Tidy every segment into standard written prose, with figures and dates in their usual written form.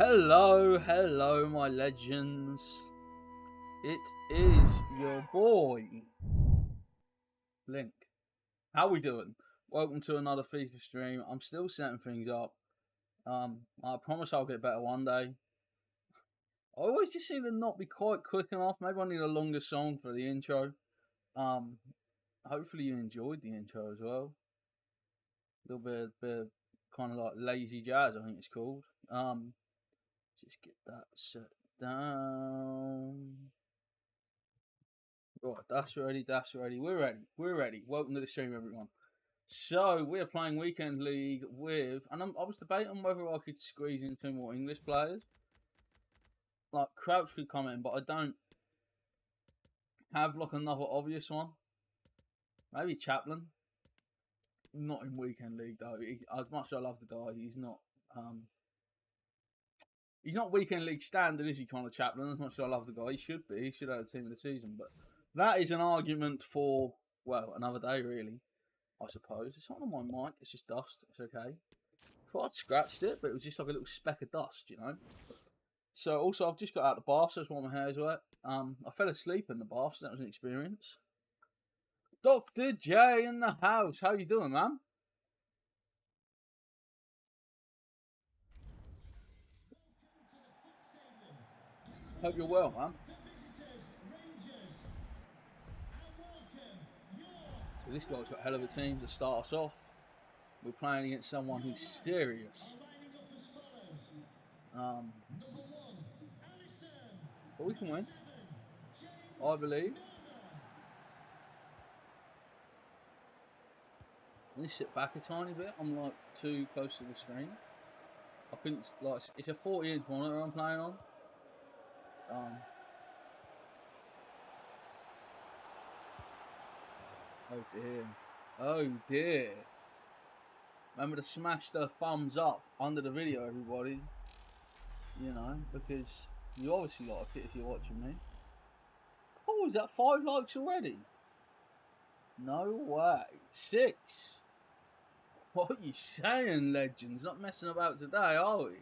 Hello, my legends. It is your boy, Link. How we doing? Welcome to another FIFA stream. I'm still setting things up. I promise I'll get better one day. I always just seem to not be quite quick enough. Maybe I need a longer song for the intro. Hopefully you enjoyed the intro as well. A little bit kind of like lazy jazz, I think it's called. Just get that set down. Right, that's ready. We're ready. Welcome to the stream, everyone. So, we're playing Weekend League with, and I was debating whether I could squeeze in 2 more English players. Like, Crouch could come in, but I don't have, like, another obvious one. Maybe Chaplin. Not in Weekend League, though. As much as I love the guy, he's not Weekend League standard, is he, Connor Chaplin? As much as I love the guy, he should be. He should have a team of the season, but that is an argument for, well, another day, really. I suppose. It's not on my mic, it's just dust. It's okay. Thought I'd scratched it, but it was just like a little speck of dust, you know. So, also, I've just got out of the bath, so that's why my hair's wet. I fell asleep in the bath, so that was an experience. Dr. J in the house. How you doing, man? Hope you're well, man. So this guy's got a hell of a team to start us off. We're playing against someone who's serious. But we can win, I believe. Let me sit back a tiny bit. I'm like too close to the screen. I couldn't, like, it's a 40-inch monitor I'm playing on. Oh dear. Oh dear. Remember to smash the thumbs up under the video, everybody. You know, because you obviously like it if you're watching me. Oh, is that 5 likes already? No way. 6. What are you saying, legends? Not messing about today, are we?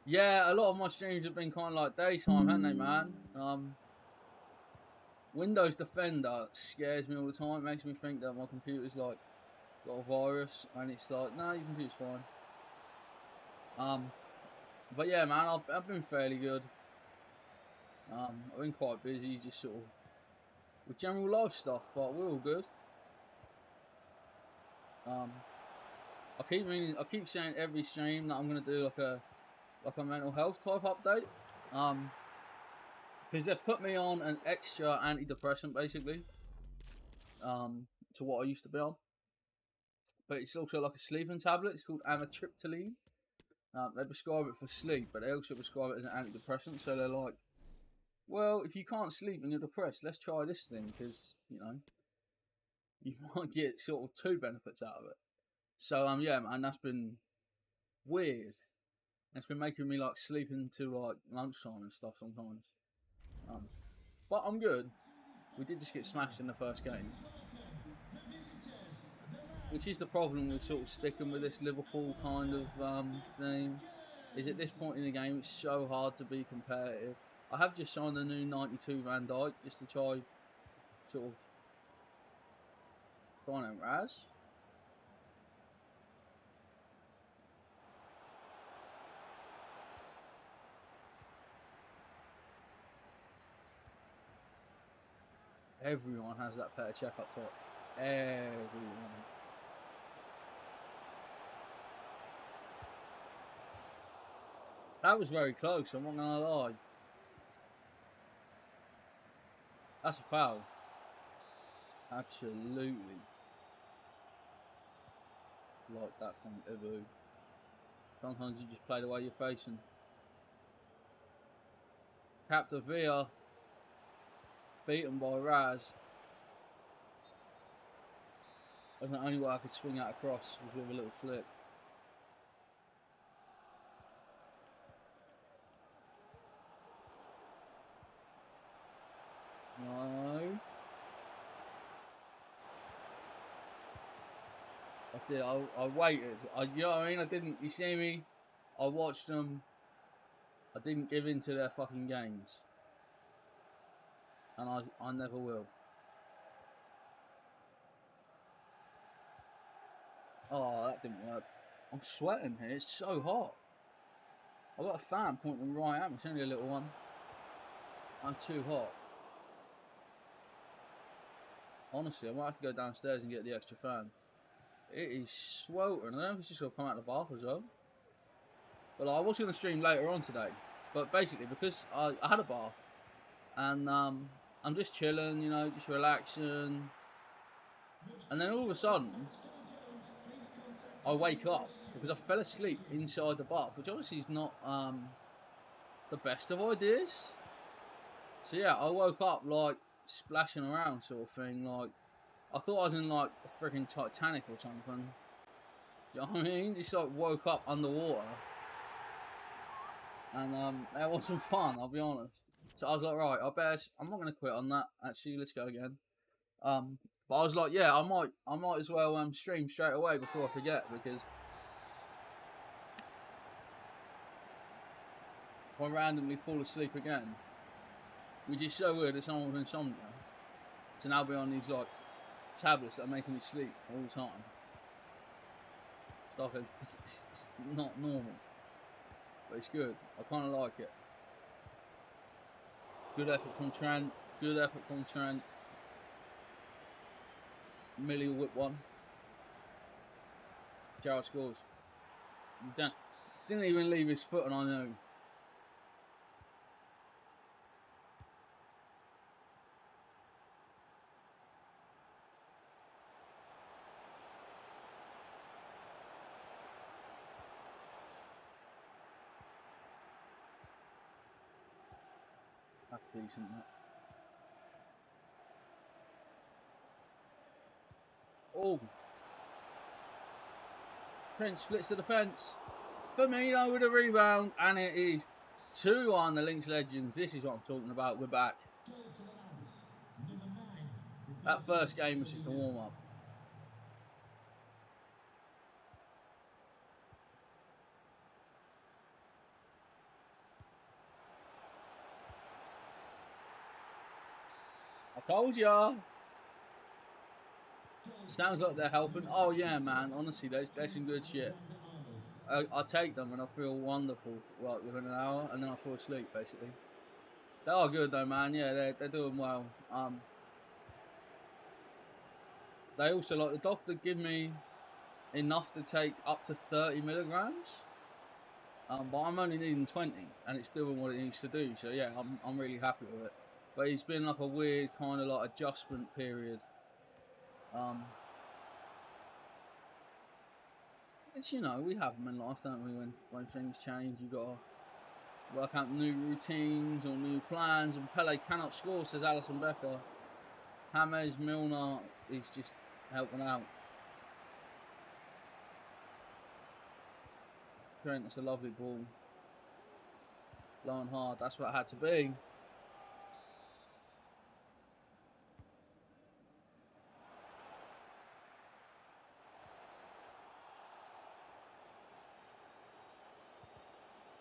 Yeah, a lot of my streams have been kind of like daytime, haven't they, man? Windows Defender scares me all the time. It makes me think that my computer's like got a virus, and it's like, no, your computer's fine. But yeah, man, I've been fairly good. I've been quite busy, just sort of with general life stuff, but we're all good. I keep saying every stream that I'm gonna do like a mental health type update. Because they've put me on an extra antidepressant, basically, to what I used to be on. But it's also like a sleeping tablet. It's called amitriptyline. They prescribe it for sleep, but they also prescribe it as an antidepressant. So they're like, well, if you can't sleep and you're depressed, let's try this thing, because, you know, you might get sort of 2 benefits out of it. So, yeah, man, that's been weird. It's been making me, like, sleep into, like, lunchtime and stuff sometimes. But I'm good. We did just get smashed in the first game. Which is the problem with sort of sticking with this Liverpool kind of thing. Is at this point in the game, it's so hard to be competitive. I have just signed the new 92 Van Dijk just to try sort of find out Raz. Everyone has that Petr Cech up top. Everyone. That was very close, I'm not gonna lie. That's a foul. Absolutely. Like that from Ibu. Sometimes you just play the way you're facing. Capdevia beaten by Raz. And the only way I could swing out across was with a little flip. No. I did. I waited. You know what I mean? I didn't. You see me? I watched them. I didn't give in to their fucking games. And I never will. Oh, that didn't work. I'm sweating here. It's so hot. I've got a fan pointing right at me. It's only a little one. I'm too hot. Honestly, I might have to go downstairs and get the extra fan. It is sweltering. I don't know if it's just going to come out of the bath as well. But I was going to stream later on today. But basically, because I had a bath. And I'm just chilling, you know, just relaxing. And then all of a sudden, I wake up because I fell asleep inside the bath, which obviously is not the best of ideas. So yeah, I woke up like splashing around sort of thing. Like, I thought I was in like a freaking Titanic or something. You know what I mean? Just like woke up underwater. And that wasn't fun, I'll be honest. So I was like, right, I'm not gonna quit on that. Actually, let's go again. But I was like, yeah, I might as well stream straight away before I forget, because if I randomly fall asleep again, which is so weird as someone with insomnia, to now be on these like tablets that are making me sleep all the time. It's like it's not normal, but it's good. I kind of like it. Good effort from Trent. Good effort from Trent. Millie will whip one. Gerrard scores. Didn't even leave his foot, and I know. That's decent, that. Oh. Trent splits the defence. Firmino with a rebound, and it is 2-1 the Lynx Legends. This is what I'm talking about. We're back. That first game was just a warm-up. I told ya. Sounds like they're helping. Oh yeah, man. Honestly, there's some good shit. I take them and I feel wonderful, like within an hour, and then I fall asleep basically. They are good though, man. Yeah, they're doing well. They also, like, the doctor give me enough to take up to 30 milligrams. But I'm only needing 20, and it's doing what it needs to do. So yeah, I'm really happy with it. But it's been like a weird kind of like adjustment period. It's, you know, we have them in life, don't we? When things change, you gotta work out new routines or new plans. And Pele cannot score, says Alison Becker. James Milner is just helping out. Trent, it's a lovely ball. Low and hard, that's what it had to be.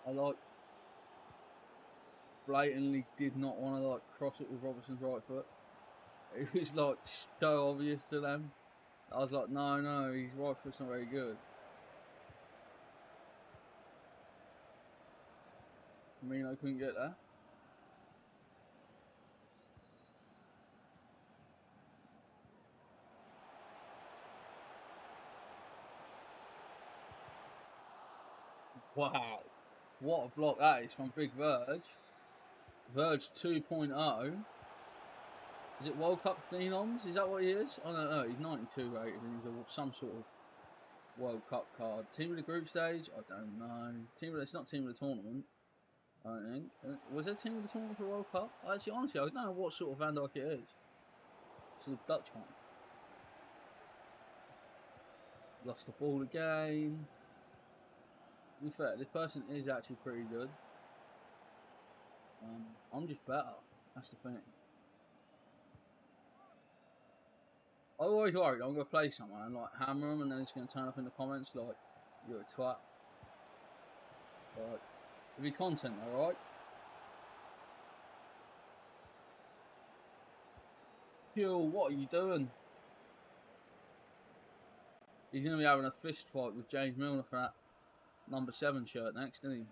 I like blatantly did not want to like cross it with Robertson's right foot. It was like so obvious to them. I was like, no, his right foot's not very good. I mean, I couldn't get that. Wow, what a block that is from Big Verge. Verge 2.0. Is it World Cup Phenoms? Is that what he is? I don't know. He's 92 rated and he's some sort of World Cup card. Team of the group stage? I don't know. It's not team of the tournament, I don't think. Was there team of the tournament for World Cup? Actually, honestly, I don't know what sort of Van Dijk it is. It's a Dutch one. Lost the ball again. To be fair, this person is actually pretty good. I'm just better. That's the thing. I always worried I'm going to play someone and like hammer them, and then it's going to turn up in the comments like, you're a twat. Alright. It'll be content, alright? Yo, what are you doing? He's going to be having a fist fight with James Milner for that number 7 shirt next, isn't he?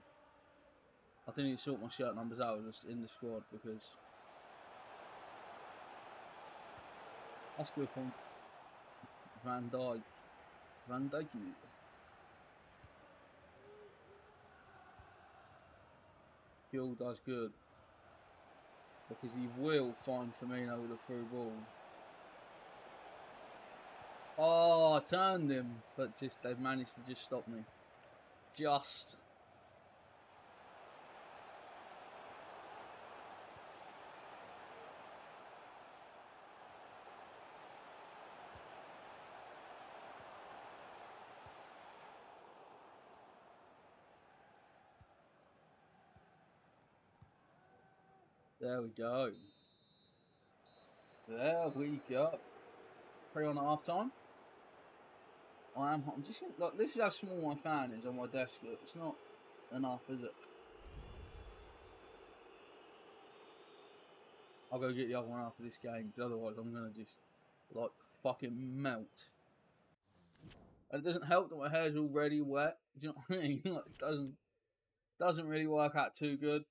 I didn't need to sort my shirt numbers out, just in the squad, because that's good from Van Dijk. Van Dijk. Gill does good, because he will find Firmino with a through ball. Oh, I turned him, but they've managed to just stop me. Just. There we go. There we go. 3 on at half time. I'm just look. This is how small my fan is on my desk. Look, it's not enough, is it? I'll go get the other one after this game, because otherwise I'm gonna just like fucking melt. And it doesn't help that my hair's already wet. Do you know what I mean? Like, it doesn't really work out too good.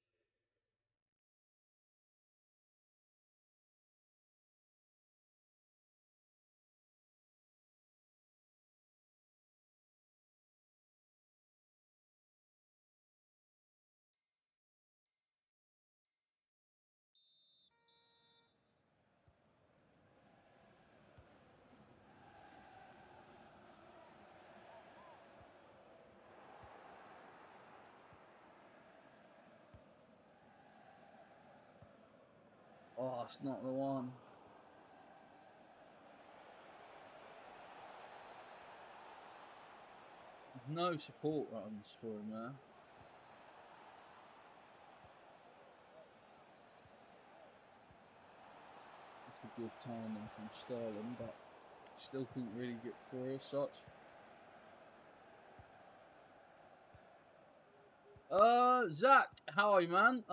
Oh, it's not the one. No support runs for him there. It's a good timing from Sterling, but still couldn't really get through as such. Zach, how are you, man?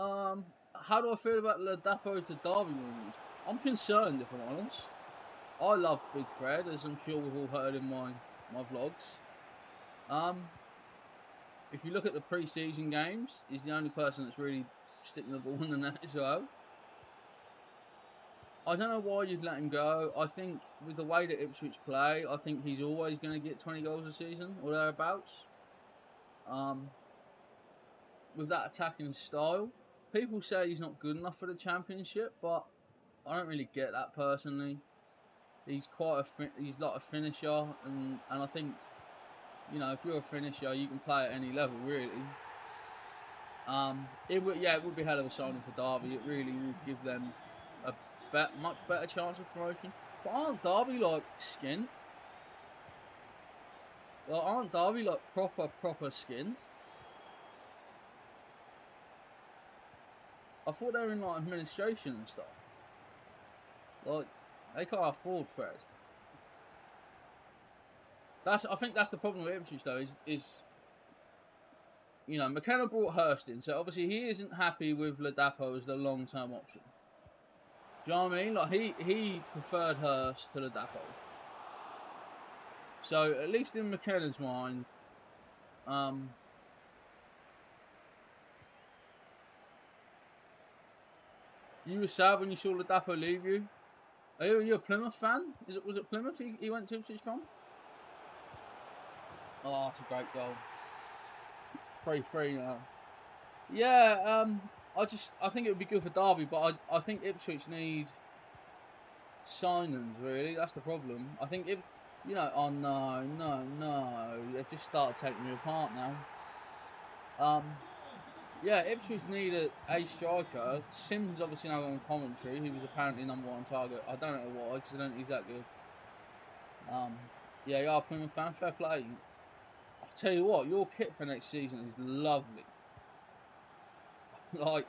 How do I feel about Ladapo to Derby rumours? I'm concerned, if I'm honest. I love Big Fred, as I'm sure we've all heard in my vlogs. If you look at the pre-season games, he's the only person that's really sticking the ball in the net as well. I don't know why you'd let him go. I think with the way that Ipswich play, I think he's always going to get 20 goals a season or thereabouts. With that attacking style, people say he's not good enough for the Championship, but I don't really get that personally. He's he's like a finisher, and I think, you know, if you're a finisher, you can play at any level, really. It would be a hell of a signing for Derby. It really would give them a much better chance of promotion. But aren't Derby like skint? Well, aren't Derby like proper skint? I thought they were in like administration and stuff. Like, they can't afford Fred. I think that's the problem with Ipswich though, is you know, McKenna brought Hurst in, so obviously he isn't happy with Ladapo as the long-term option. Do you know what I mean? Like, he preferred Hurst to Ladapo. So, at least in McKenna's mind, you were sad when you saw Ladapo leave you? Are you a Plymouth fan? Was it Plymouth he went to Ipswich from? Oh, that's a great goal. 3-3 now. Yeah, I think it would be good for Derby, but I think Ipswich need signings, really. That's the problem. I think you know, oh no. They've just started taking me apart now. Yeah, Ipswich need a striker. Sims obviously now on commentary. He was apparently number 1 target. I don't know why, because I don't think he's that good. Yeah, you are a Plymouth fan. Fair play. I'll tell you what, your kit for next season is lovely. Like,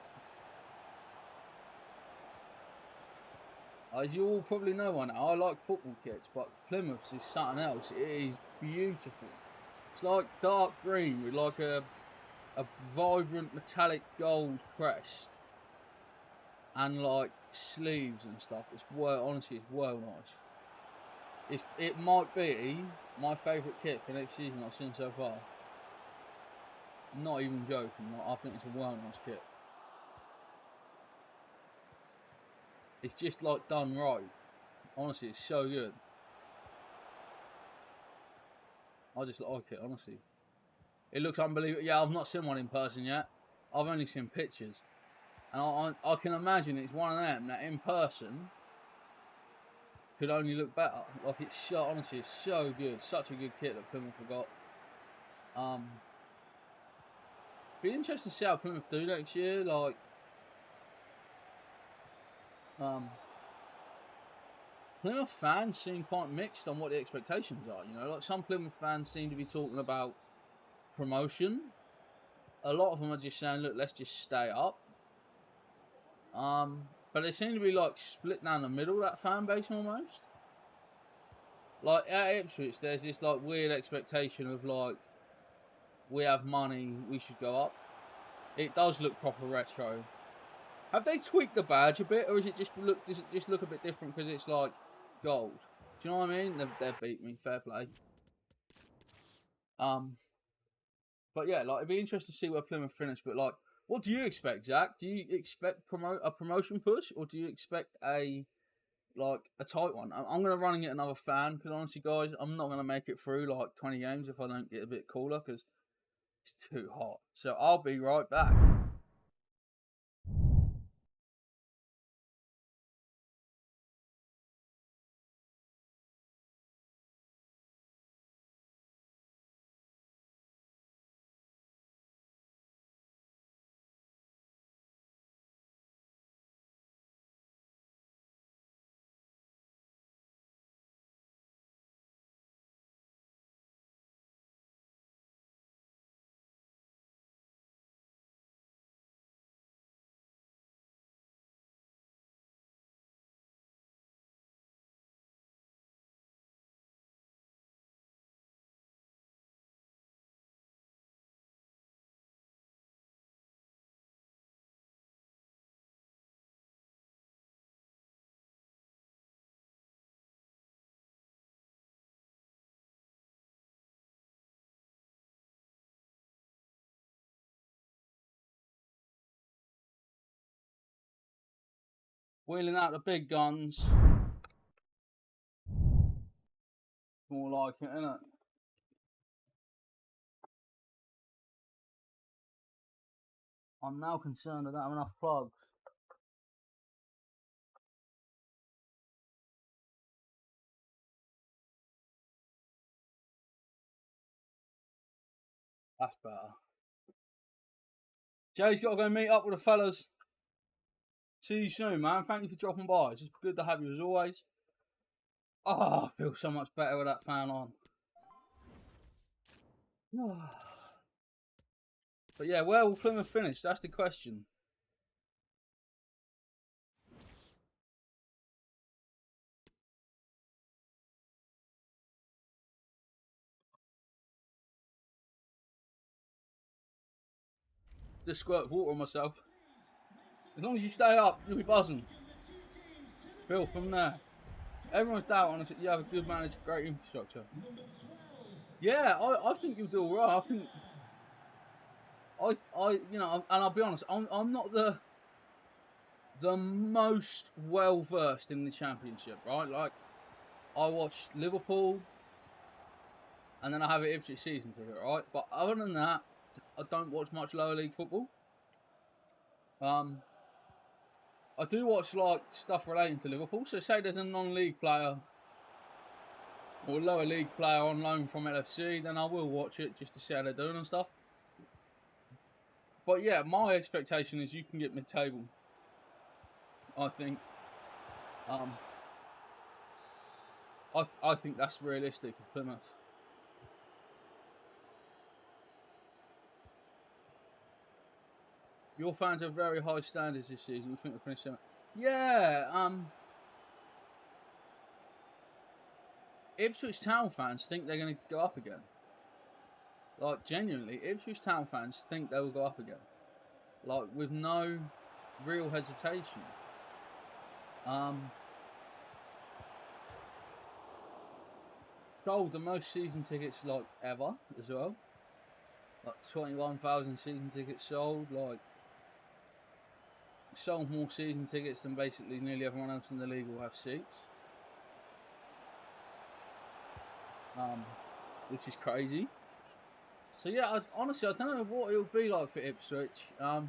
as you all probably know by now, I like football kits, but Plymouth's is something else. It is beautiful. It's like dark green with like a a vibrant metallic gold crest and like sleeves and stuff. It's well, honestly, it's well nice. It might be my favourite kit for next season I've seen so far. Not even joking. Like, I think it's a well nice kit. It's just like done right. Honestly, it's so good. I just like it, honestly. It looks unbelievable. Yeah, I've not seen one in person yet. I've only seen pictures. And I can imagine it's one of them that in person could only look better. Like, it's so, honestly, it's so good. Such a good kit that Plymouth have got. Be interesting to see how Plymouth do next year. Like, Plymouth fans seem quite mixed on what the expectations are. You know, like some Plymouth fans seem to be talking about promotion. A lot of them are just saying, look, let's just stay up. But they seem to be like split down the middle, that fan base almost. Like at Ipswich, there's this like weird expectation of like, we have money, we should go up. It does look proper retro. Have they tweaked the badge a bit, or is it just does it just look a bit different because it's like gold? Do you know what I mean? They've beat me, fair play. But yeah, like it'd be interesting to see where Plymouth finish. But like, what do you expect, Zach? Do you expect a promotion push, or do you expect a tight one? I'm gonna run and get another fan because honestly, guys, I'm not gonna make it through like 20 games if I don't get a bit cooler because it's too hot. So I'll be right back. Wheeling out the big guns. More like it, innit? I'm now concerned I don't have enough plugs. That's better. Jay's got to go meet up with the fellas. See you soon, man. Thank you for dropping by. It's just good to have you as always. Oh, I feel so much better with that fan on. But yeah, where will Plymouth finish? That's the question. Just squirt water on myself. As long as you stay up, you'll be buzzing. Bill, from there. Everyone's doubting us that you have a good manager, great infrastructure. Yeah, I think you'll do alright. I think you know, and I'll be honest, I'm not the most well versed in the Championship, right? Like, I watch Liverpool, and then I have an Ipswich season ticket, right? But other than that, I don't watch much lower league football. I do watch like stuff relating to Liverpool. So say there's a non-league player or lower league player on loan from LFC, then I will watch it just to see how they're doing and stuff. But yeah, my expectation is you can get mid-table. I think. I think that's realistic for Plymouth. Your fans have very high standards this season. You think we'll finish seventh? Yeah. Ipswich Town fans think they're going to go up again. Like, genuinely, Ipswich Town fans think they will go up again. Like, with no real hesitation. Sold the most season tickets, like, ever, as well. Like, 21,000 season tickets sold. Like, sold more season tickets than basically nearly everyone else in the league will have seats. Which is crazy. So yeah, honestly, I don't know what it would be like for Ipswich. I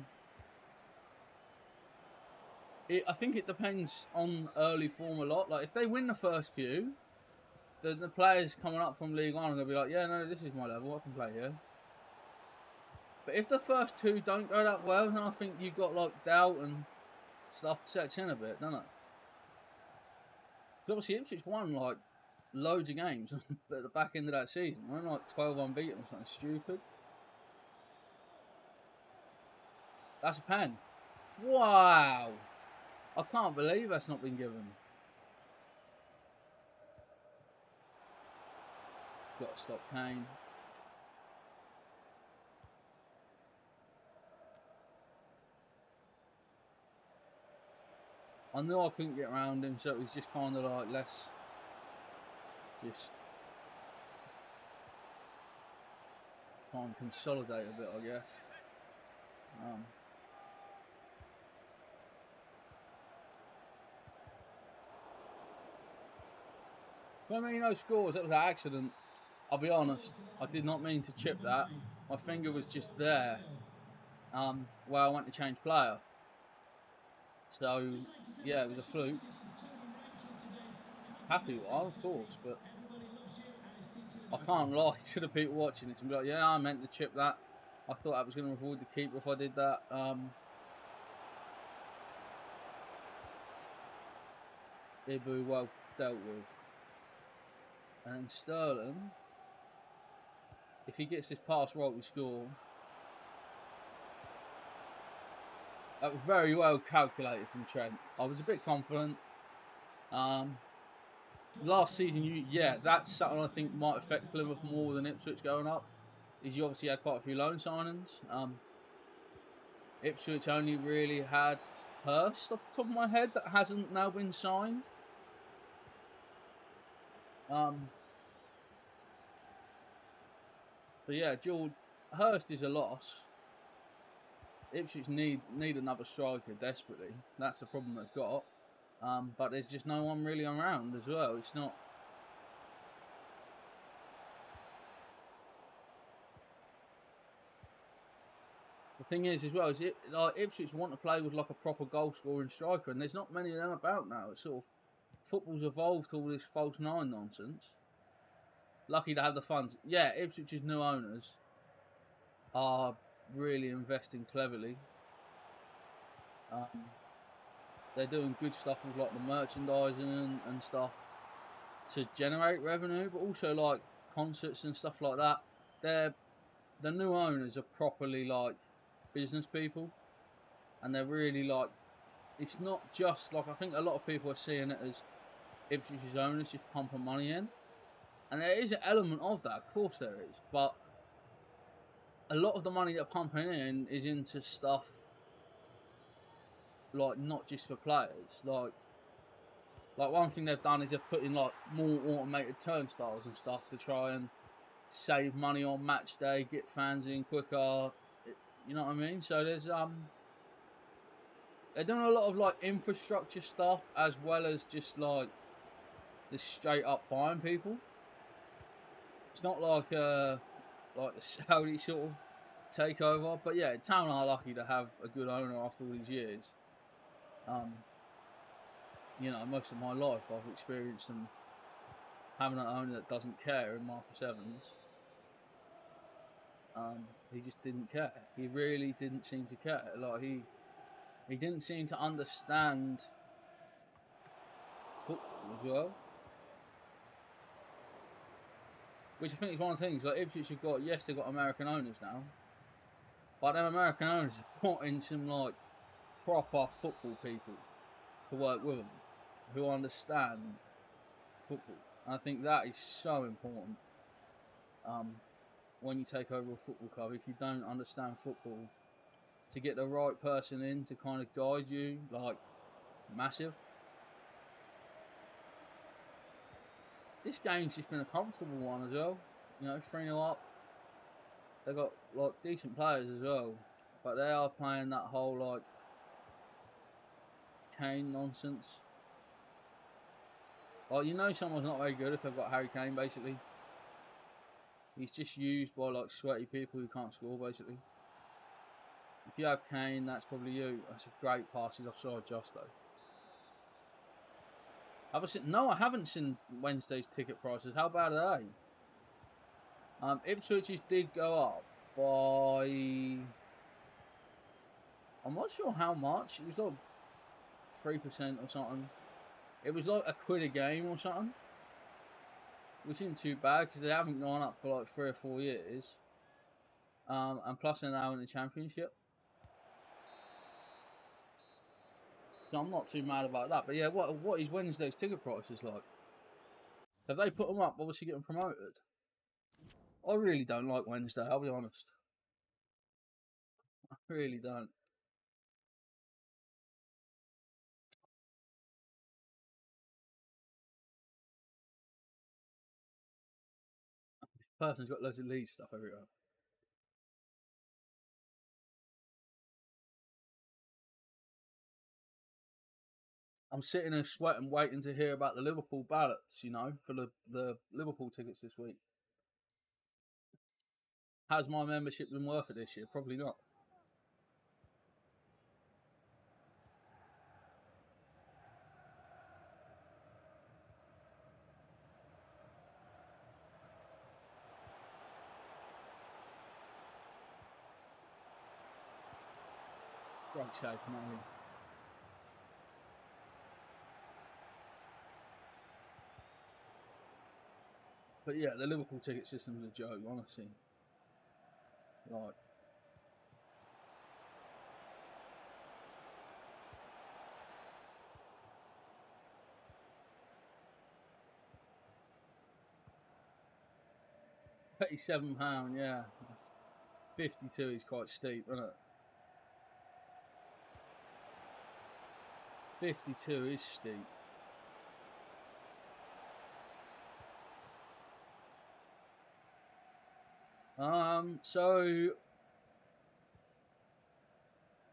think it depends on early form a lot. Like, if they win the first few, the players coming up from League One are going to be like, yeah, no, this is my level, I can play here. But if the first two don't go that well, then I think you've got, like, doubt and stuff sets in a bit, doesn't it? Because obviously Ipswich won, like, loads of games at the back end of that season. They're like 12 unbeaten or something stupid. That's a pen. Wow. I can't believe that's not been given. Got to stop Kane. I knew I couldn't get around him, so it was just kind of like, let's just try and consolidate a bit, I guess. Firmino scores. That was an accident. I'll be honest. I did not mean to chip that. My finger was just there. Where I went to change player. So yeah, it was a fluke. Happy well, of course, but I can't lie to the people watching this and be like, yeah, I meant to chip that. I thought I was going to avoid the keeper if I did that. Ibu well dealt with. And then Sterling, if he gets this pass right, we score. That was very well calculated from Trent. I was a bit confident. Last season, that's something I think might affect Plymouth more than Ipswich going up. Is you obviously had quite a few loan signings. Ipswich only really had Hurst off the top of my head that hasn't now been signed. But yeah, George Hurst is a loss. Ipswich need another striker desperately. That's the problem they've got. But there's just no one really around as well. It's not. The thing is, as well, is like Ipswich want to play with like a proper goal scoring striker, and there's not many of them about now. It's sort of football's evolved to all this false nine nonsense. Lucky to have the funds. Yeah, Ipswich's new owners are really investing cleverly. They're doing good stuff with like the merchandising and stuff to generate revenue, but also like concerts and stuff like that. The new owners are properly like business people, and they're really like, it's not just like, I think a lot of people are seeing it as Ipswich's owners just pumping money in, and there is an element of that, of course there is, but a lot of the money they're pumping in is into stuff like not just for players. Like one thing they've done is they've put in like more automated turnstiles and stuff to try and save money on match day, get fans in quicker. You know what I mean? So there's they're doing a lot of like infrastructure stuff as well as just like the straight up buying people. It's not like the Saudi sort of takeover, but yeah, Town are lucky to have a good owner after all these years. You know, most of my life I've experienced them having an owner that doesn't care in Marcus Evans. He just didn't care. He really didn't seem to care. Like he didn't seem to understand football as well. Which I think is one of the things. Like Ipswich have got, yes, they've got American owners now, but them American owners are putting some like proper football people to work with them who understand football. And I think that is so important. when you take over a football club, if you don't understand football, to get the right person in to kind of guide you, like, massive. This game's just been a comfortable one as well. You know, 3-0 up. They've got, like, decent players as well. But they are playing that whole, like, Kane nonsense. Like, you know someone's not very good if they've got Harry Kane, basically. He's just used by, like, sweaty people who can't score, basically. If you have Kane, that's probably you. That's a great pass. He's offside just, though. Have I seen? No, I haven't seen Wednesday's ticket prices. How bad are they? Ipswich's did go up by... I'm not sure how much. It was like 3% or something. It was like £1 a game or something. Which isn't too bad because they haven't gone up for like 3 or 4 years. And plus they're now in the Championship. So I'm not too mad about that. But yeah, what is Wednesday's ticket prices like? Have they put them up, obviously getting promoted? I really don't like Wednesday, I'll be honest. I really don't. This person's got loads of Leeds stuff everywhere. I'm sitting there sweating, waiting to hear about the Liverpool ballots, you know, for the Liverpool tickets this week. Has my membership been worth it this year? Probably not. Great save, man. But yeah, the Liverpool ticket system's a joke, honestly. Like, £57, yeah. 52 is quite steep, isn't it? 52 is steep. So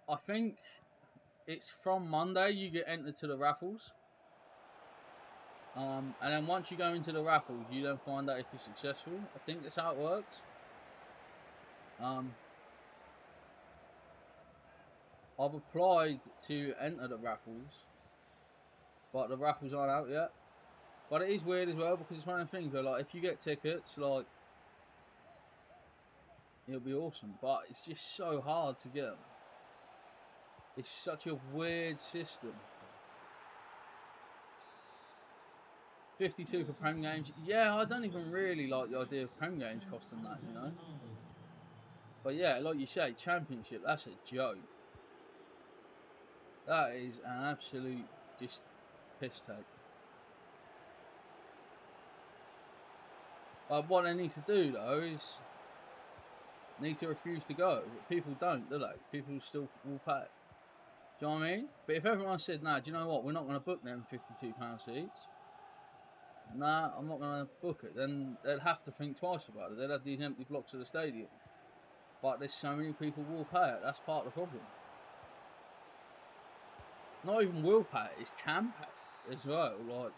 I think it's from Monday you get entered to the raffles. And then once you go into the raffles, you then find out if you're successful. I think that's how it works. I've applied to enter the raffles, but the raffles aren't out yet. But it is weird as well because it's one of the things where, like, if you get tickets, like, it'll be awesome. But it's just so hard to get them. It's such a weird system. 52 for Prem games. Yeah, I don't even really like the idea of Prem games costing that, you know. But yeah, like you say, Championship, that's a joke. That is an absolute just piss take. But what they need to do though is need to refuse to go. People don't, do they? People still will pay. Do you know what I mean? But if everyone said, nah, do you know what? We're not going to book them £52 seats. Nah, I'm not going to book it. Then they'd have to think twice about it. They'd have these empty blocks of the stadium. But there's so many people will pay it. That's part of the problem. Not even will pay it, it's can pay it as well. Like,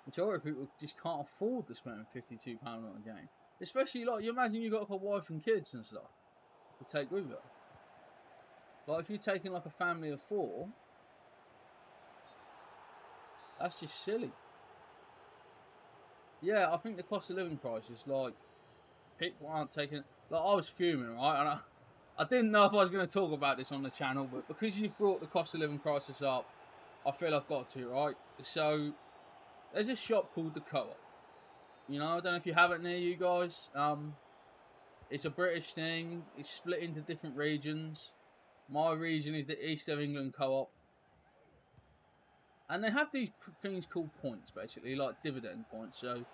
majority of people just can't afford to spend £52 on a game. Especially, like, you imagine you got like a wife and kids and stuff to take with you. Like, if you're taking like a family of 4, that's just silly. Yeah, I think the cost of living crisis, like, people aren't taking. Like, I was fuming, right? And I didn't know if I was going to talk about this on the channel, but because you've brought the cost of living crisis up, I feel I've got to, right? So, there's a shop called the Co-op. You know, I don't know if you have it near you guys. It's a British thing. It's split into different regions. My region is the East of England Co-op. And they have these things called points, basically, like dividend points. So,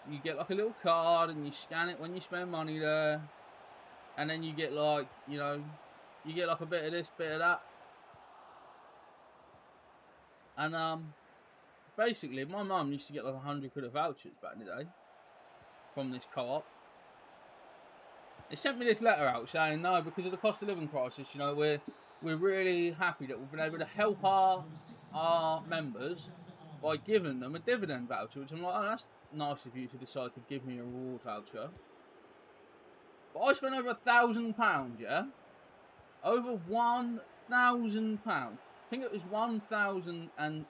you get like a little card and you scan it when you spend money there, and then you get like, you know, you get like a bit of this, bit of that, and basically my mum used to get like 100 quid of vouchers back in the day from this co-op. They sent me this letter out saying no, because of the cost of living crisis, you know, we're really happy that we've been able to help our members by giving them a dividend voucher, which I'm like, oh, that's nice of you to decide to give me a reward voucher. But I spent over £1,000, yeah? Over £1,000. I think it was £1,060, I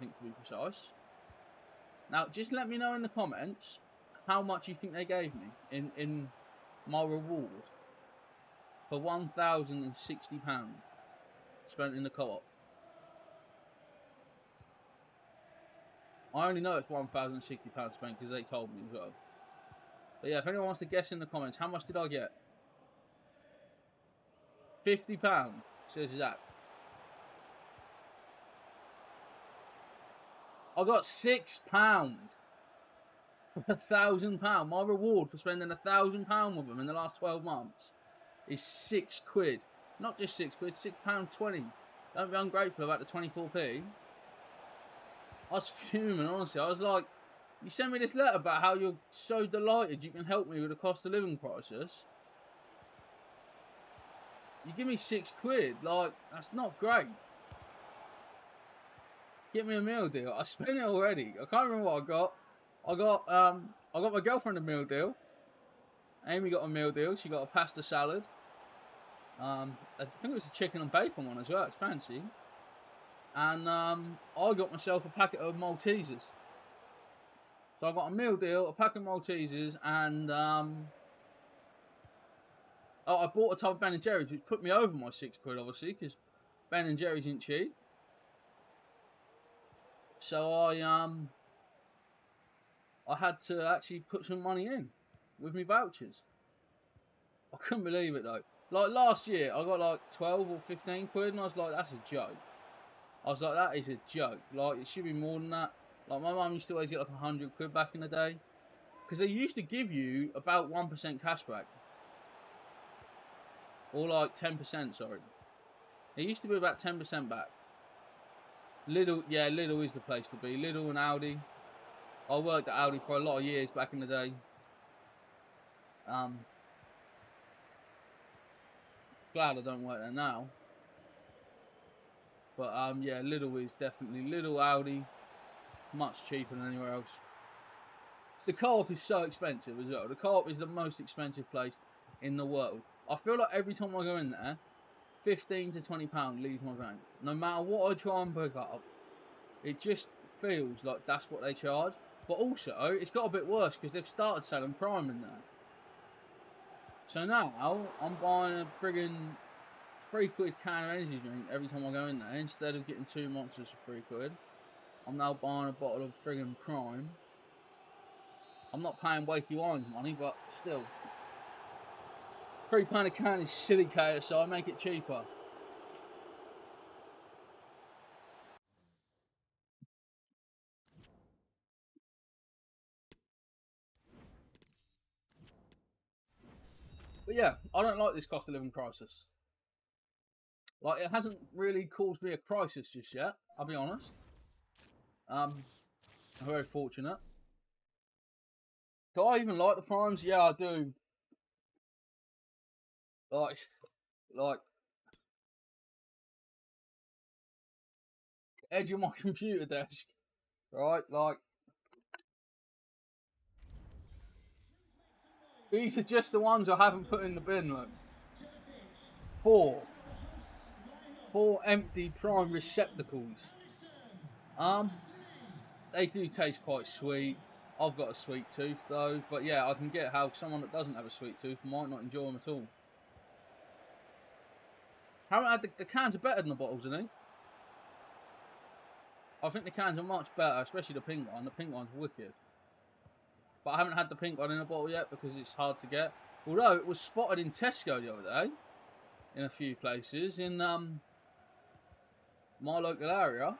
think, to be precise. Now, just let me know in the comments how much you think they gave me in my reward for £1,060 spent in the co-op. I only know it's £1,060 spent because they told me as well. But yeah, if anyone wants to guess in the comments, how much did I get? £50, says Zach. I got £6 for £1,000. My reward for spending £1,000 with them in the last 12 months is £6. Not just £6, £6.20. Don't be ungrateful about the 24p. I was fuming, honestly. I was like, you sent me this letter about how you're so delighted you can help me with the cost of living crisis. You give me £6. Like, that's not great. Get me a meal deal. I spent it already. I can't remember what I got. I got my girlfriend a meal deal. Amy got a meal deal. She got a pasta salad. I think it was a chicken and bacon one as well. It's fancy. And I got myself a packet of Maltesers. So I got a meal deal, a packet of Maltesers, and I bought a tub of Ben and Jerry's, which put me over my £6, obviously, because Ben and Jerry's ain't cheap. So I had to actually put some money in with me vouchers. I couldn't believe it though. Like last year, I got like 12 or 15 quid, and I was like, that's a joke. I was like, that is a joke. Like, it should be more than that. Like, my mum used to always get like 100 quid back in the day. Because they used to give you about 1% cash back. Or like 10%, sorry. It used to be about 10% back. Lidl, yeah, Lidl is the place to be. Lidl and Aldi. I worked at Aldi for a lot of years back in the day. Glad I don't work there now. But yeah, Lidl is definitely Lidl, Aldi, much cheaper than anywhere else. The co-op is so expensive as well. The co-op is the most expensive place in the world. I feel like every time I go in there, £15 to £20 leaves my bank. No matter what I try and pick up, it just feels like that's what they charge. But also, it's got a bit worse because they've started selling Prime in there. So now I'm buying a friggin' £3 can of energy drink every time I go in there. Instead of getting 2 monsters for £3, I'm now buying a bottle of friggin' Prime. I'm not paying Wakey Wines money, but still. £3 a can is silly chaos, so I make it cheaper. But yeah, I don't like this cost of living crisis. Like, it hasn't really caused me a crisis just yet, I'll be honest. I'm very fortunate. Do I even like the Primes? Yeah, I do. Like, edge of my computer desk, right? Like, these are just the ones I haven't put in the bin, look. Four empty Prime receptacles. They do taste quite sweet. I've got a sweet tooth though, but yeah, I can get how someone that doesn't have a sweet tooth might not enjoy them at all. Haven't had the cans are better than the bottles, I think. I think the cans are much better, especially the pink one. The pink one's wicked. But I haven't had the pink one in a bottle yet because it's hard to get. Although it was spotted in Tesco the other day, in a few places in my local area.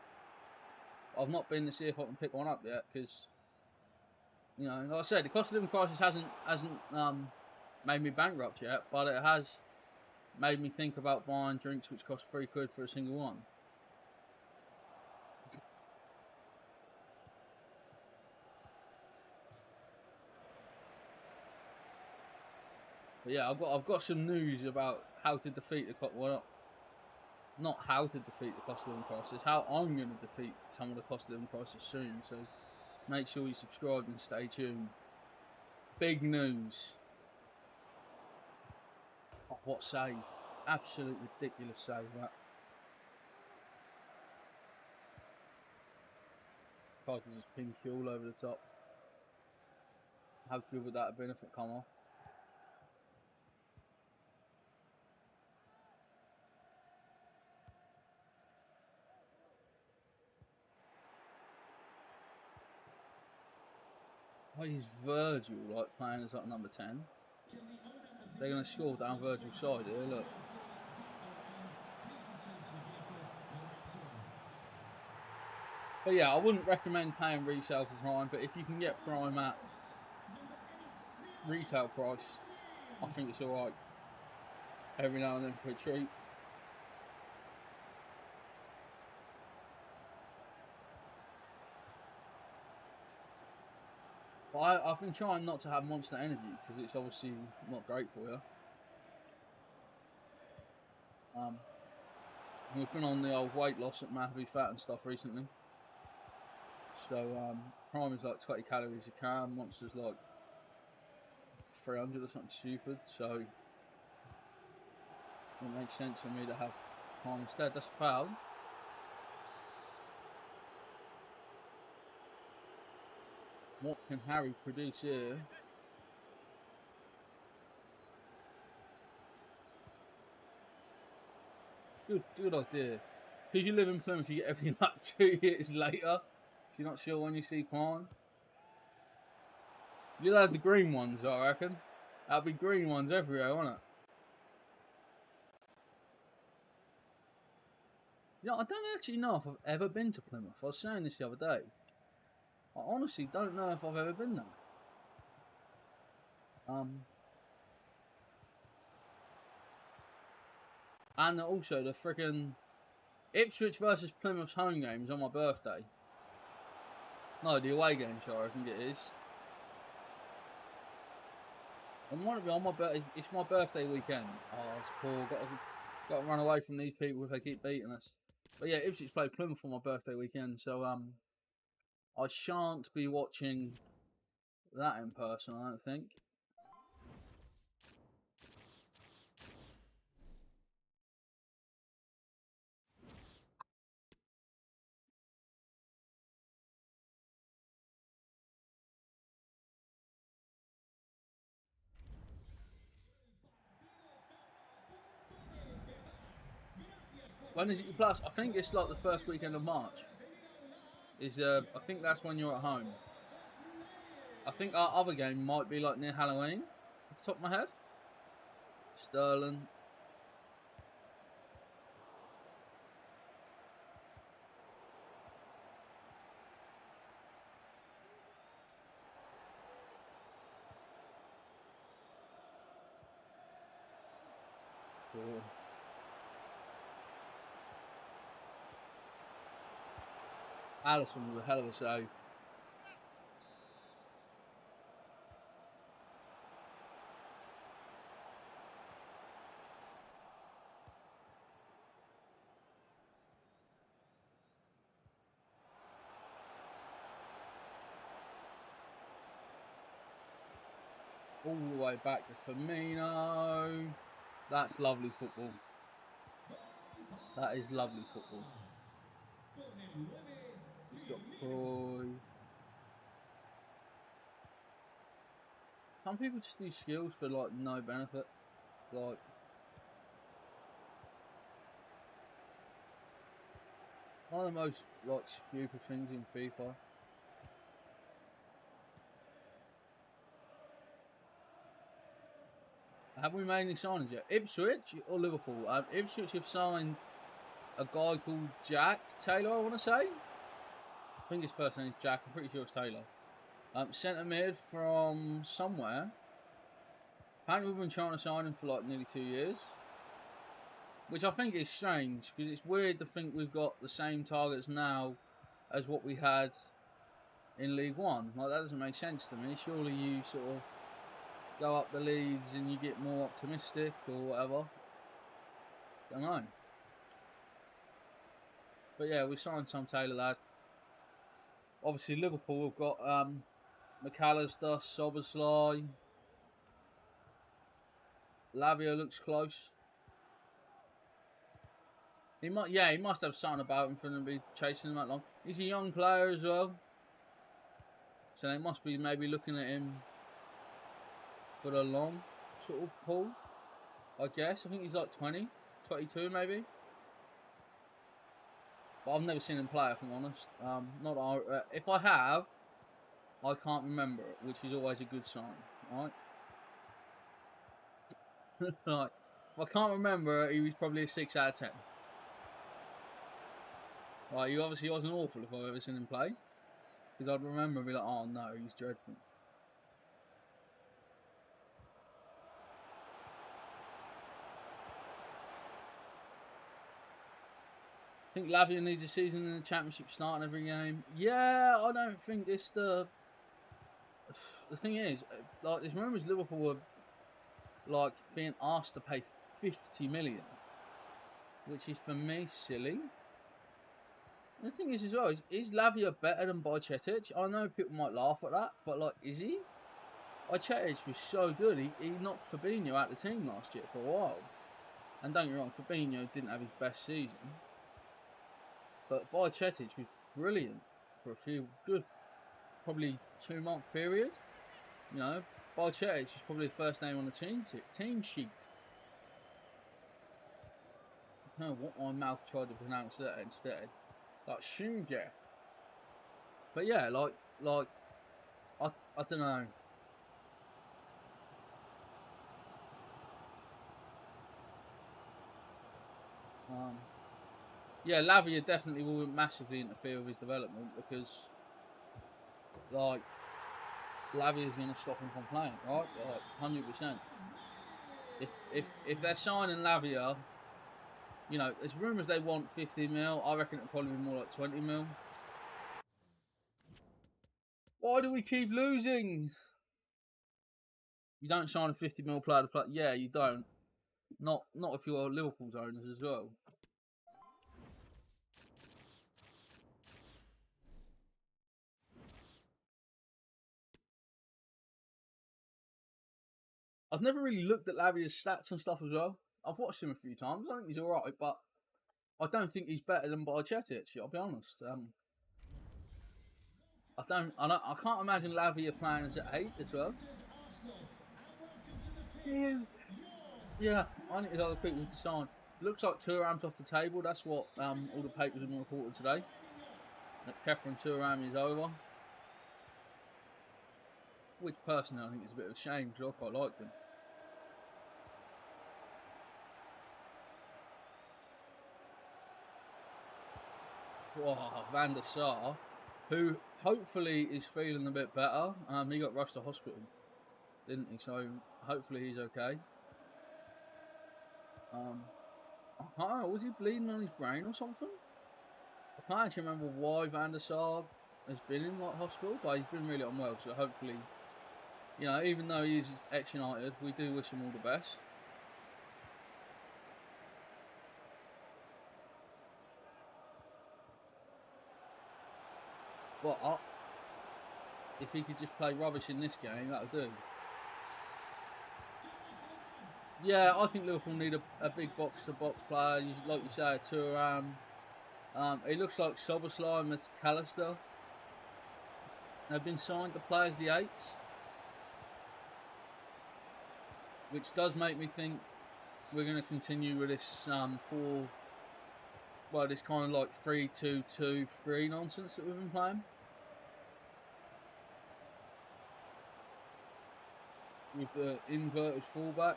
I've not been to see if I can pick one up yet because You know, like I said, the cost of living crisis hasn't made me bankrupt yet, but it has made me think about buying drinks which cost £3 for a single one. But yeah, I've got some news about how to defeat the well, not how to defeat the cost of living crisis, how I'm going to defeat some of the cost of living crisis soon. So make sure you subscribe and stay tuned. Big news. Oh, what save. Absolute ridiculous save that. Tried to just ping all over the top. How good would that have been if it come off? Why is Virgil like playing as like number 10? They're going to score down Virgil's side here, look. But yeah, I wouldn't recommend paying resale for Prime, but if you can get Prime at retail price, I think it's alright. Every now and then for a treat. But I've been trying not to have Monster Energy because it's obviously not great for you. We've been on the old weight loss at Massively Fat and stuff recently. So Prime is like 20 calories a can, Monster's like 300 or something stupid. So it makes sense for me to have Prime instead. That's a foul. What can Harry produce here? Good idea. Because you live in Plymouth, you get everything like 2 years later. If you're not sure when you see Prime. You'll have the green ones, I reckon. That'll be green ones everywhere, won't it? You know, I don't actually know if I've ever been to Plymouth. I was saying this the other day. I honestly don't know if I've ever been there. And also the freaking Ipswich versus Plymouth's home game is on my birthday. No, the away game, sorry, I think it is. It might be on my birthday. It's my birthday weekend. Oh, it's poor. Got to run away from these people if they keep beating us. But yeah, Ipswich play Plymouth on my birthday weekend, so I shan't be watching that in person, I don't think. When is it plus? I think it's like the first weekend of March. I think that's when you're at home. I think our other game might be like near Halloween. Off the top of my head. Sterling. Cool. Allison with a hell of a save. All the way back to Firmino. That's lovely football. That is lovely football. He's got Croy. Some people just do skills for like no benefit. Like one of the most like stupid things in FIFA. Have we made any signings yet? Ipswich or Liverpool? Ipswich have signed a guy called Jack Taylor, I want to say. I think his first name is Jack. I'm pretty sure it's Taylor. Centre mid from somewhere. Apparently we've been trying to sign him for like nearly 2 years. Which I think is strange, because it's weird to think we've got the same targets now as what we had in League One. Like, that doesn't make sense to me. Surely you sort of go up the leagues and you get more optimistic or whatever. Don't know. But yeah, we signed some Taylor lad. Obviously Liverpool have got McAllister, Soboslai. Lavia looks close. He must have something about him for them to be chasing him that long. He's a young player as well, so they must be maybe looking at him for a long sort of pull, I guess. I think he's like 20, 22 maybe. But I've never seen him play, if I'm honest. If I have, I can't remember it, which is always a good sign, right? Right. If I can't remember it, he was probably a 6 out of 10. Right, he obviously wasn't awful if I've ever seen him play. Because I'd remember and be like, oh no, he's dreadful. I think Lavia needs a season in the Championship starting every game. Yeah, I don't think it's the thing is, like, there's rumours Liverpool were like being asked to pay 50 million, which is for me silly. And the thing is as well, is Lavia better than Bajcetic? I know people might laugh at that, but like, is he? Bajcetic was so good, he knocked Fabinho out of the team last year for a while. And don't get me wrong, Fabinho didn't have his best season. But Bajcetic was brilliant for a few good, probably 2-month period. You know, Bajcetic was probably the first name on the team sheet. I don't know what my mouth tried to pronounce that instead. Like Shinja. But yeah, like I don't know. Yeah, Lavia definitely will massively interfere with his development, because like Lavia is going to stop him from playing, right? Like 100%. If they're signing Lavia, you know, there's rumours they want 50 mil. I reckon it'll probably be more like 20 mil. Why do we keep losing? You don't sign a 50 mil player to play. Yeah, you don't. Not if you're Liverpool's owners as well. I've never really looked at Lavia's stats and stuff as well. I've watched him a few times. I think he's alright, but I don't think he's better than Bajcetic, I'll be honest. I can't imagine Lavia playing as an 8 as well. Yeah, I think there's other people to sign. Looks like Thuram's off the table. That's what all the papers have been reported today. That Kefren Thuram is over. Which personally I think is a bit of a shame, because I quite like him. Wow, Van der Sar, who hopefully is feeling a bit better. He got rushed to hospital, didn't he? So hopefully he's okay. I don't know, was he bleeding on his brain or something? I can't actually remember why Van der Sar has been in like hospital, but he's been really unwell. So hopefully, you know, even though he's ex-United, we do wish him all the best. But if he could just play rubbish in this game, that would do. Yeah, I think Liverpool need a big box-to-box player. Like you say, Thuram. It looks like Soboslai and McAllister have been signed to play as the 8s, which does make me think we're going to continue with this this kind of like 3-2-2-3 nonsense that we've been playing. With the inverted fullback.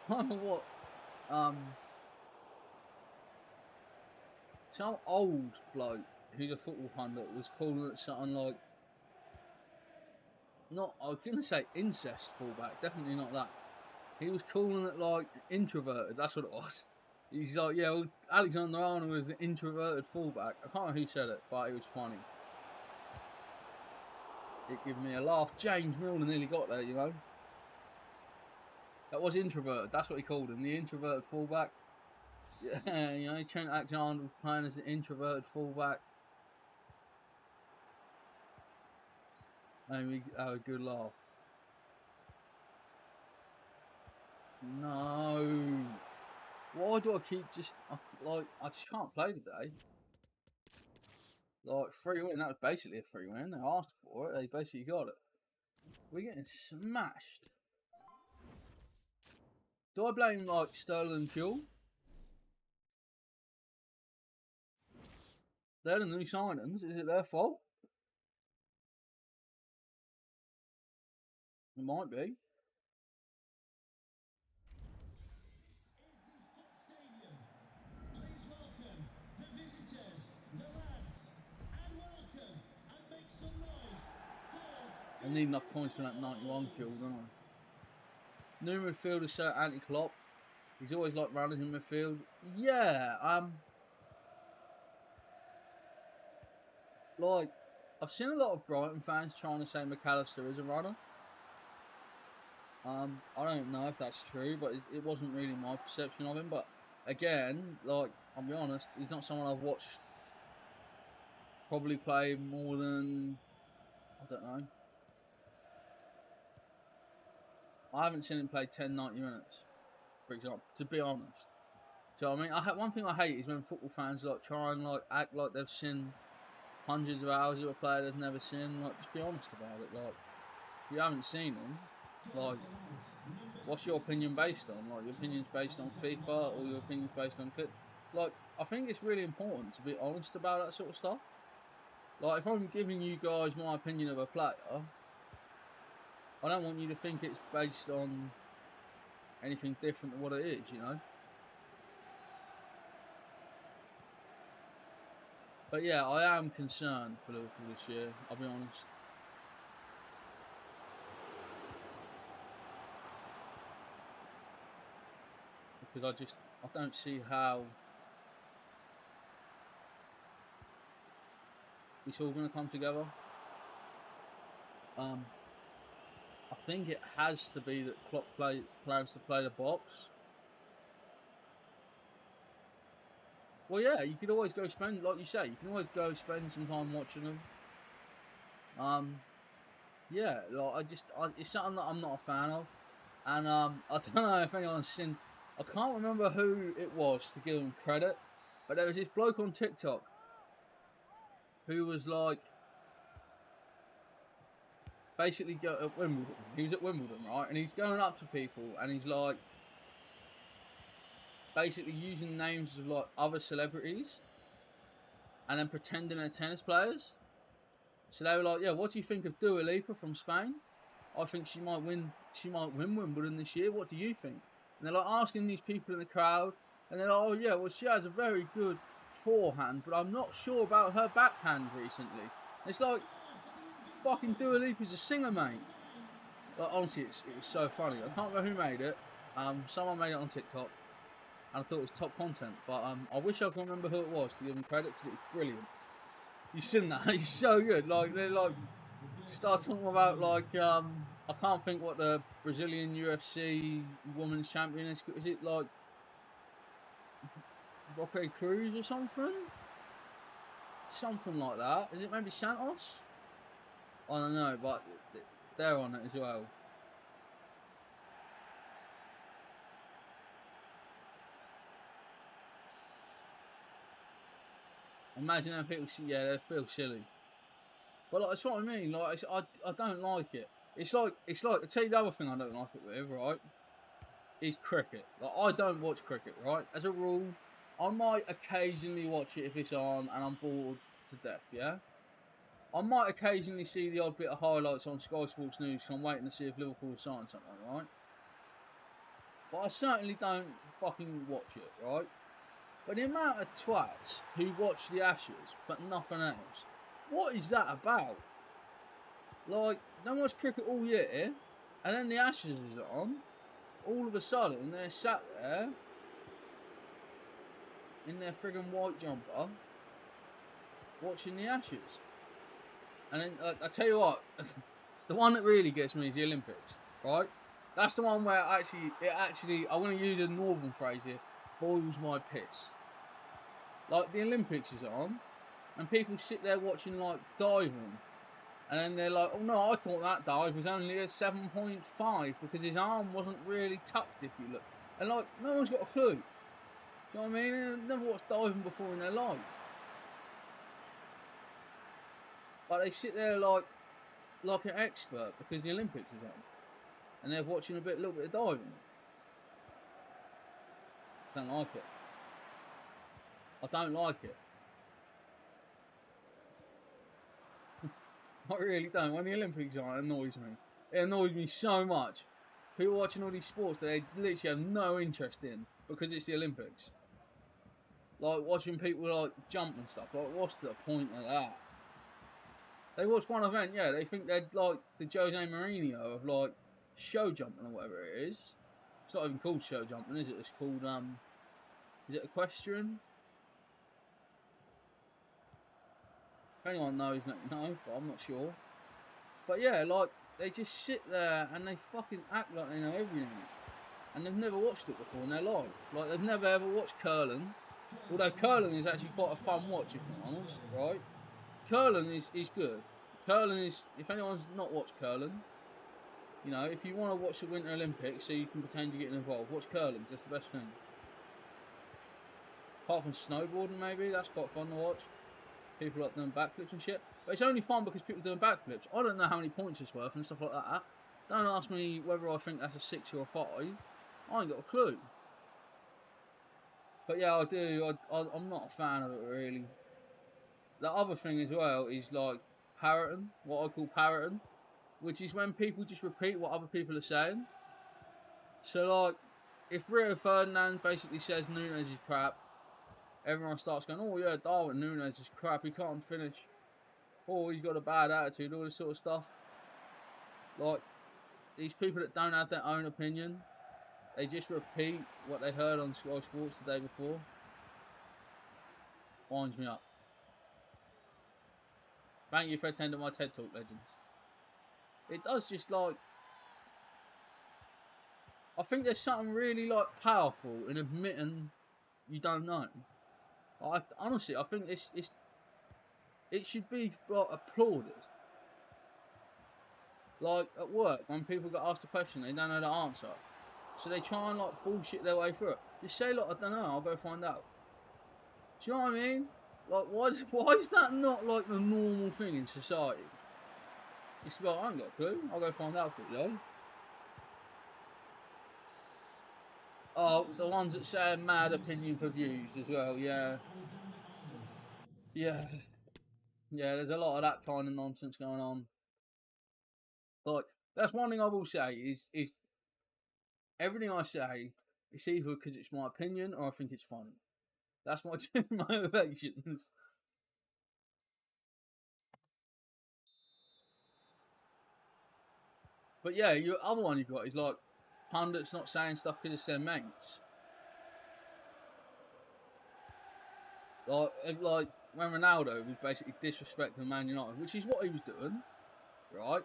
I don't know what some old bloke who's a football pundit was calling it something like not, I was going to say incest fullback, definitely not that. He was calling it like introverted, that's what it was. He's like, yeah, well, Alexander-Arnold was the introverted fullback. I can't remember who said it, but it was funny. It gave me a laugh. James Milner nearly got there, you know. That was introverted, that's what he called him, the introverted fullback. Yeah, you know, Trent Alexander was playing as an introverted fullback. And we have a good laugh. No. Why do I keep just, like, I just can't play today. Like, free win, that was basically a free win. They asked for it, they basically got it. We're getting smashed. Do I blame, like, Sterling and Fuel? They're the new signings. Is it their fault? It might be. I need enough points for that 91 kill, don't I? New midfielder, Sir Anthony Klopp. He's always like runners in midfield. Yeah, like, I've seen a lot of Brighton fans trying to say McAllister is a runner. I don't know if that's true, but it wasn't really my perception of him. But again, like, I'll be honest, he's not someone I've watched probably play more than, I don't know. I haven't seen him play 10, 90 minutes, for example, to be honest. So, I mean, one thing I hate is when football fans, like, try and, like, act like they've seen hundreds of hours of a player they've never seen. Like, just be honest about it. Like, if you haven't seen him, like, what's your opinion based on? Like, your opinion's based on FIFA or your opinion's based on clip? Like, I think it's really important to be honest about that sort of stuff. Like, if I'm giving you guys my opinion of a player, I don't want you to think it's based on anything different to what it is, you know? But yeah, I am concerned for Liverpool this year, I'll be honest. Because I don't see how it's all going to come together. I think it has to be that Klopp plans to play the box. Well, yeah, you could always go spend, like you say, you can always go spend some time watching them. Yeah, like it's something that I'm not a fan of, and I don't know if anyone's seen. I can't remember who it was to give him credit, but there was this bloke on TikTok who was like, basically at Wimbledon. He was at Wimbledon, right? And he's going up to people and he's like, basically using names of like other celebrities and then pretending they're tennis players. So they were like, yeah, what do you think of Dua Lipa from Spain? I think she might win Wimbledon this year. What do you think? And they're like asking these people in the crowd, and they're like, oh yeah, well she has a very good forehand, but I'm not sure about her backhand recently. And it's like, fucking Dua Lipa's a singer, mate. Like, honestly, it was so funny. I can't remember who made it. Someone made it on TikTok, and I thought it was top content. But I wish I could remember who it was to give him credit, because it was brilliant. You've seen that? It's so good. Like, they're like, start talking about like I can't think what the Brazilian UFC women's champion is. Is it like Roque Cruz or something? Something like that. Is it maybe Santos? I don't know, but they're on it as well. Imagine how people see, yeah, they feel silly. But like, that's what I mean. Like, I don't like it. It's like I tell you the other thing I don't like it with, right? Is cricket. Like, I don't watch cricket, right? As a rule, I might occasionally watch it if it's on and I'm bored to death, yeah? I might occasionally see the odd bit of highlights on Sky Sports News because I'm waiting to see if Liverpool sign something, right? But I certainly don't fucking watch it, right? But the amount of twats who watch the Ashes but nothing else, what is that about? Like, no one watched cricket all year, and then the Ashes is on. All of a sudden, they're sat there in their friggin' white jumper watching the Ashes. And then, I tell you what, the one that really gets me is the Olympics, right? That's the one where it actually, I want to use a northern phrase here, boils my piss. Like, the Olympics is on, and people sit there watching, like, diving. And then they're like, oh no, I thought that dive was only a 7.5 because his arm wasn't really tucked if you look. And like, no one's got a clue. You know what I mean? They've never watched diving before in their life. But they sit there like an expert because the Olympics is on. And they're watching a little bit of diving. Don't like it. I don't like it. I really don't. When the Olympics are on, it annoys me. It annoys me so much. People watching all these sports that they literally have no interest in because it's the Olympics. Like watching people like jump and stuff. Like, what's the point of that? They watch one event, yeah, they think they're like the Jose Mourinho of like show jumping or whatever it is. It's not even called show jumping, is it? It's called is it equestrian? If anyone knows, let me know, but I'm not sure. But yeah, like, they just sit there and they fucking act like they know everything. And they've never watched it before in their life. Like, they've never ever watched curling. Although curling is actually quite a fun watch, if I'm honest, right? Curling is good. Curling is, if anyone's not watched curling, you know, if you want to watch the Winter Olympics so you can pretend you're getting involved, watch curling. That's the best thing. Apart from snowboarding, maybe, that's quite fun to watch. People like doing backflips and shit. But it's only fun because people doing backflips. I don't know how many points it's worth and stuff like that. Don't ask me whether I think that's a 6 or a 5. I ain't got a clue. But yeah, I do. I'm not a fan of it, really. The other thing as well is like parroting, what I call parroting, which is when people just repeat what other people are saying. So like, if Rio Ferdinand basically says Nunes is crap, everyone starts going, oh yeah, Darwin Nunes is crap, he can't finish. Oh, he's got a bad attitude, all this sort of stuff. Like, these people that don't have their own opinion, they just repeat what they heard on Sky Sports the day before. Winds me up. Thank you for attending my TED Talk, legends. It does just like, I think there's something really like powerful in admitting you don't know. Honestly, I think it should be like applauded. Like at work, when people get asked a question, they don't know the answer, so they try and like bullshit their way through it. Just say, look, I don't know, I'll go find out. Do you know what I mean? Like, why is that not like the normal thing in society? It's like, I ain't got a clue, I'll go find out for you, though. Oh, the ones that say mad opinion for views as well, yeah. Yeah. Yeah, there's a lot of that kind of nonsense going on. But that's one thing I will say is everything I say is either because it's my opinion or I think it's funny. That's my two motivations. But yeah, your other one you've got is like pundits not saying stuff because it's their mates. Like when Ronaldo was basically disrespecting Man United, which is what he was doing, right?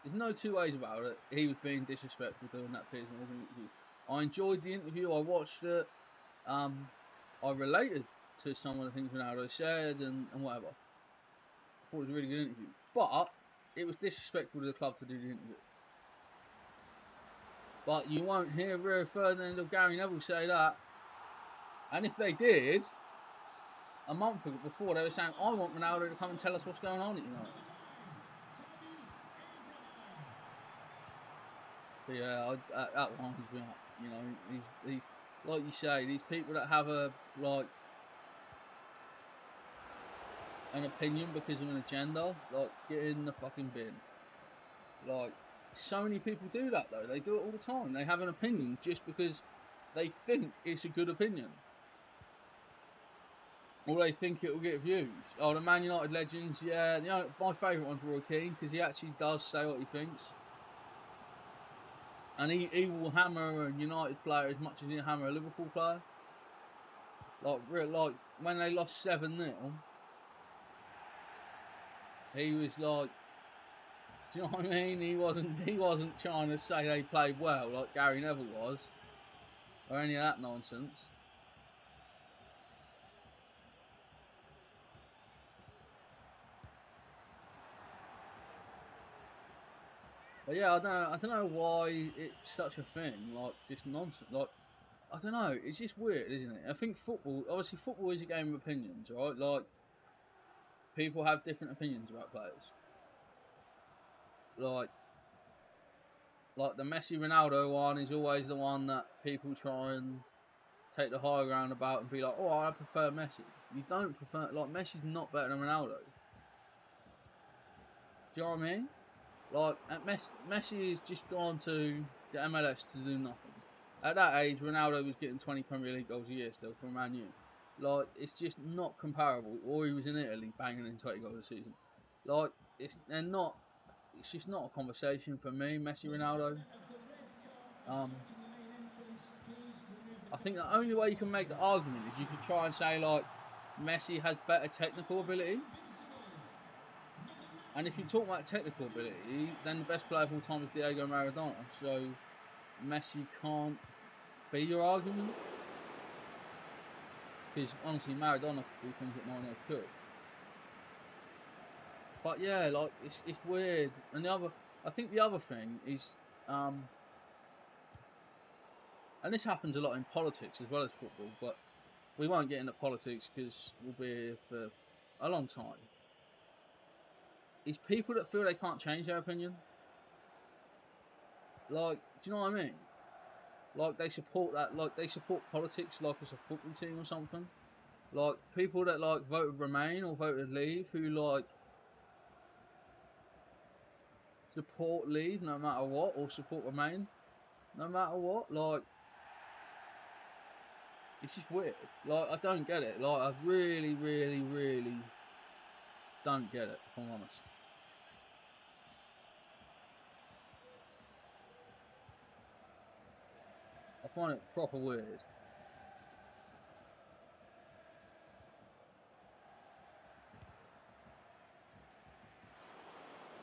There's no two ways about it. He was being disrespectful doing that Piers Morgan interview. I enjoyed the interview. I watched it. I related to some of the things Ronaldo said and whatever. I thought it was a really good interview. But it was disrespectful to the club to do the interview. But you won't hear Rio Ferdinand or Gary Neville say that. And if they did, a month before they were saying, I want Ronaldo to come and tell us what's going on at United. But yeah, that winds me up. You know, these like you say, these people that have an opinion because of an agenda, like, get in the fucking bin. Like, so many people do that though. They do it all the time. They have an opinion just because they think it's a good opinion. or they think it will get views. Oh, the Man United legends, yeah. You know, my favourite one's Roy Keane because he actually does say what he thinks. And he will hammer a United player as much as he'll hammer a Liverpool player. Like when they lost 7-0, he was like, do you know what I mean? He wasn't trying to say they played well like Gary Neville was, or any of that nonsense. But yeah, I don't know why it's such a thing. Like just nonsense. Like I don't know. It's just weird, isn't it? I think obviously, football is a game of opinions, right? Like people have different opinions about players. Like the Messi Ronaldo one is always the one that people try and take the high ground about and be like, oh, I prefer Messi. You don't prefer, like, Messi's not better than Ronaldo. Do you know what I mean? Like, Messi has just gone to the MLS to do nothing. At that age, Ronaldo was getting 20 Premier League goals a year still from Man U. Like, it's just not comparable. Or he was in Italy banging in 20 goals a season. Like, it's just not a conversation for me, Messi Ronaldo. I think the only way you can make the argument is you could try and say like Messi has better technical ability. And if you talk about technical ability, then the best player of all time is Diego Maradona. So Messi can't be your argument. Because honestly, Maradona could do things that no one else could. But yeah, like it's weird. And I think the other thing is, and this happens a lot in politics as well as football, but we won't get into politics because we'll be here for a long time. Is people that feel they can't change their opinion. Like, do you know what I mean? Like they support politics like it's a football team or something. Like people that like voted Remain or voted Leave who like support Leave no matter what or support Remain no matter what. Like it's just weird. Like I don't get it. Like I really, really, really don't get it, if I'm honest. I find it proper weird.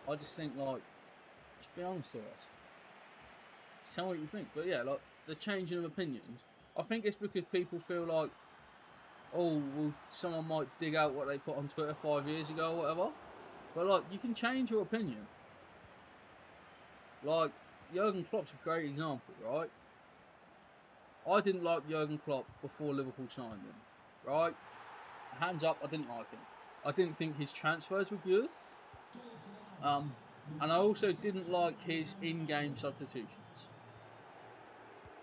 I just think like, just be honest with us. Tell what you think. But yeah, like the changing of opinions. I think it's because people feel like, oh, well, someone might dig out what they put on Twitter 5 years ago or whatever. But like, you can change your opinion. Like, Jurgen Klopp's a great example, right? I didn't like Jurgen Klopp before Liverpool signed him, right? Hands up, I didn't like him. I didn't think his transfers were good. And I also didn't like his in-game substitutions.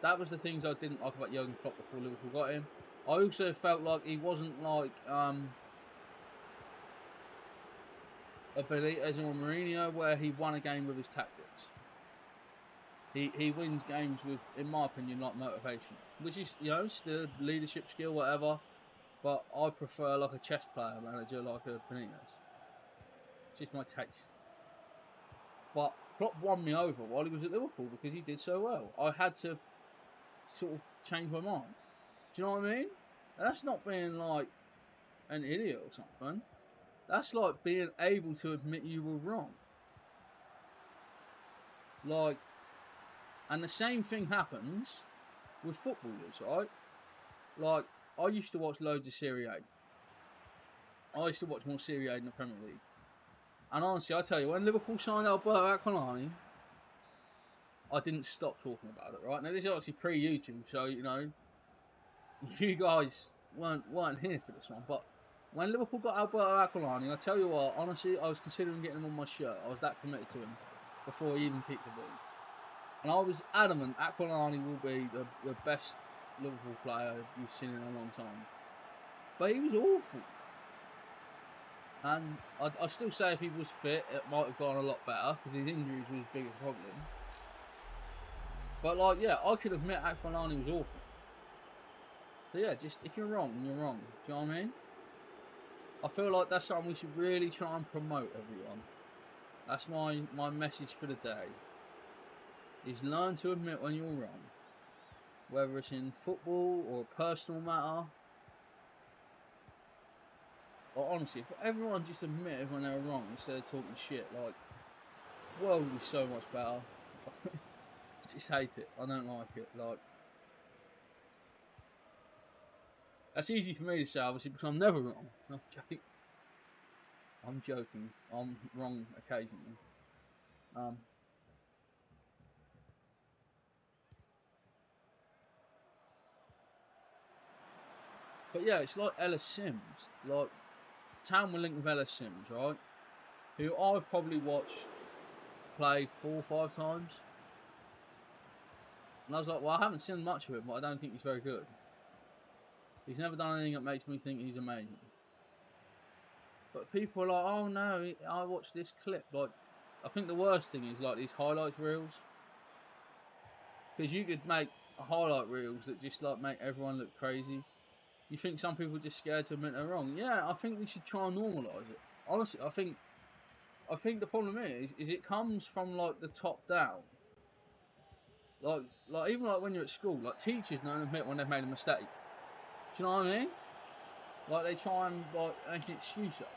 That was the things I didn't like about Jurgen Klopp before Liverpool got him. I also felt like he wasn't like a Benitez or Mourinho where he won a game with his tactics. He wins games with, in my opinion, like motivation, which is, you know, still leadership skill, whatever. But I prefer like a chess player manager like a Benitez. It's just my taste. But Klopp won me over while he was at Liverpool because he did so well. I had to sort of change my mind. Do you know what I mean? And that's not being like an idiot or something. That's like being able to admit you were wrong. Like, and the same thing happens with footballers, right? Like, I used to watch loads of Serie A. I used to watch more Serie A than the Premier League. And honestly, I tell you, when Liverpool signed Alberto Aquilani, I didn't stop talking about it, right? Now, this is obviously pre-YouTube, so, you know, you guys weren't here for this one. But when Liverpool got Alberto Aquilani, I tell you what, honestly, I was considering getting him on my shirt. I was that committed to him before he even kicked the ball. And I was adamant Aquilani will be the best Liverpool player you've seen in a long time. But he was awful. And I still say if he was fit, it might have gone a lot better because his injuries were his biggest problem. But like, yeah, I could admit Aquilani was awful. So yeah, just if you're wrong, you're wrong. Do you know what I mean? I feel like that's something we should really try and promote, everyone. That's my message for the day. Is learn to admit when you're wrong. Whether it's in football or a personal matter. Or honestly, if everyone just admitted when they were wrong instead of talking shit, like, the world would be so much better. I just hate it. I don't like it. Like, that's easy for me to say, obviously, because I'm never wrong. I'm joking. I'm wrong occasionally. But yeah, it's like Ellis Sims. Like, Town were linked with Ellis Sims, right? Who I've probably watched play 4 or 5 times. And I was like, well, I haven't seen much of him, but I don't think he's very good. He's never done anything that makes me think he's amazing. But people are like, oh no, I watched this clip. Like, I think the worst thing is like these highlights reels. Because you could make highlight reels that just like make everyone look crazy. You think some people are just scared to admit they're wrong? Yeah, I think we should try and normalise it. Honestly, I think the problem is it comes from like the top down. Like even like when you're at school, like teachers don't admit when they've made a mistake. Do you know what I mean? Like they try and like make an excuse up.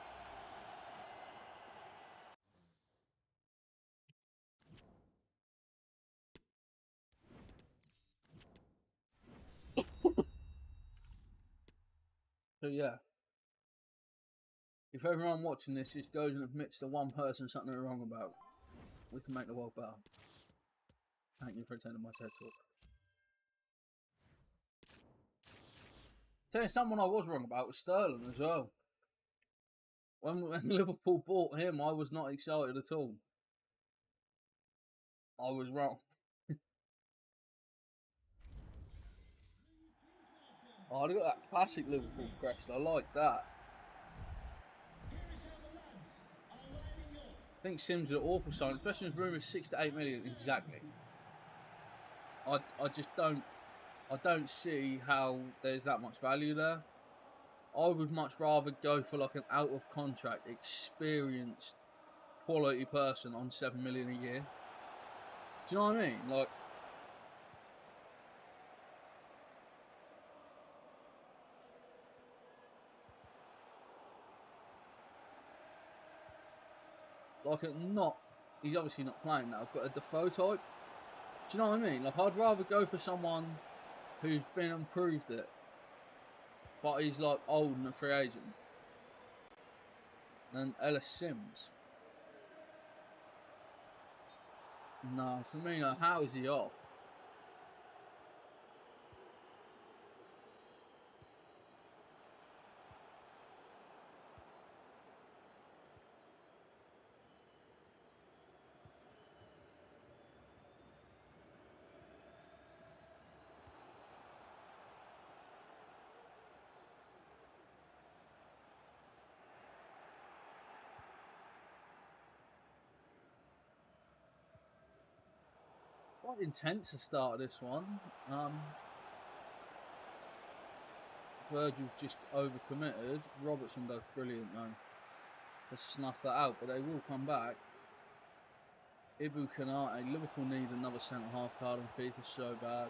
So yeah, if everyone watching this just goes and admits to one person something they're wrong about, we can make the world better. Thank you for attending my TED talk. Telling someone I was wrong about was Sterling as well. When Liverpool bought him, I was not excited at all. I was wrong. Oh, they got that classic Liverpool crest. I like that. I think Sims are awful sign, especially if rumours 6 to 8 million exactly. I just don't see how there's that much value there. I would much rather go for like an out of contract, experienced, quality person on 7 million a year. Do you know what I mean? He's obviously not playing now, but a Defoe type. Do you know what I mean? Like, I'd rather go for someone who's been and proved it, but he's like old and a free agent, than Ellis Sims. No, for me, no. How is he off? Quite intense to start this one. Virgil's just overcommitted. Robertson does brilliant though to snuff that out, but they will come back. Ibu Kanate, Liverpool need another centre half card on FIFA so bad.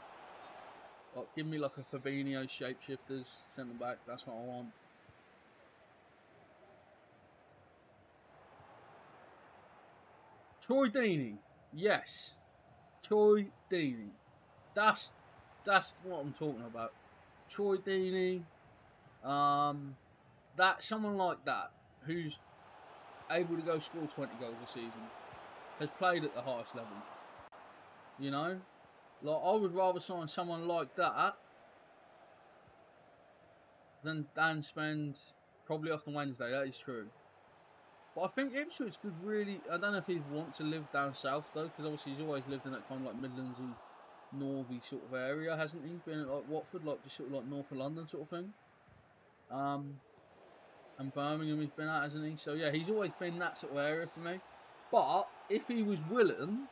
Like, give me like a Fabinho shapeshifters centre back. That's what I want. Troy Deeney, yes, Troy Deeney. That's what I'm talking about. Troy Deeney, that someone like that who's able to go score 20 goals a season has played at the highest level. You know, like I would rather sign someone like that than spend probably off the Wednesday. That is true. But I think Ipswich could really. I don't know if he'd want to live down south though, because obviously he's always lived in that kind of like Midlandsy, Northy sort of area, hasn't he? Been at like Watford, like just sort of like north of London sort of thing. And Birmingham he's been at, hasn't he? So yeah, he's always been that sort of area for me. But if he was willing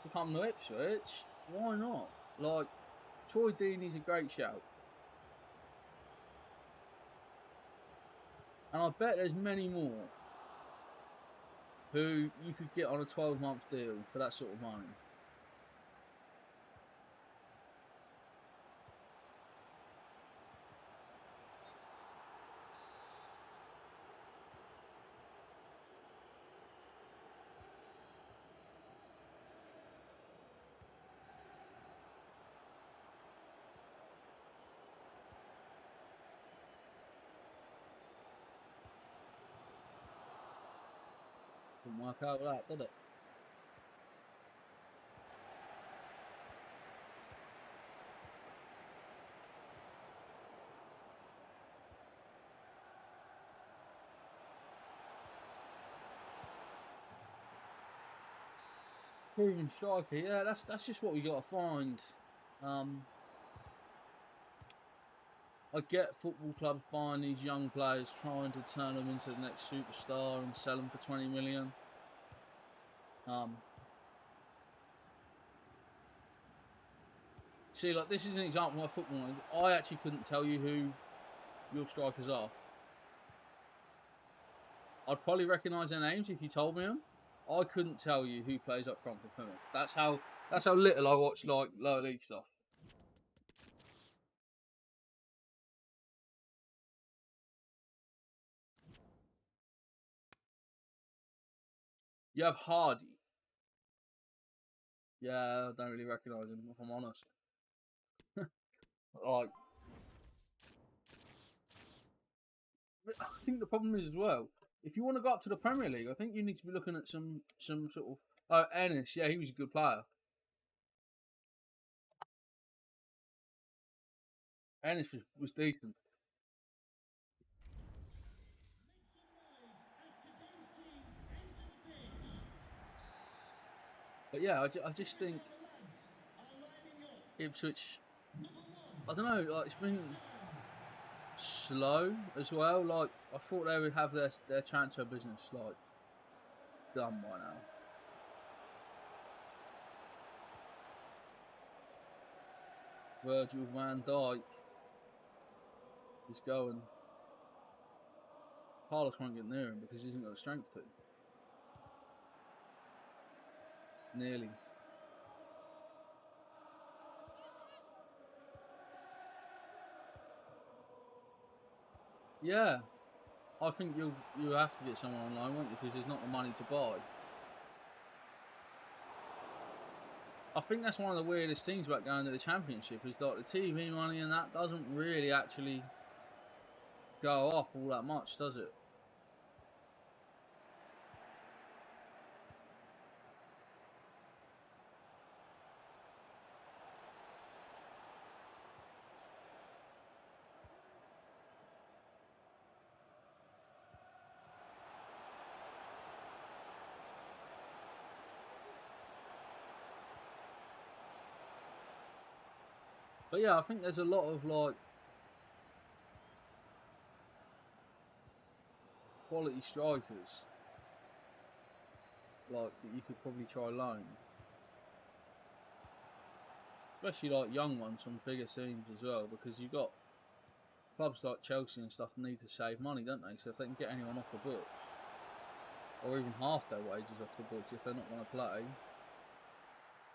to come to Ipswich, why not? Like, Troy Deeney's a great shout. And I bet there's many more who you could get on a 12-month deal for that sort of money. Didn't work out with that, did it? Proven striker, yeah, that's just what we got to find. I get football clubs buying these young players, trying to turn them into the next superstar and sell them for 20 million. See, like, this is an example of football knowledge. I actually couldn't tell you who your strikers are. I'd probably recognise their names if you told me them. I couldn't tell you who plays up front for Plymouth. That's how little I watch like lower league stuff. You have Hardy. Yeah, I don't really recognise him if I'm honest. Like, I think the problem is as well. If you want to go up to the Premier League, I think you need to be looking at some sort of. Oh, Ennis, yeah, he was a good player. Ennis was decent. But yeah, I just think Ipswich. I don't know. Like, it's been slow as well. Like, I thought they would have their transfer business like done by now. Virgil van Dijk is going. Carlos won't get near him because he hasn't got the strength to. Nearly. Yeah, I think you have to get someone online, won't you? Because there's not the money to buy. I think that's one of the weirdest things about going to the Championship is like the TV money and that doesn't really actually go up all that much, does it? But yeah, I think there's a lot of like quality strikers like that you could probably try loan. Especially like young ones from bigger teams as well, because you've got clubs like Chelsea and stuff need to save money, don't they? So if they can get anyone off the books, or even half their wages off the books if they're not going to play,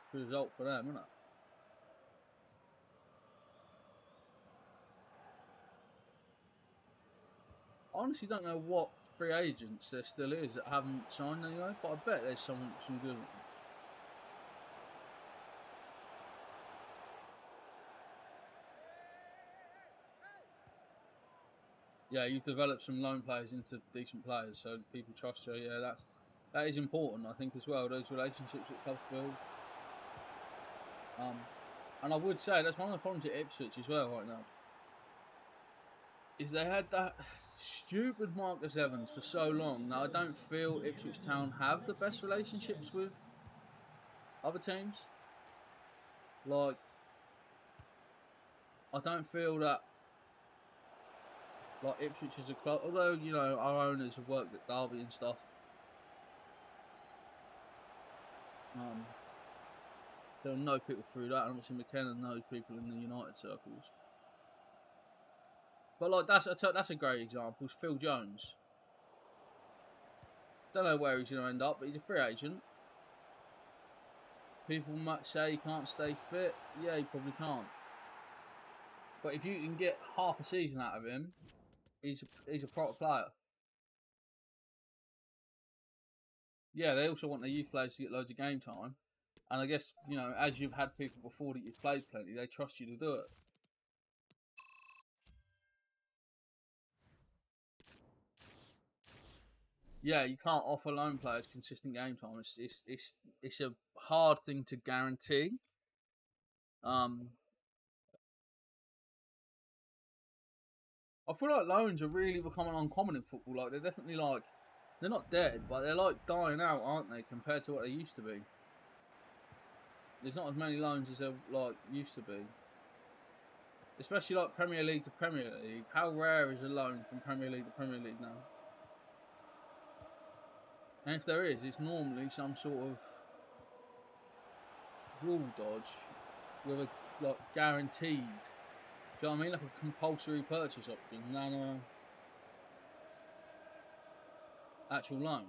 it's a result for them, isn't it? I honestly don't know what free agents there still is that haven't signed anyway, but I bet there's some good ones. Yeah, you've developed some loan players into decent players, so people trust you. Yeah, that is important, I think, as well. Those relationships that clubs build. And I would say that's one of the problems at Ipswich as well right now. Is they had that stupid Marcus Evans for so long. Now I don't feel Ipswich Town have the best relationships with other teams. Like, I don't feel that like Ipswich is a club. Although you know our owners have worked at Derby and stuff. They'll know people through that, and obviously McKenna knows people in the United circles. But like that's a great example. It's Phil Jones. Don't know where he's going to end up, but he's a free agent. People might say he can't stay fit. Yeah, he probably can't. But if you can get half a season out of him, he's a proper player. Yeah, they also want their youth players to get loads of game time. And I guess, you know, as you've had people before that you've played plenty, they trust you to do it. Yeah, you can't offer loan players consistent game time. It's a hard thing to guarantee. Um, I feel like loans are really becoming uncommon in football. Like they're not dead, but they're like dying out, aren't they, compared to what they used to be? There's not as many loans as there like used to be. Especially like Premier League to Premier League. How rare is a loan from Premier League to Premier League now? And if there is, it's normally some sort of rule dodge with a like guaranteed. Do you know what I mean? Like a compulsory purchase option than a actual loan.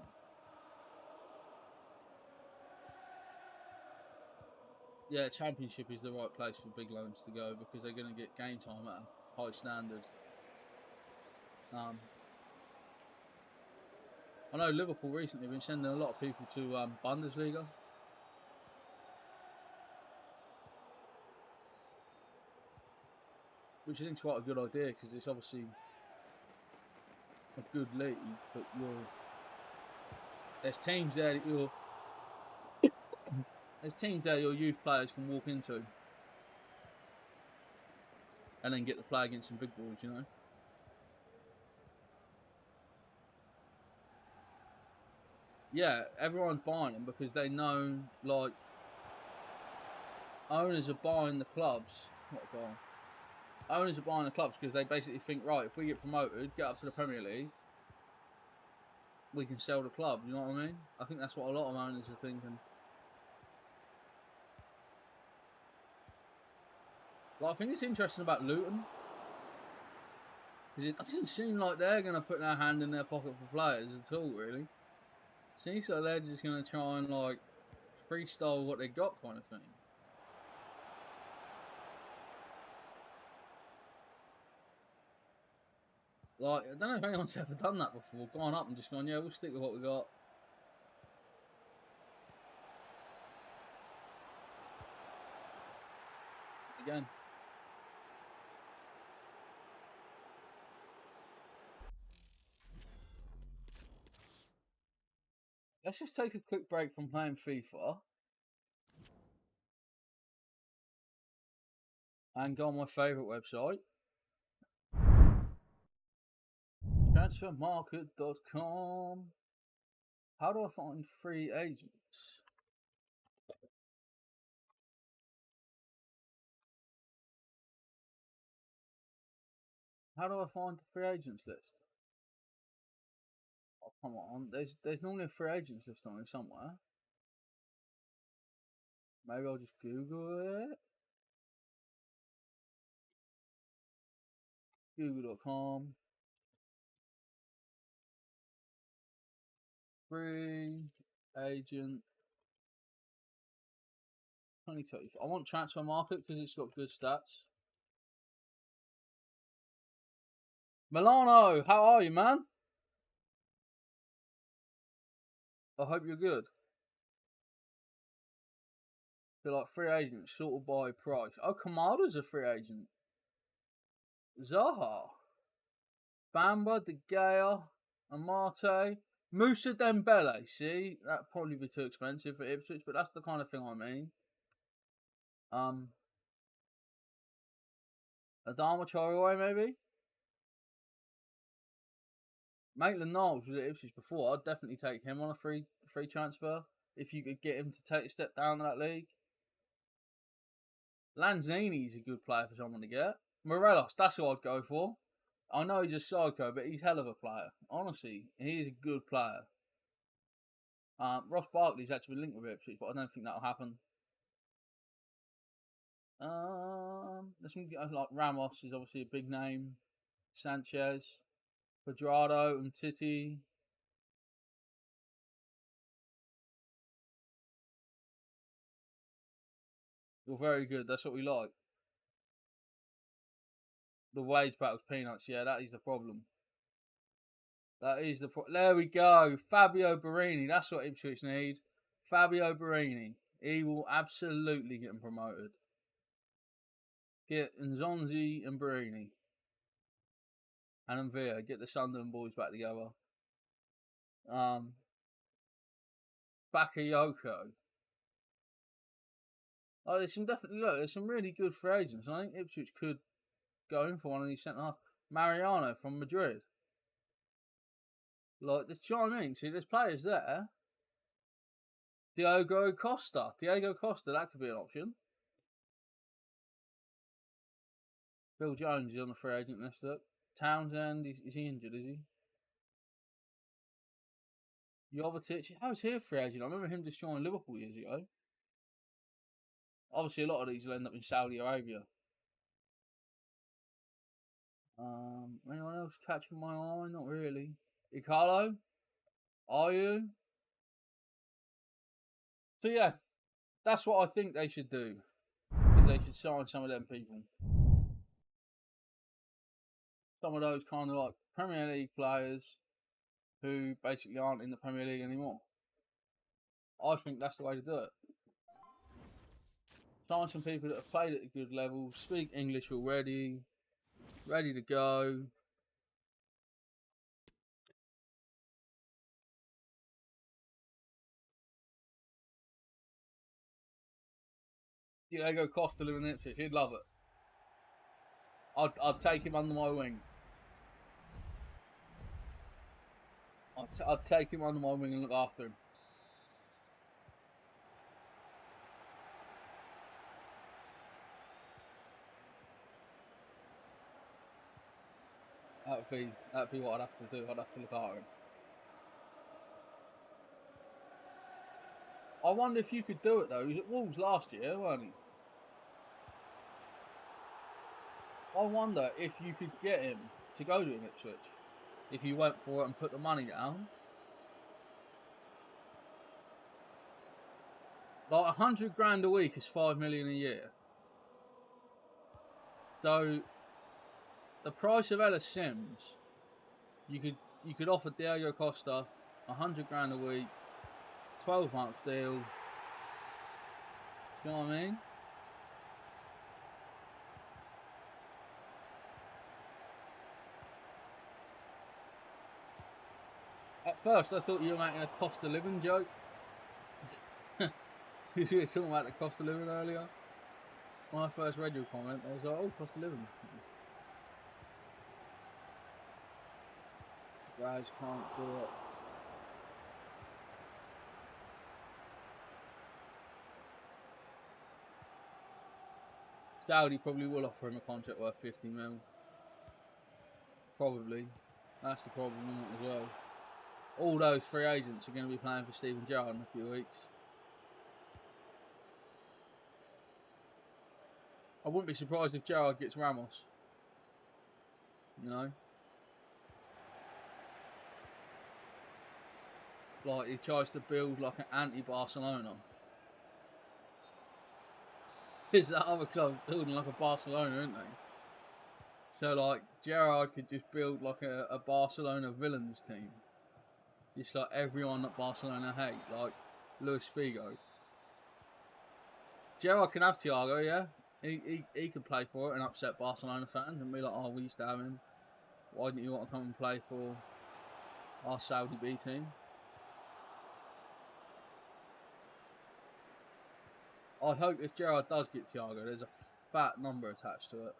Yeah, Championship is the right place for big loans to go because they're going to get game time at a high standard. I know Liverpool recently have been sending a lot of people to Bundesliga. Which I think is quite a good idea because it's obviously a good league, but there's teams there that your youth players can walk into and then get to play against some big boys, you know. Yeah, everyone's buying them because they know, like, owners are buying the clubs. What a goal. Owners are buying the clubs because they basically think, right, if we get promoted, get up to the Premier League, we can sell the club. You know what I mean? I think that's what a lot of owners are thinking. Well, I think it's interesting about Luton because it doesn't seem like they're going to put their hand in their pocket for players at all, really. Seems like they're just going to try and like freestyle what they got, kind of thing. Like, I don't know if anyone's ever done that before. Gone up and just gone, yeah, we'll stick with what we got. Again. Let's just take a quick break from playing FIFA and go on my favourite website, transfermarket.com. How do I find free agents? How do I find the free agents list? Oh, come on. There's normally a free agents list on it somewhere. Maybe I'll just Google it. Google.com. Free agent 2020. I want transfer market because it's got good stats. Milano, how are you, man? I hope you're good. They're like free agent, sorted by price. Oh, Kamada's a free agent. Zaha, Bamba, De Gea, Amate, Musa Dembele. See, that'd probably be too expensive for Ipswich, but that's the kind of thing I mean. Adama Traore, maybe. Maitland Niles was at Ipswich before. I'd definitely take him on a free transfer if you could get him to take a step down in that league. Lanzini's a good player for someone to get. Morelos, that's who I'd go for. I know he's a psycho, but he's hell of a player. Honestly, he's a good player. Ross Barkley's actually been linked with Ipswich, but I don't think that'll happen. Let's like Ramos is obviously a big name. Sanchez, Quadrado, and Titi. You're very good. That's what we like. The wage battle's peanuts. Yeah, that is the problem. That is the There we go. Fabio Barini. That's what Ipswich need. Fabio Barini. He will absolutely get him promoted. Get Nzonzi and Barini. And Mvia. Get the Sunderland boys back together. Bakayoko. Oh, there's some definitely there's some really good free agents. I think Ipswich could go in for one of these centre half. Mariano from Madrid. Like, do you know what I mean? See, there's players there. Diogo Costa. That could be an option. Bill Jones is on the free agent list. Look. Townsend, is he injured, is he? Jovetic, how was he a free agent? I remember him just joining Liverpool years ago. Obviously, a lot of these will end up in Saudi Arabia. Anyone else catching my eye? Not really. Icalo? Are you? So yeah, that's what I think they should do. Is they should sign some of them people. Some of those kind of like Premier League players who basically aren't in the Premier League anymore. I think that's the way to do it. Sign some people that have played at a good level, speak English already, ready to go. Diego Costa living in Ipswich, he'd love it. I'd take him under my wing. I'd take him under my wing and look after him. That'd be what I'd have to do. I'd have to look after him. I wonder if you could do it though. He was at Wolves last year, weren't he? I wonder if you could get him to go to an Ipswich. If you went for it and put the money down. Like 100 grand a week is 5 million a year. So the price of Ellis Sims, you could offer Diego Costa 100 grand a week, 12-month deal. You know what I mean? At first, I thought you were making a cost of living joke. You were talking about the cost of living earlier. When I first read your comment, I was like, oh, cost of living. Guys can't do it. Saudi probably will offer him a contract worth 50 mil. Probably. That's the problem as well. All those free agents are going to be playing for Steven Gerrard in a few weeks. I wouldn't be surprised if Gerrard gets Ramos. You know? Like, he tries to build like an anti-Barcelona. Is that other club building like a Barcelona, isn't they? So, like, Gerrard could just build like a Barcelona villains team. Just like everyone that Barcelona hate, like Luis Figo. Gerrard can have Thiago, yeah. He could play for it and upset Barcelona fans and be like, oh, we used to have him. Why didn't you want to come and play for our Saudi B team? I'd hope if Gerrard does get Thiago, there's a fat number attached to it.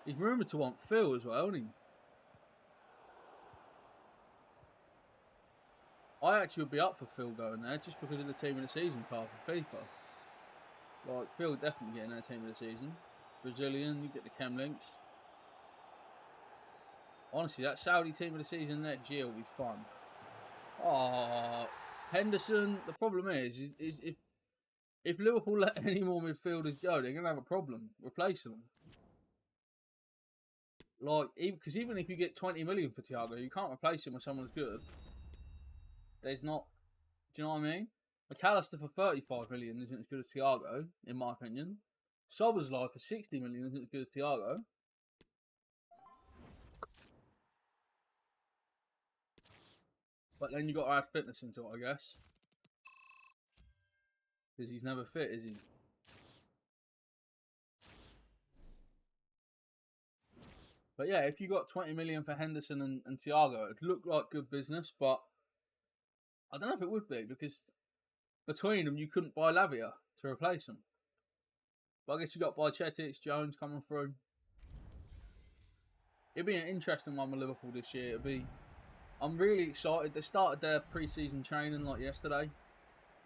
He's rumoured to want Phil as well, isn't he? I actually would be up for Phil going there just because of the team of the season card for FIFA. Like, Phil definitely getting their team of the season. Brazilian, you get the Chem links. Honestly, that Saudi team of the season next year will be fun. Oh, Henderson. The problem is if if Liverpool let any more midfielders go, they're gonna have a problem replacing them. Like, because even if you get 20 million for Thiago, you can't replace him with someone as good. There's not. Do you know what I mean? McAllister for 35 million isn't as good as Thiago, in my opinion. Szoboszlai for 60 million isn't as good as Thiago. But then you got to add fitness into it, I guess. Because he's never fit, is he? But yeah, if you got 20 million for Henderson and Thiago, it'd look like good business, but I don't know if it would be, because between them you couldn't buy Lavia to replace them. But I guess you got to buy Chetic, Jones coming through. It'd be an interesting one with Liverpool this year. I'm really excited. They started their pre-season training like yesterday.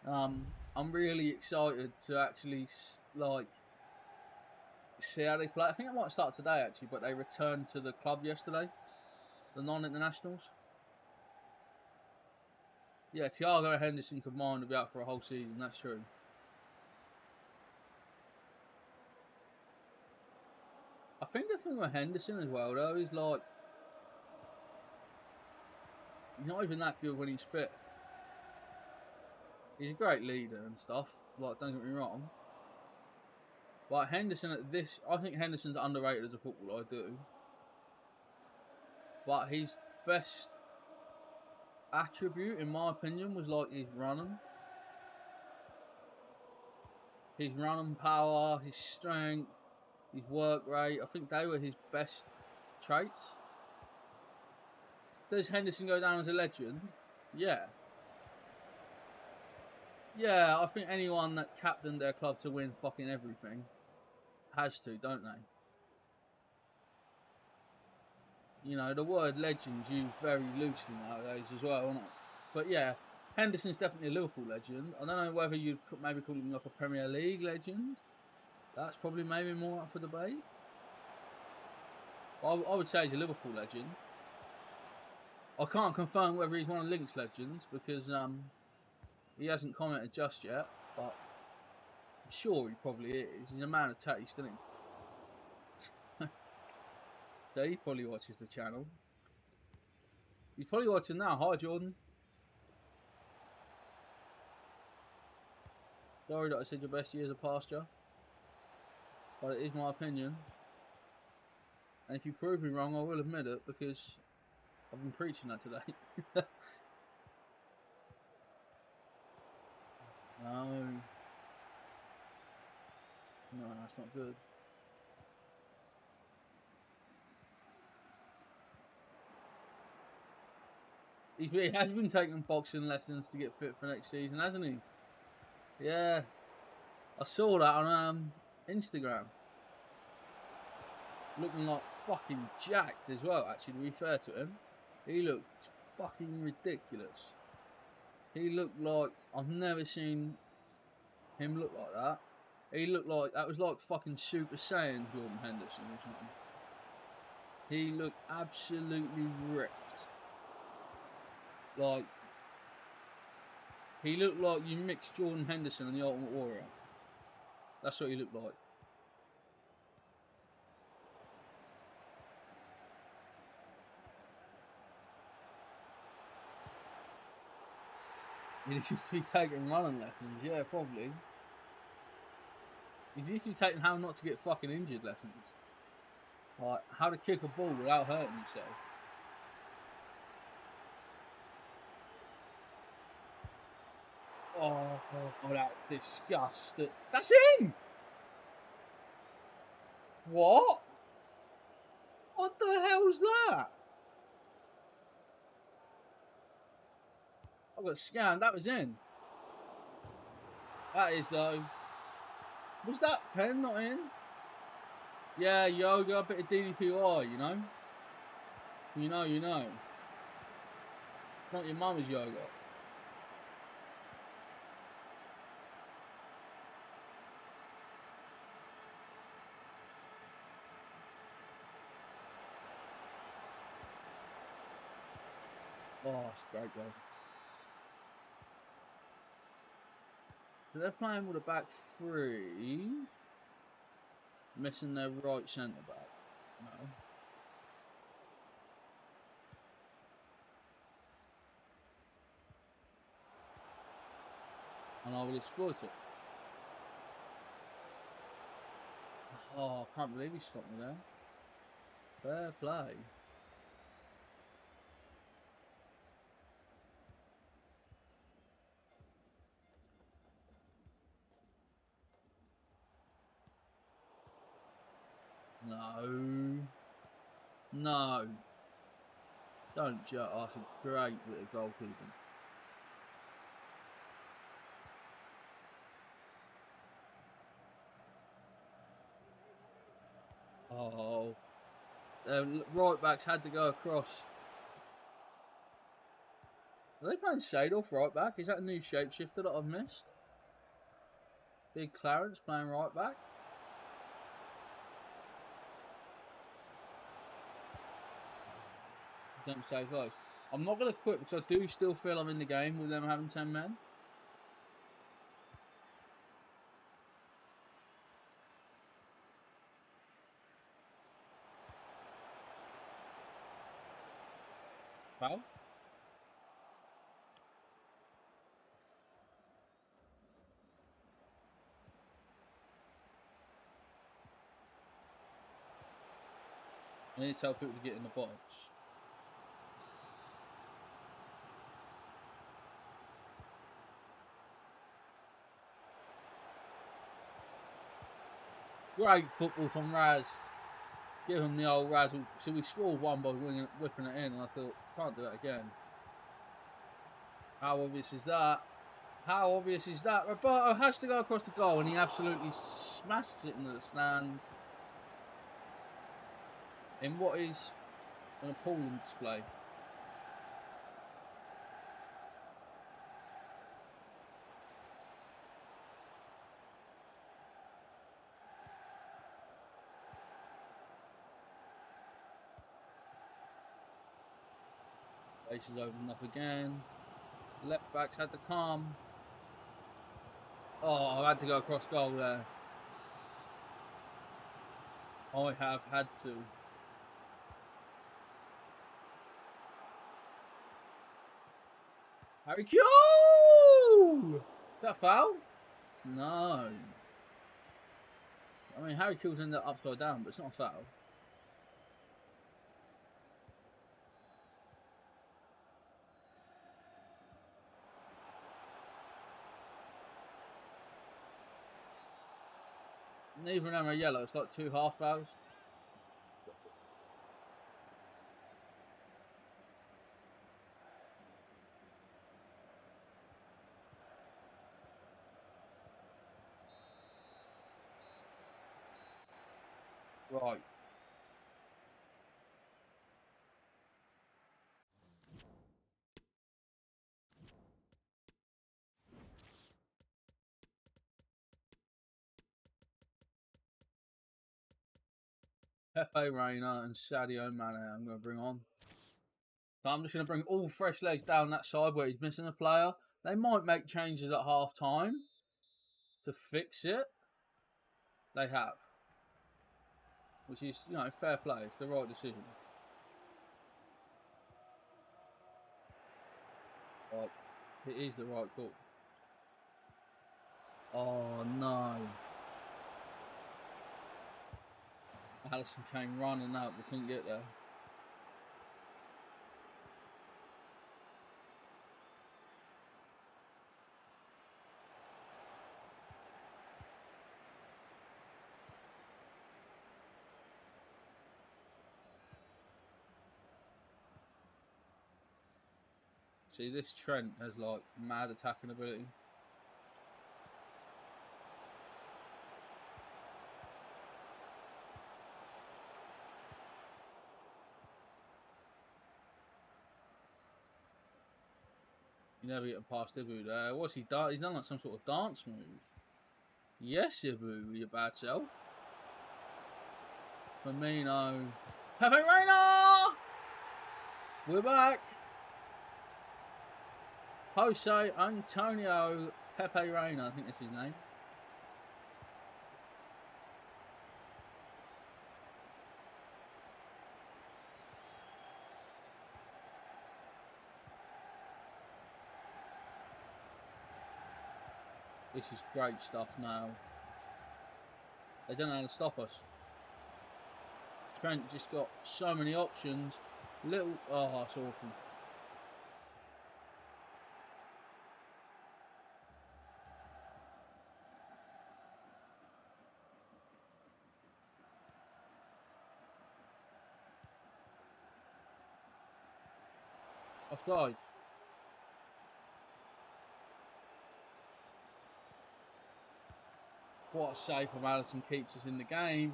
I'm really excited to actually like see how they play. I think it might start today actually, but they returned to the club yesterday, the non-internationals. Yeah, Thiago and Henderson combined will be out for a whole season. That's true. I think the thing with Henderson as well, though, is like he's not even that good when he's fit. He's a great leader and stuff. Like, don't get me wrong. But Henderson I think Henderson's underrated as a footballer. I do. But his best attribute, in my opinion, was like his running. His running power, his strength, his work rate. I think they were his best traits. Does Henderson go down as a legend? Yeah. Yeah, I think anyone that captained their club to win fucking everything has to, don't they? You know, the word legend's used very loosely nowadays as well, isn't it? But yeah, Henderson's definitely a Liverpool legend. I don't know whether you'd maybe call him like a Premier League legend. That's probably maybe more up for debate. I would say he's a Liverpool legend. I can't confirm whether he's one of Link's legends because he hasn't commented just yet, but I'm sure he probably is. He's a man of taste, isn't he? So he probably watches the channel. He's probably watching now. Hi, Jordan. Sorry that I said your best years are past you, but it is my opinion. And if you prove me wrong, I will admit it because I've been preaching that today. No, that's not good. He has been taking boxing lessons to get fit for next season, hasn't he? Yeah, I saw that on Instagram. Looking like fucking jacked as well, actually, to be fair to him. He looked fucking ridiculous. He looked like, I've never seen him look like that. He looked like, that was like fucking Super Saiyan Jordan Henderson or something. He looked absolutely ripped. Like, he looked like you mixed Jordan Henderson and the Ultimate Warrior. That's what he looked like. He needs to be taking running lessons, yeah, probably. He needs to be taking how not to get fucking injured lessons. Like, how to kick a ball without hurting yourself. Oh, that's disgusting. That's in! What? What the hell's that? I got scanned, that was in. That is though. Was that pen not in? Yeah, yoga, a bit of DDPY, you know? You know. Not your mama's yoga. Oh, it's a great goal. So they're playing with a back three, missing their right centre back. No. And I will exploit it. Oh, I can't believe he stopped me there. Fair play. No. No. Don't joke. Oh, that's a great bit of goalkeeping. Oh. Right backs had to go across. Are they playing Shade off right back? Is that a new shapeshifter that I've missed? Big Clarence playing right back. Don't stay close. I'm not going to quit because I do still feel I'm in the game with them having 10 men. Foul? I need to tell people to get in the box. Great football from Raz. Give him the old razzle. So we scored one by whipping it in, and I thought, can't do that again. How obvious is that? How obvious is that? Roberto has to go across the goal, and he absolutely smashes it into the stand. In what is an appalling display. Base is opened up again. Left backs had to come. Oh, I had to go across goal there. I have had to. Harry Q! Is that a foul? No. I mean, Harry Q's ended up upside down, but it's not a foul. Neither of them are yellow. It's like two half fouls. Right. Pepe Reina and Sadio Mane I'm going to bring on. So I'm just going to bring all fresh legs down that side where he's missing a player. They might make changes at half time to fix it. They have. Which is, you know, fair play. It's the right decision. Right. It is the right call. Oh, no. Allison came running up, but couldn't get there. See, this Trent has like mad attacking ability. You never get past Ibu there. What's he done? He's done like some sort of dance move. Yes, Ibu, you bad self. Firmino. Pepe Reina! We're back. Jose Antonio Pepe Reina, I think that's his name. This is great stuff now. They don't know how to stop us. Trent just got so many options. Little, oh, that's awful. Offside. What a save from Alisson, keeps us in the game.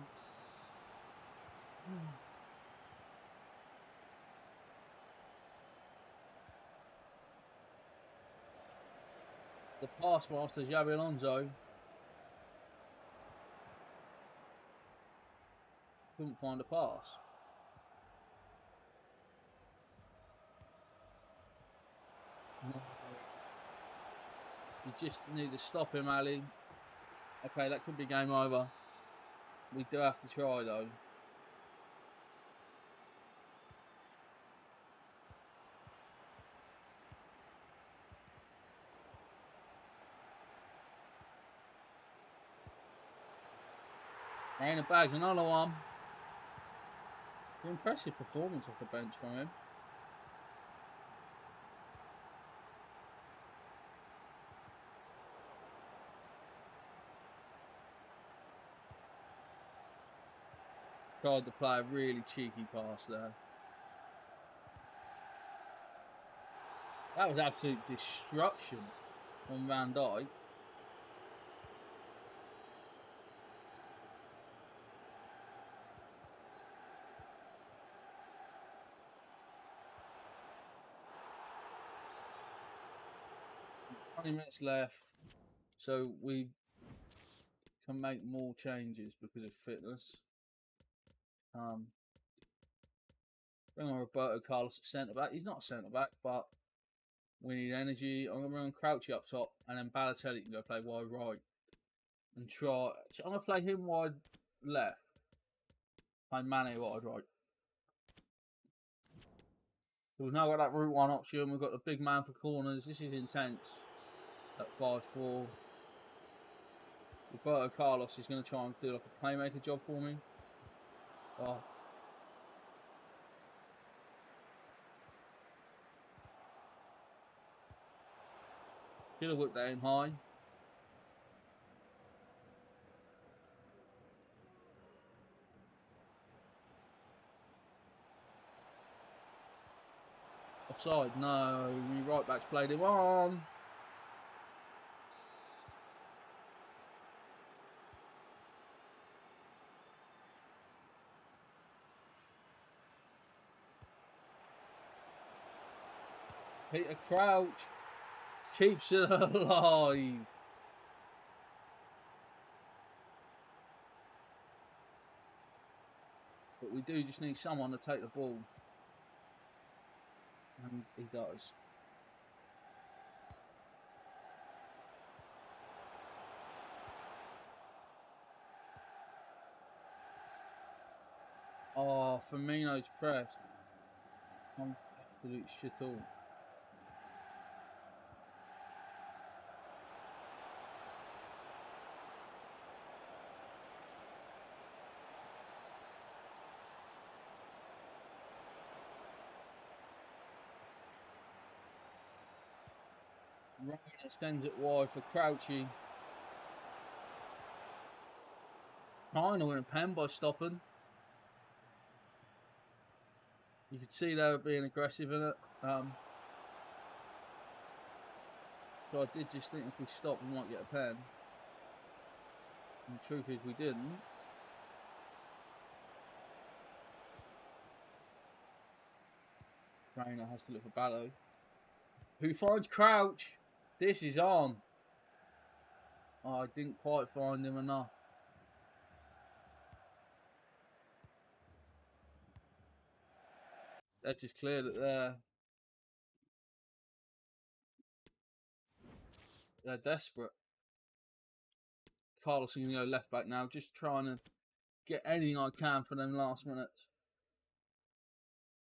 The pass master, Xabi Alonso, couldn't find a pass. You just need to stop him, Ali. Okay, that could be game over. We do have to try, though. Rainer bags another one. An impressive performance off the bench from him. Tried to play a really cheeky pass there. That was absolute destruction from Van Dijk. Minutes left, so we can make more changes because of fitness. Bring on Roberto Carlos at centre back. He's not a centre back, but we need energy. I'm going to bring Crouchy up top, and then Balotelli can go play wide right and try. So I'm going to play him wide left. Play Mane wide right. So we've now got that route one option. We've got the big man for corners. This is intense. At 5-4. Roberto Carlos is going to try and do like a playmaker job for me. Oh. Should have whipped that in high. Offside, no. Right back's played him on. Peter Crouch keeps it alive. But we do just need someone to take the ball. And he does. Oh, Firmino's press. Absolute shit all. Right, extends it wide for Crouchy. Trying to win a pen by stopping. You could see they were being aggressive in it. So I did just think if we stopped, we might get a pen. And the truth is, we didn't. Reina has to look for Ballo. Who finds Crouch? This is on. Oh, I didn't quite find him enough. That just cleared it there. They're desperate. Carlos is going to go left back now, just trying to get anything I can for them last minutes.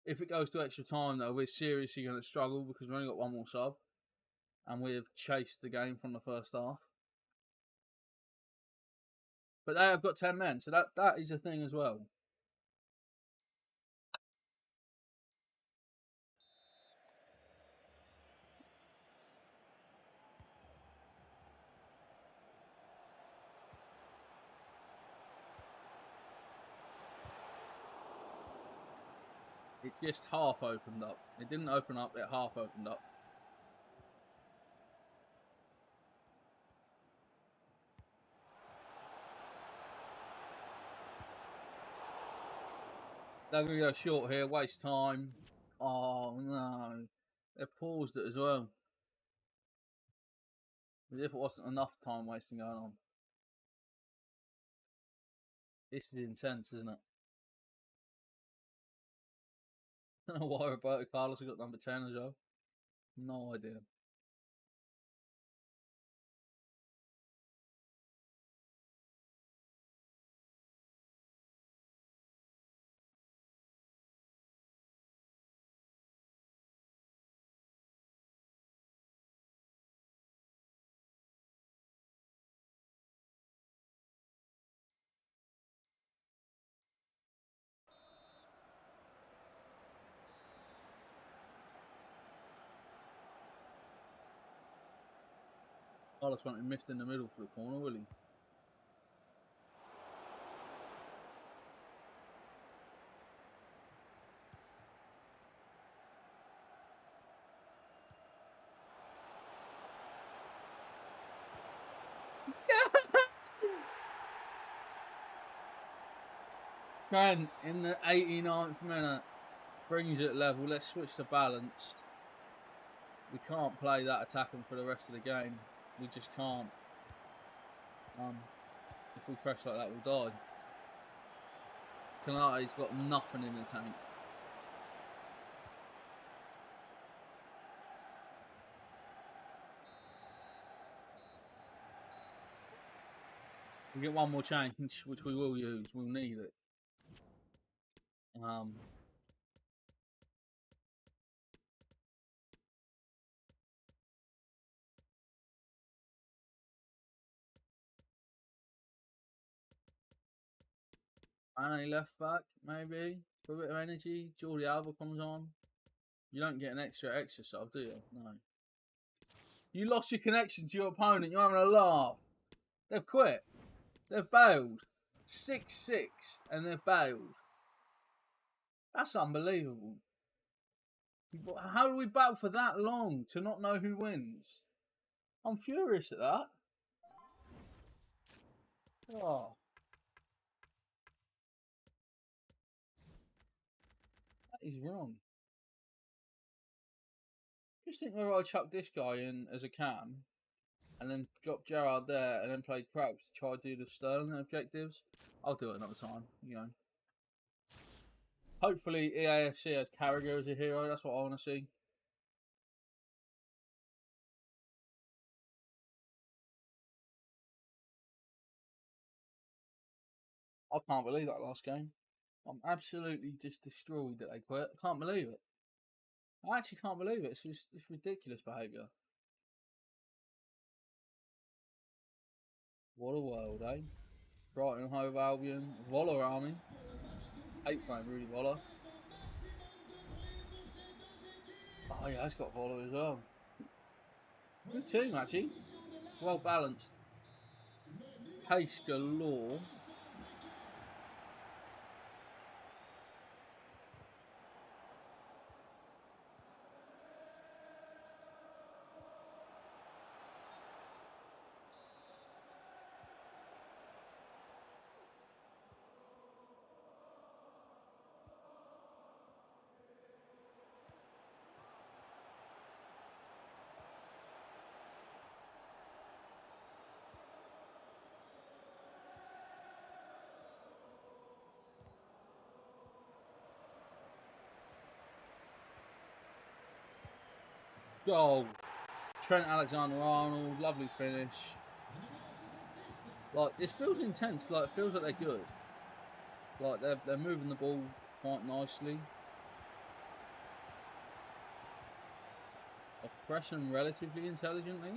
If it goes to extra time, though, we're seriously going to struggle because we've only got one more sub. And we've chased the game from the first half. But they have got 10 men, so that is a thing as well. It just half opened up. It didn't open up, it half opened up. They're going to go short here, waste time. Oh no. They paused it as well. As if it wasn't enough time wasting going on. This is intense, isn't it? I don't know why Roberto Carlos has got number 10 as well. No idea. Carlos won't be missed in the middle for the corner, will he? Trent in the 89th minute brings it level. Let's switch to balanced. We can't play that attacking for the rest of the game. We just can't. If we press like that, we'll die. Canate's got nothing in the tank. We get one more change, which we will use. We'll need it. Manny left back, maybe for a bit of energy. Jordi Alba comes on. You don't get an extra sub, do you? No. You lost your connection to your opponent. You're having a laugh. They've quit. They've bailed. 6-6, and they've bailed. That's unbelievable. How do we battle for that long to not know who wins? I'm furious at that. Oh. That is wrong. Just think whether I chuck this guy in as a cam and then drop Gerrard there and then play Krabs to try to do the Sterling objectives. I'll do it another time, you know. Hopefully EAFC has Carragher as a hero. That's what I want to see. I can't believe that last game. I'm absolutely just destroyed that they quit. I can't believe it. I actually can't believe it. It's ridiculous behaviour. What a world, eh? Brighton Hove Albion, Voller Army. Hate playing Rudy Voller. Oh yeah, it's got Voller as well. Good team actually. Well balanced. Pace galore. Goal. Trent Alexander-Arnold, lovely finish. Like, this feels intense. Like, it feels like they're good. Like, they're moving the ball quite nicely. Pressing relatively intelligently.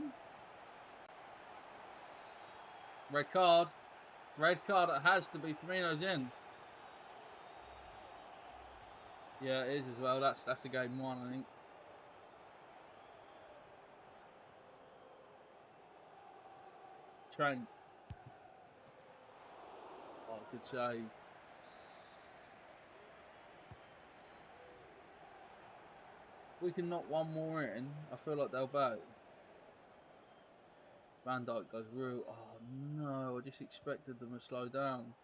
Red card. Red card. It has to be. Firmino's in. Yeah, it is as well. That's the game one, I think. Trent. Oh, good save. We can knock one more in. I feel like they'll bow. Van Dijk goes real. Oh no! I just expected them to slow down,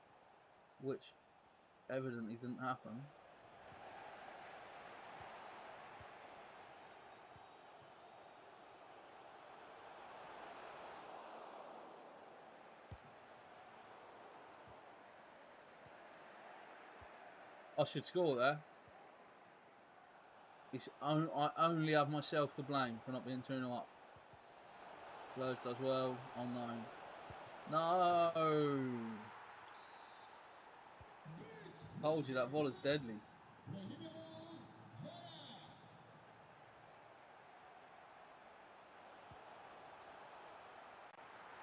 which evidently didn't happen. I should score there. I only have myself to blame for not being 2-0 up. Flores does well. Oh no. No! Told you that ball is deadly.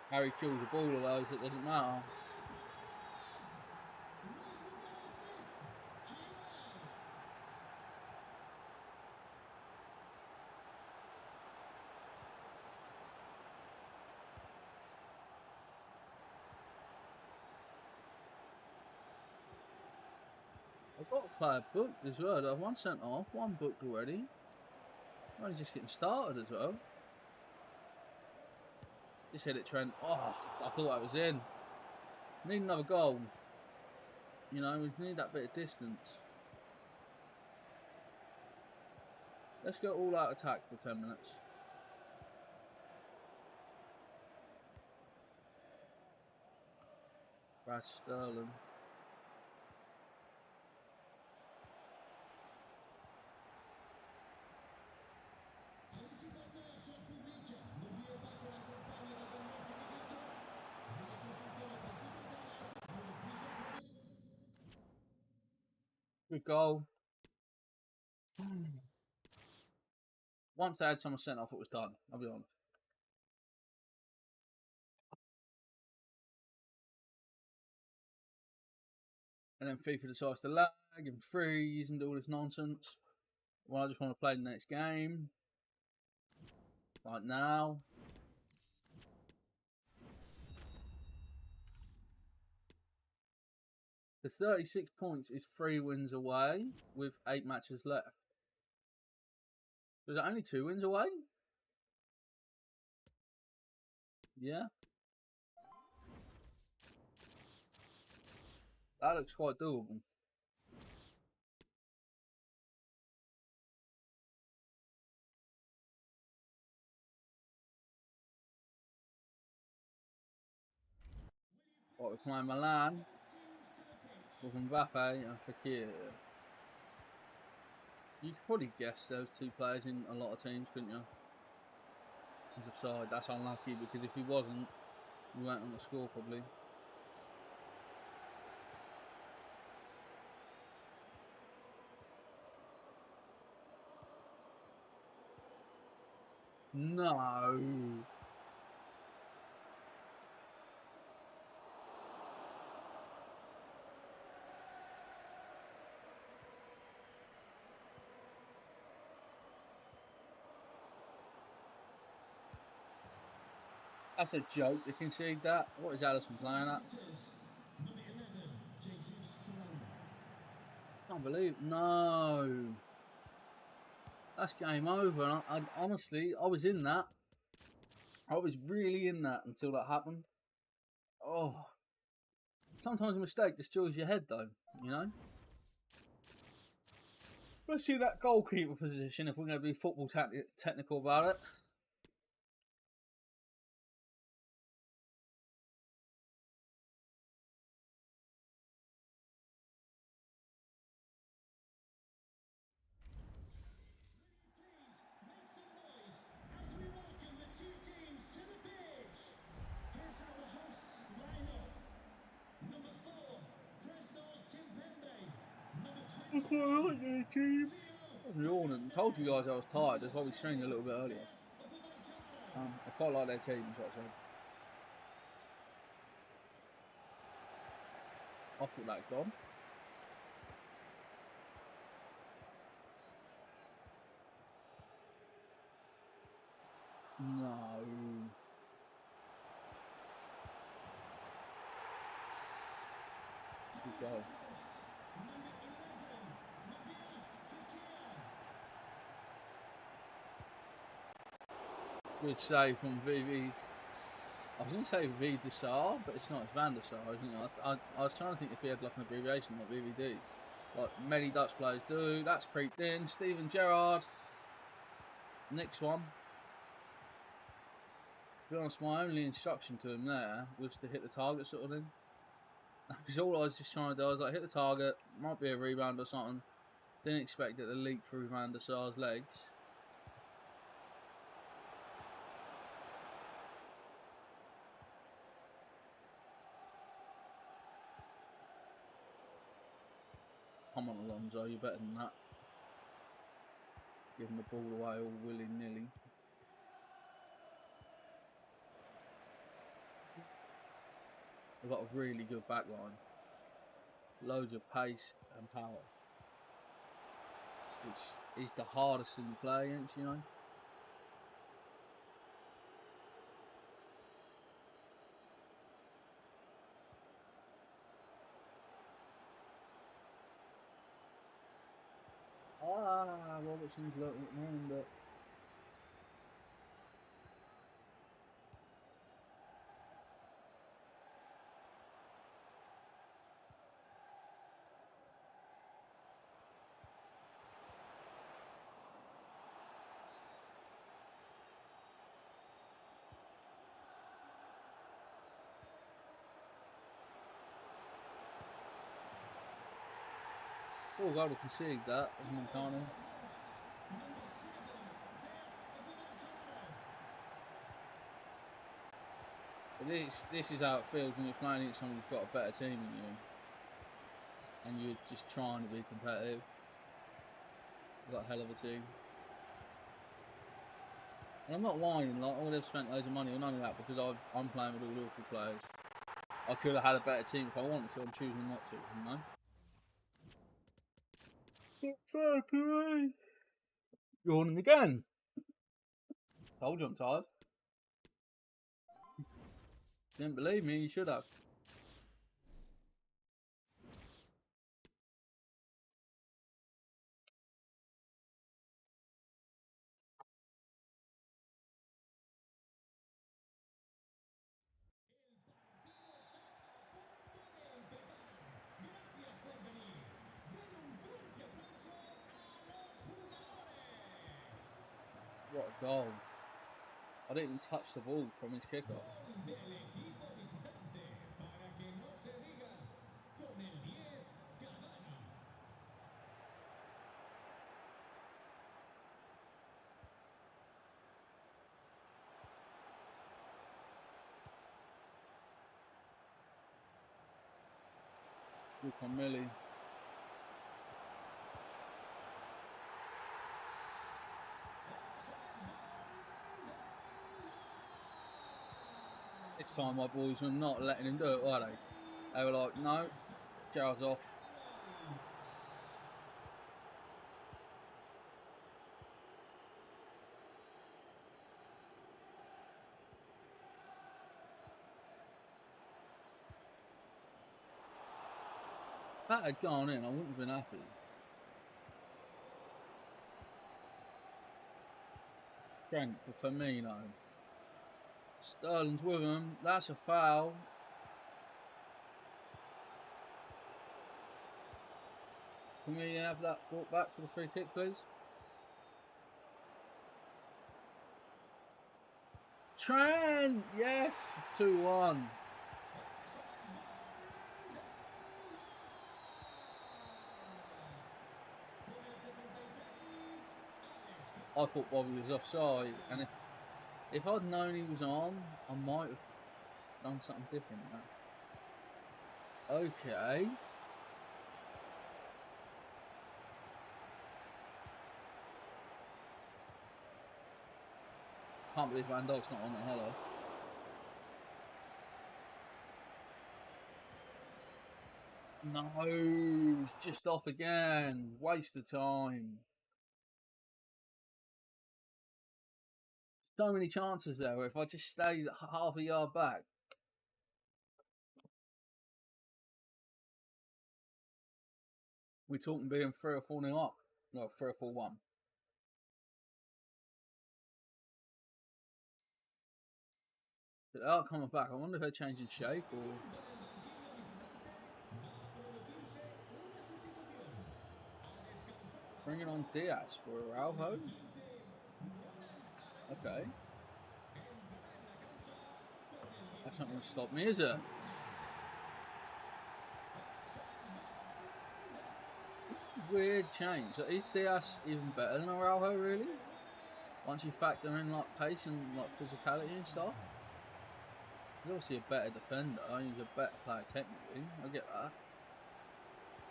Harry kills the ball though, so it doesn't matter. I've got a player booked as well. I've one sent off, one booked already. I'm only just getting started as well. Just hit it, Trent. Oh, I thought that was in. Need another goal. You know, we need that bit of distance. Let's go all out attack for 10 minutes. Brad Sterling. Good goal. Once I had someone sent off, it was done. I'll be honest. And then FIFA decides to lag and freeze and do all this nonsense. Well, I just want to play the next game. Right now. The 36 points is 3 wins away with 8 matches left. Was it only 2 wins away? Yeah. That looks quite doable. Right, we're playing Milan with Mbappe and Fekir. You could probably guess those 2 players in a lot of teams, couldn't you? He's offside. That's unlucky because if he wasn't, we weren't on the score probably. No. That's a joke. They concede that. What is Alisson playing at? Can't believe. No. That's game over. And I honestly, I was in that. I was really in that until that happened. Oh. Sometimes a mistake destroys your head, though. You know. Let's see that goalkeeper position if we're going to be football technical about it. I'm yawning. I told you guys I was tired. That's why we streamed a little bit earlier. I quite like their team, is what I said. I thought that had gone. No. Good goal. Good save from VV. I was going to say V de Sar, but it's not. It's Van der Sar, isn't it? I was trying to think if he had like an abbreviation like VVD. Like many Dutch players do. That's creeped in. Steven Gerrard. Next one. To be honest, my only instruction to him there was to hit the target sort of thing. Because all I was just trying to do, I was like, hit the target, might be a rebound or something. Didn't expect it to leak through Van der Sar's legs. Come on, Alonso, you're better than that. Giving the ball away all willy-nilly. They've got a really good back line. Loads of pace and power. Which is the hardest thing to play against, you know. Robertson's a little bit more, but goal to concede that of Moncano. But this is how it feels when you're playing against someone who's got a better team than you, and you're just trying to be competitive. You've got a hell of a team. And I'm not whining, like, oh, they've spent loads of money or none of that, because I'm playing with all Liverpool players. I could have had a better team if I wanted to, I'm choosing not to, you know? Fair play. Yawning again. Told you I'm tired. Didn't believe me, you should have. What a goal. I didn't even touch the ball from his kickoff. Look on Millie. This time my boys were not letting him do it, were they? They were like, no, Gerrard's off. If that had gone in, I wouldn't have been happy. Trent for Firmino. Sterling's with him. That's a foul. Can we have that brought back for the free kick, please? Trent! Yes! It's 2-1. I thought Bobby was offside, and if I'd known he was on, I might have done something different. Okay. Can't believe Van Dijk's not on the header. No, it's just off again. Waste of time. So many chances there where if I just stayed half a yard back. We're talking being 3 or 4 nil up. No, 3 or 4-1. But they are coming back. I wonder if they're changing shape or. Bringing on Diaz for Araujo. Okay. That's not going to stop me, is it? Weird change. Is Diaz even better than Araujo, really? Once you factor in like pace and like physicality and stuff. He's obviously a better defender. He's a better player technically. I get that.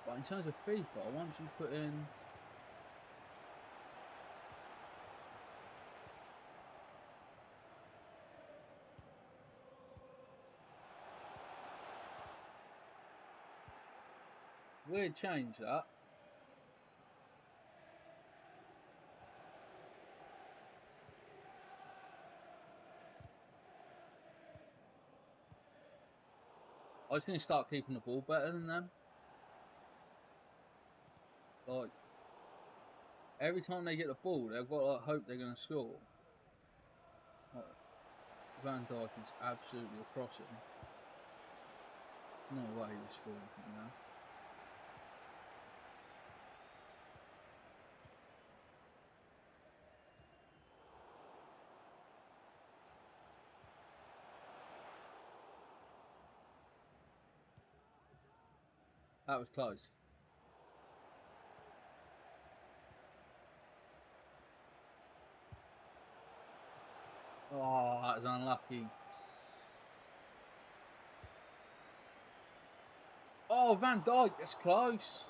But in terms of FIFA, once you put in. Weird change that. I was going to start keeping the ball better than them. Like, every time they get the ball, they've got like hope they're going to score. Like, Van Dijk is absolutely across him. No way he's scoring from now. That was close. Oh, that was unlucky. Oh, Van Dijk, that's close.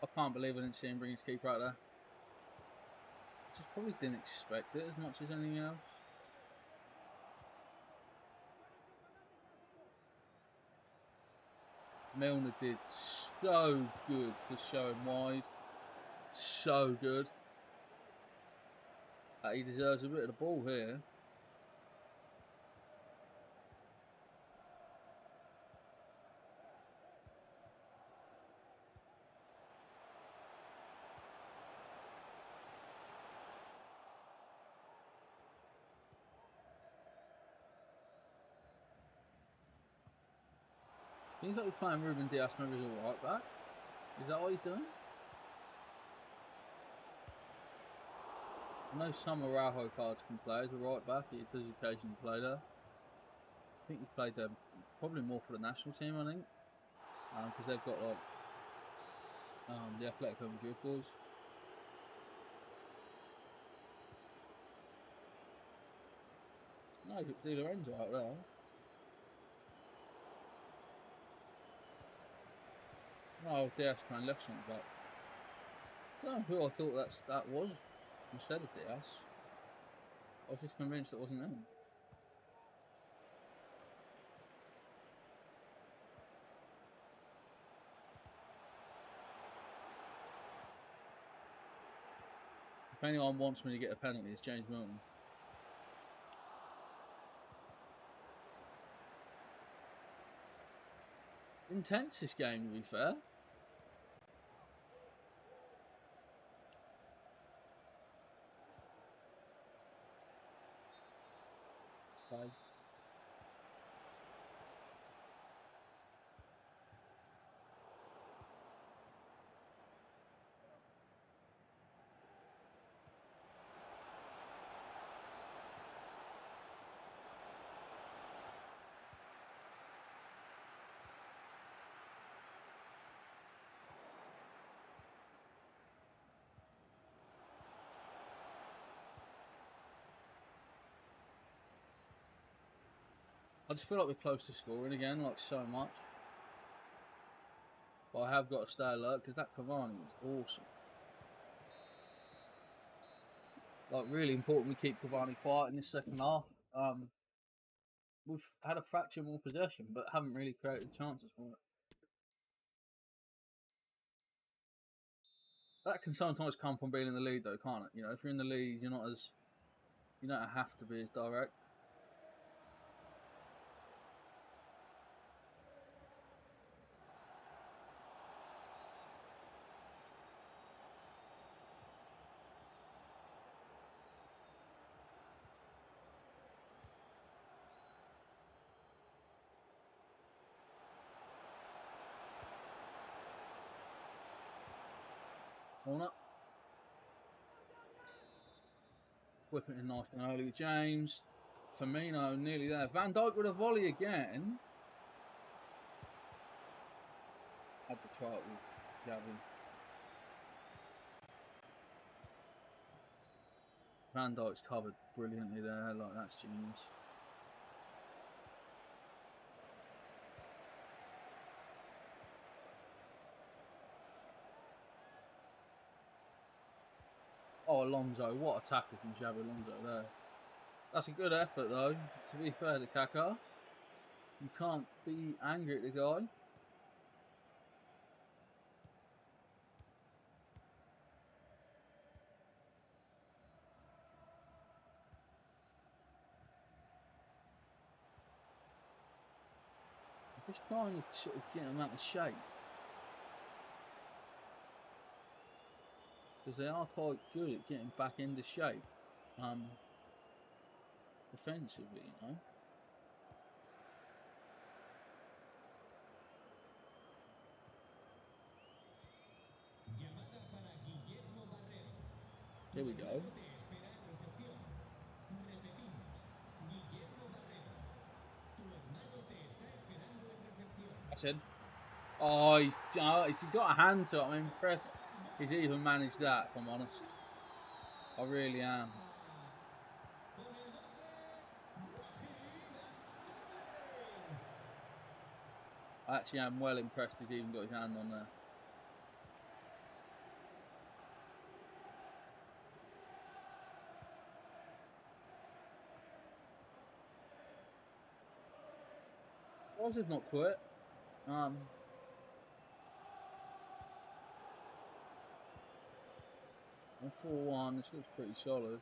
I can't believe I didn't see him bring his keeper out there. Just probably didn't expect it as much as anything else. Milner did so good to show him wide. So good. He deserves a bit of the ball here. Seems like he's playing Ruben Diaz maybe as a right back. Is that what he's doing? I know some Araujo cards can play as a right back. He does occasionally play there. I think he's played there probably more for the national team, I think. Because they've got like the Atletico Madrid boys. No, Di Lorenzo out there. Oh, Diaz playing left centre back. I don't know who I thought that was instead of Diaz. I was just convinced it wasn't him. If anyone wants me to get a penalty, it's James Milton. Intense this game, to be fair. Okay. I just feel like we're close to scoring again, like so much. But I have got to stay alert because that Cavani is awesome. Like, really important we keep Cavani quiet in this second half. We've had a fraction more possession, but haven't really created chances for it. That can sometimes come from being in the lead, though, can't it? You know, if you're in the lead, you don't have to be as direct. Corner. Whipping it nice and early with James. Firmino nearly there. Van Dijk with a volley again. Had to try it with Gavin. Van Dijk's covered brilliantly there. Like, that's genius. Oh, Alonso. What a tackle from Xabi Alonso there. That's a good effort, though. To be fair to Kaká. You can't be angry at the guy. I'm just trying to sort of get them out of shape. Because they are quite good at getting back into shape. Defensively, you know. Here we go. I said, oh, he's got a hand to it. I'm impressed he's even managed that, if I'm honest. I really am. I actually am well impressed he's even got his hand on there. Why has it not quit? 4-1, this looks pretty solid.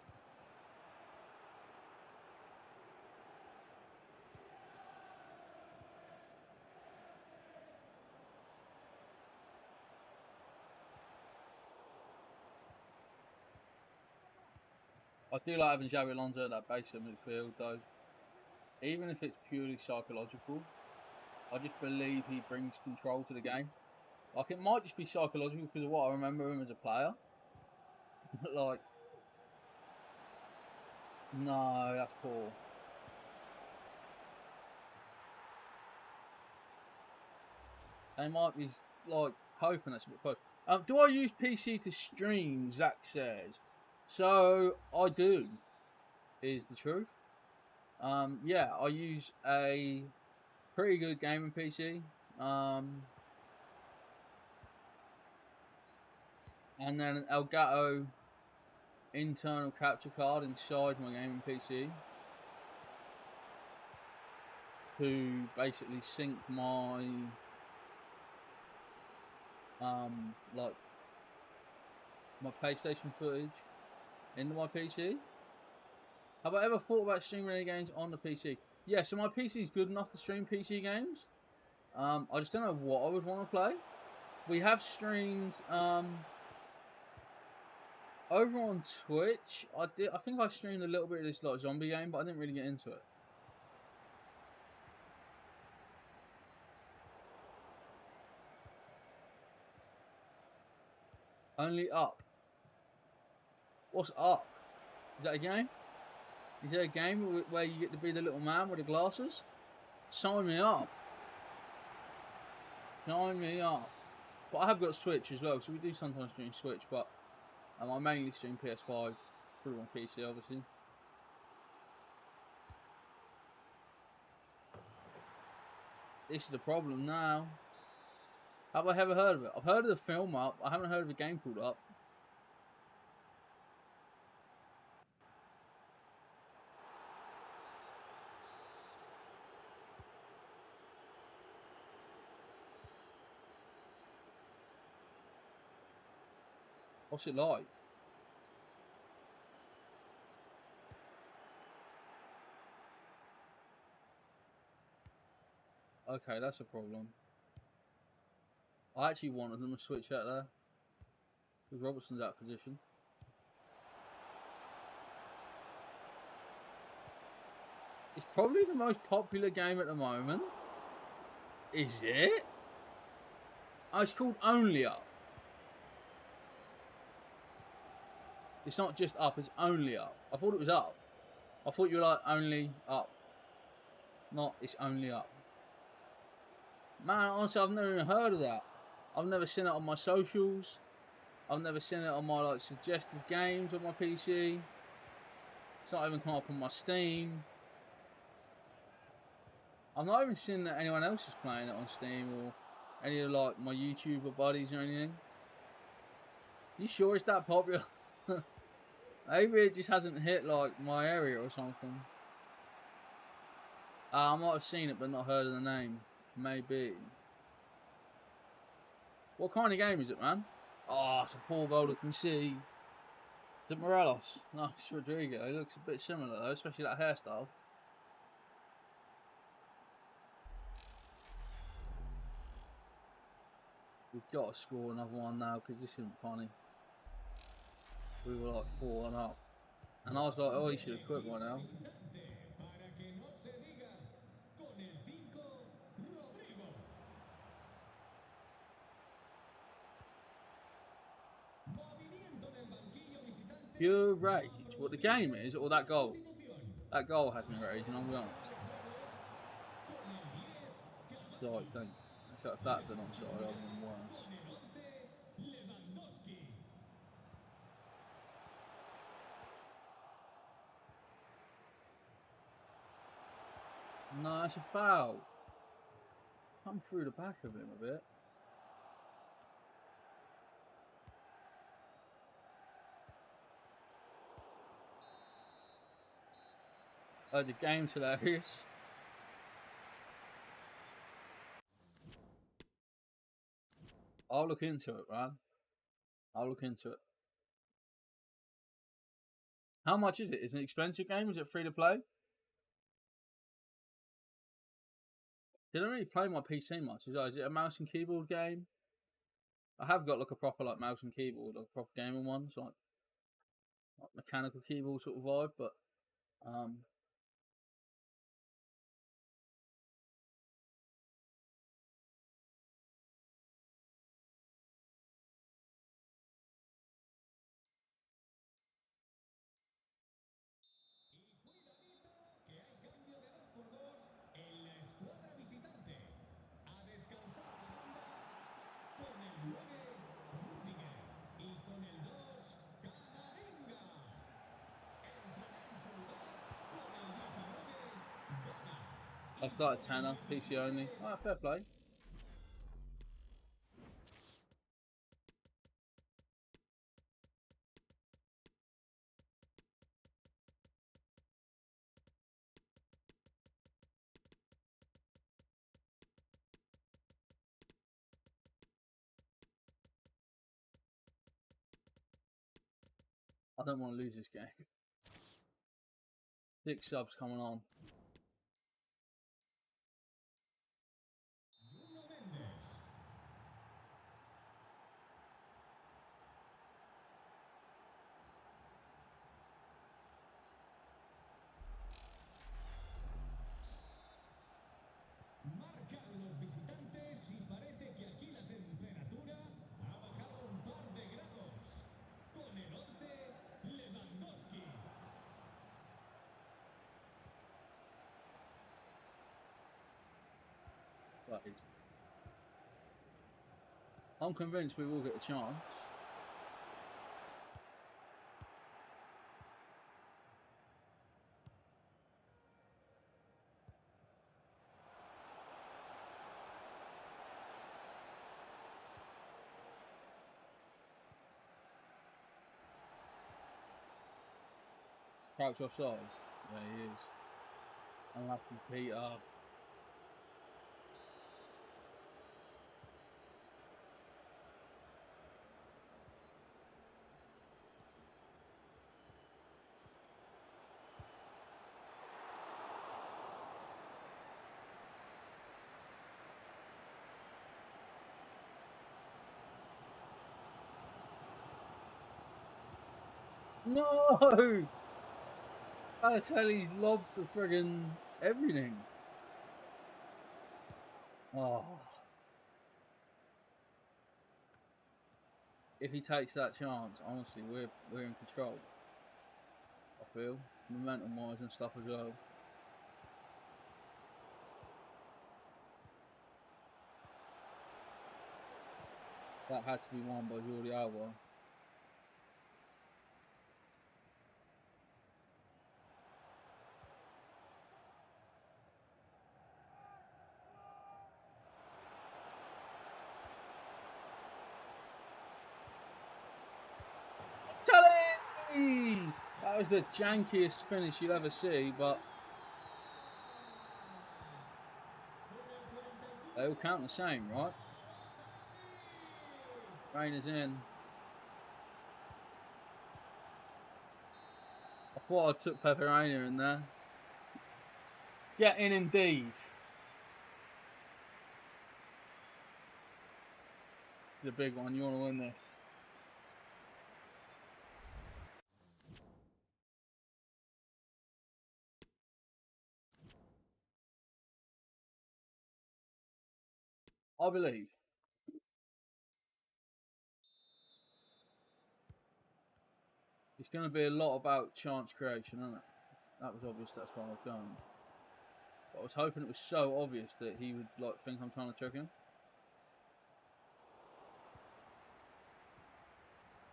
I do like having Xabi Alonso at that base of midfield, though. Even if it's purely psychological, I just believe he brings control to the game. Like, it might just be psychological because of what I remember him as a player. But, like, no, that's poor. They might be, like, hoping that's a bit close. Do I use PC to stream, Zach says. So, I do, is the truth. Yeah, I use a pretty good gaming PC. And then an Elgato internal capture card inside my gaming PC to basically sync my like my PlayStation footage into my PC. Have I ever thought about streaming any games on the PC? Yeah, so my PC is good enough to stream PC games. I just don't know what I would want to play. We have streamed over on Twitch. I think I streamed a little bit of this like zombie game, but I didn't really get into it. Only Up. What's Up? Is that a game? Is there a game where you get to be the little man with the glasses? Sign me up. Sign me up. But I have got Switch as well, so we do sometimes stream Switch, but I mainly stream PS5 through on PC, obviously. This is the problem now. Have I ever heard of it? I've heard of the film up. I haven't heard of a game called Up. What's it like? Okay, that's a problem. I actually wanted them to switch out there. Because Robertson's out of position. It's probably the most popular game at the moment. Is it? Oh, it's called Only Up. It's not just Up, it's Only Up. I thought it was Up. I thought you were like Only Up. Not, it's Only Up. Man, honestly, I've never even heard of that. I've never seen it on my socials. I've never seen it on my like suggested games on my PC. It's not even come up on my Steam. I've not even seen that anyone else is playing it on Steam or any of like my YouTuber buddies or anything. You sure it's that popular? Maybe it just hasn't hit like my area or something. I might have seen it but not heard of the name. Maybe. What kind of game is it, man? Oh, it's a poor goal to concede. Is it Morelos? No, it's Rodrigo. He looks a bit similar though, especially that hairstyle. We've got to score another one now because this isn't funny. We were like 4-1 up. And I was like, oh, he should have quit by now. Pure rage. What the game is, or that goal? That goal has me raging, I'll be honest. Sorry, don't. Except if that's an offside, I'd have been worse. No, that's a foul. Come through the back of him a bit. Oh, the game's hilarious. I'll look into it, man. I'll look into it. How much is it? Is it an expensive game? Is it free to play? I don't really play my PC much. Is it a mouse and keyboard game? I have got like a proper like mouse and keyboard, like a proper gaming one, so like mechanical keyboard sort of vibe. But I started Tanner, PC only. Ah, fair play. I don't want to lose this game. 6 subs coming on. Marcan los visitantes y parece que aquí la temperatura ha bajado un par de grados. Con el 11, Lewandowski. Right. I'm convinced we will get a chance. Crouch offside? Yeah, he is. Unlucky Peter. No! Balotelli's lobbed the friggin' everything. Oh. If he takes that chance, honestly, we're in control. I feel. Momentum wise and stuff as well. That had to be won by Jordi Alba. Tully! That was the jankiest finish you'll ever see, but they all count the same, right? Rainer's in. I thought I took Pepe Reina in there. Get in indeed. The big one, you want to win this. I believe. It's going to be a lot about chance creation, isn't it? That was obvious, that's why I've gone. But I was hoping it was so obvious that he would like think I'm trying to trick him.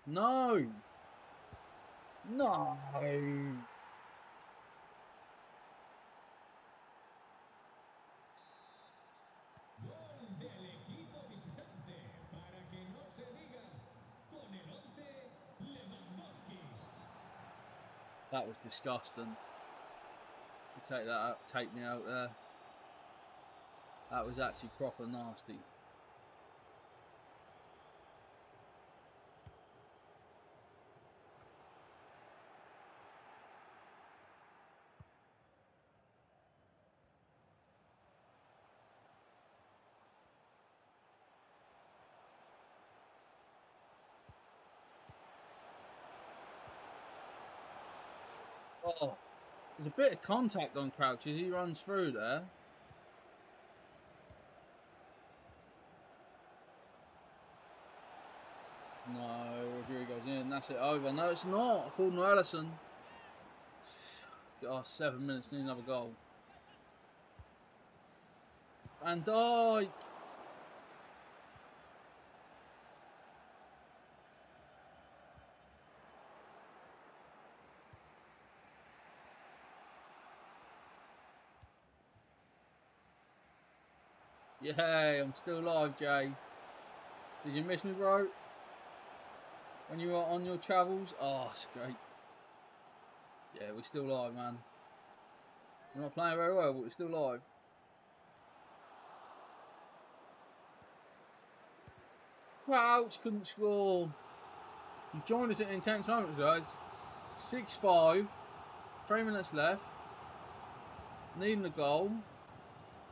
No! No! Gol del equipo visitante, para que no se diga. Con el 11, Lewandowski. That was disgusting. You take that out, take me out there. That was actually proper nasty. Oh, there's a bit of contact on Crouch as he runs through there. No, Rodrigo's in. That's it over. No, it's not. According to Ellison. Oh, 7 minutes. Need another goal. Van Dijk. Yeah, I'm still live, Jay. Did you miss me, bro? When you were on your travels? Oh, it's great. Yeah, we're still live, man. We're not playing very well, but we're still live. Crouch couldn't score. You joined us at intense moments, guys. 6-5. 3 minutes left. Needing a goal.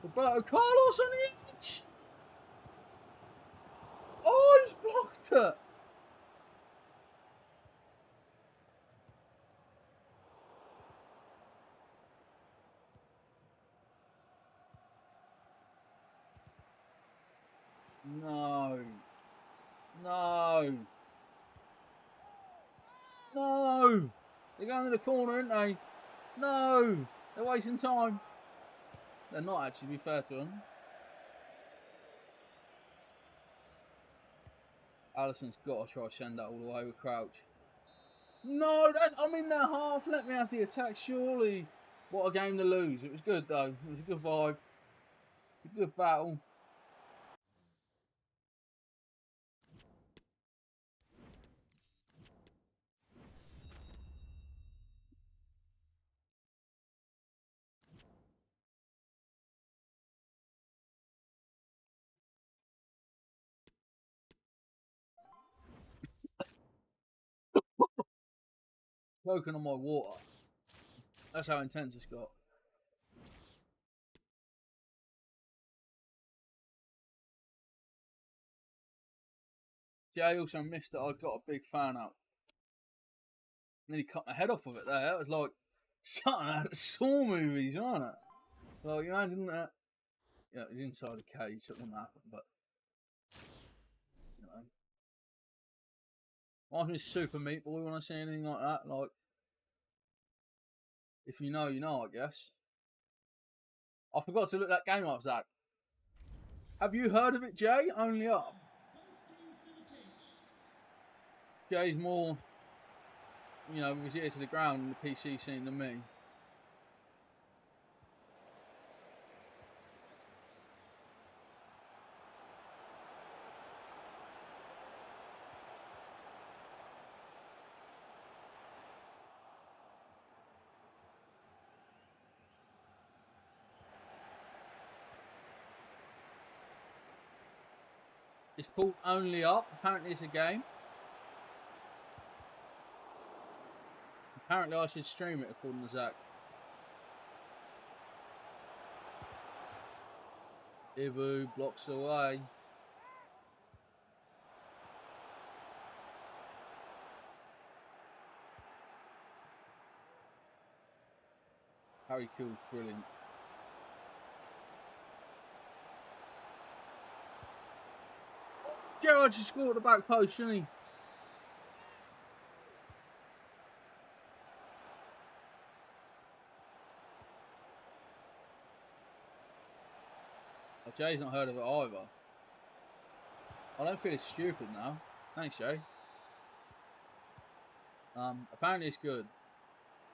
Roberto Carlos on the edge. Oh, he's blocked it. No. No. No. They're going to the corner, aren't they? No. They're wasting time. They're not, actually, to be fair to them. Allison's got to try to send that all the way with Crouch. No, I'm in their half. Let me have the attack, surely. What a game to lose. It was good, though. It was a good vibe. A good battle. Choking on my water. That's how intense it's got. Yeah, I also missed that I got a big fan out. Nearly cut my head off of it there. That was like something out of Saw movies, wasn't it? Well, you imagine that. Yeah, it was inside a cage, so it wouldn't happen, but you know. Reminds me of Super Meat Boy when I see anything like that. Like, if you know, you know, I guess. I forgot to look that game up, Zach. Have you heard of it, Jay? Only Up. Jay's more, you know, with his ear to the ground in the PC scene than me. It's called Only Up. Apparently, it's a game. Apparently, I should stream it, according to Zach. Ibu blocks away. Harry Kill's brilliant. Gerrard just scored at the back post, shouldn't he? Oh, Jay's not heard of it either. I don't feel it's stupid now. Thanks, Jay. Apparently it's good,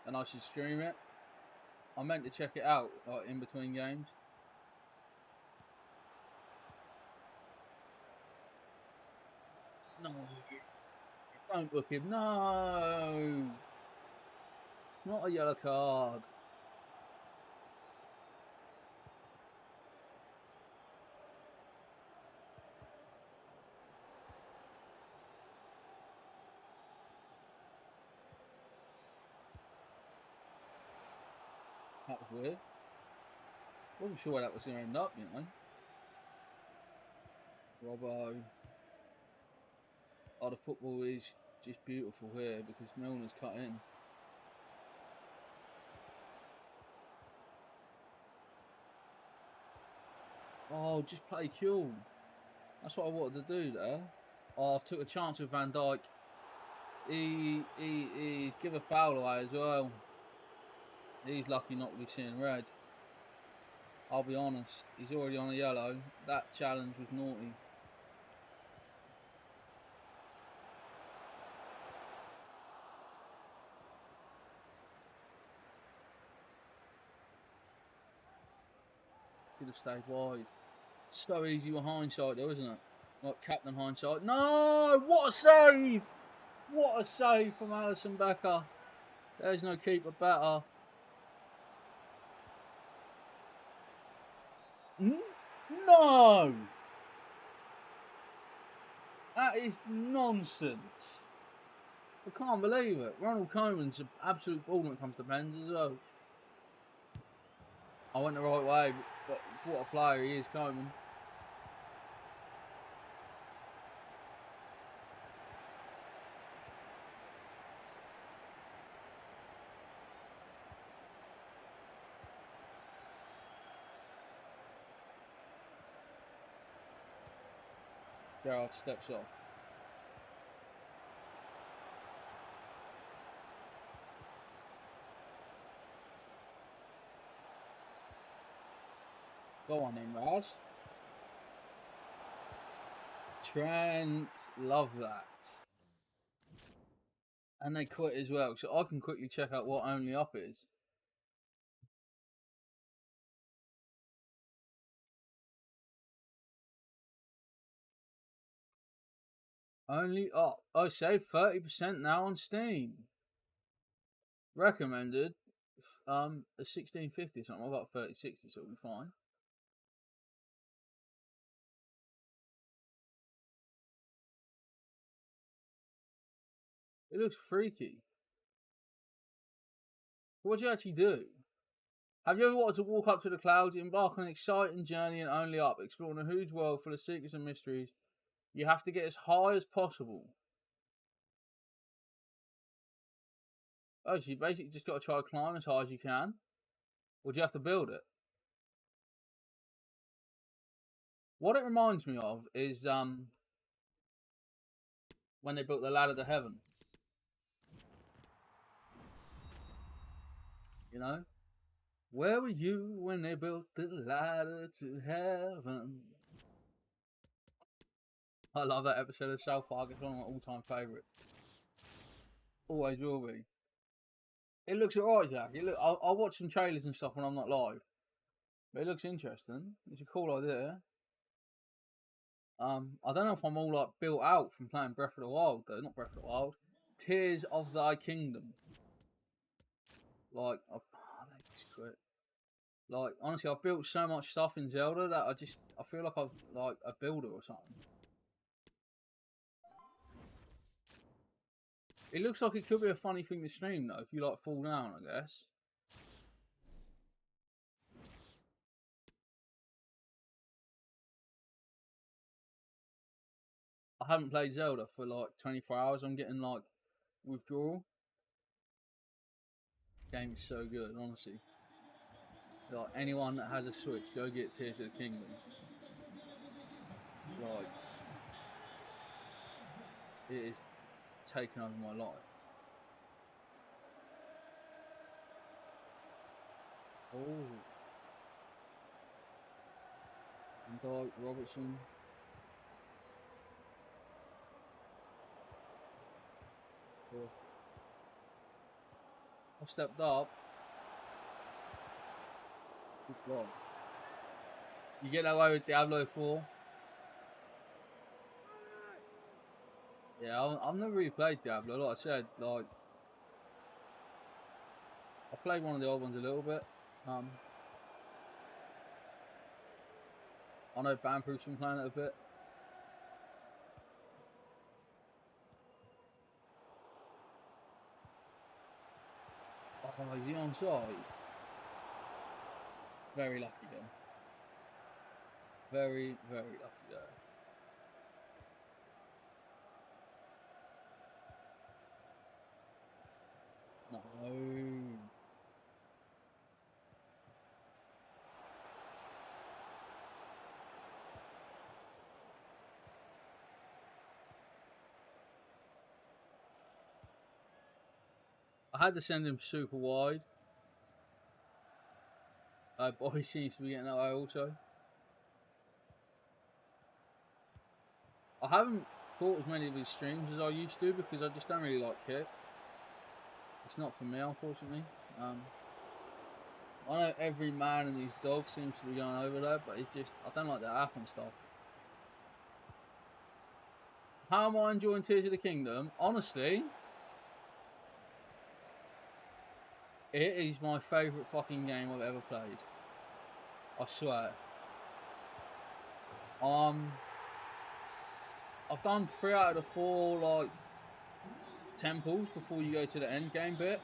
and I should stream it. I meant to check it out, like in between games. No, don't book him. No, not a yellow card. That was weird. Wasn't sure where that was going to end up, you know. Robbo. Oh, the football is just beautiful here because Milner's cut in. Oh, just play cool. That's what I wanted to do there. Oh, I took a chance with Van Dijk. He's give a foul away as well. He's lucky not to be seeing red. I'll be honest, he's already on a yellow. That challenge was naughty. Should have stayed wide. So easy with hindsight though, isn't it? Like captain hindsight. No! What a save! What a save from Alisson Becker. There's no keeper better. No! That is nonsense. I can't believe it. Ronald Koeman's an absolute ball when it comes to pens as well. I went the right way, but what a player he is, Koeman. Gerrard steps off. Go on then, Raz. Trent, love that. And they quit as well, so I can quickly check out what Only Up is. Only Up. I save 30% now on Steam. Recommended a 1650 or something. I've got 3060, so it'll be fine. It looks freaky. What do you actually do? Have you ever wanted to walk up to the clouds, embark on an exciting journey and only up, exploring a huge world full of secrets and mysteries? You have to get as high as possible. Oh, so you basically just got to try to climb as high as you can? Or do you have to build it? What it reminds me of is when they built the ladder to heaven. You know? Where were you when they built the ladder to heaven? I love that episode of South Park. It's one of my all-time favourites. Always will be. It looks alright, Jack. I'll watch some trailers and stuff when I'm not live. But it looks interesting. It's a cool idea. I don't know if I'm all like built out from playing Breath of the Wild though. Not Breath of the Wild. Tears of Thy Kingdom. Like, let's quit. Like, honestly, I've built so much stuff in Zelda that I feel like I'm like a builder or something. It looks like it could be a funny thing to stream though, if you like fall down, I guess. I haven't played Zelda for like 24 hours. I'm getting like withdrawal. Game is so good, honestly. Like anyone that has a Switch, go get Tears of the Kingdom. Like it is taking over my life. Oh, and Dyke Robertson. Oh. I stepped up. Good God. You get away with Diablo 4. Yeah, I've never really played Diablo. Like I said, like I played one of the old ones a little bit. I know Bamproof's been playing it a bit. Oh, is he on side? Very lucky though. Very, very lucky though. No. I had to send him super wide. Bobby seems to be getting that way also. I haven't caught as many of his streams as I used to because I just don't really like Kit. It's not for me, unfortunately. I know every man and his dog seems to be going over there, but it's just, I don't like that app and stuff. How am I enjoying Tears of the Kingdom? Honestly, it is my favourite fucking game I've ever played. I swear. I've done 3 out of the 4 like temples before you go to the end game bit,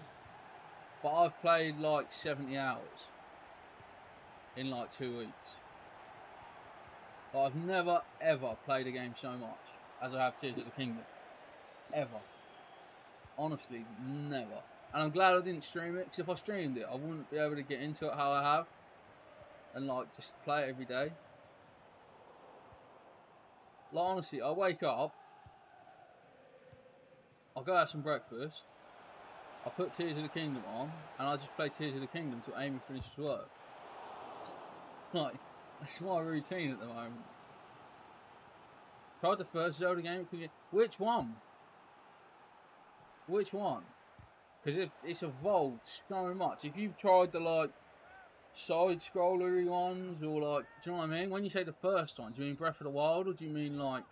but I've played like 70 hours in like 2 weeks. But I've never ever played a game so much as I have Tears of the Kingdom. Ever. Honestly, never. And I'm glad I didn't stream it, because if I streamed it, I wouldn't be able to get into it how I have and like just play it every day. Like honestly, I wake up, I'll go have some breakfast, I put Tears of the Kingdom on, and I just play Tears of the Kingdom till Amy finishes work. Like, that's my routine at the moment. Tried the first Zelda game. Which one? Which one? Because it's evolved so much. If you've tried the like side scrollery ones, or like, do you know what I mean? When you say the first one, do you mean Breath of the Wild, or do you mean like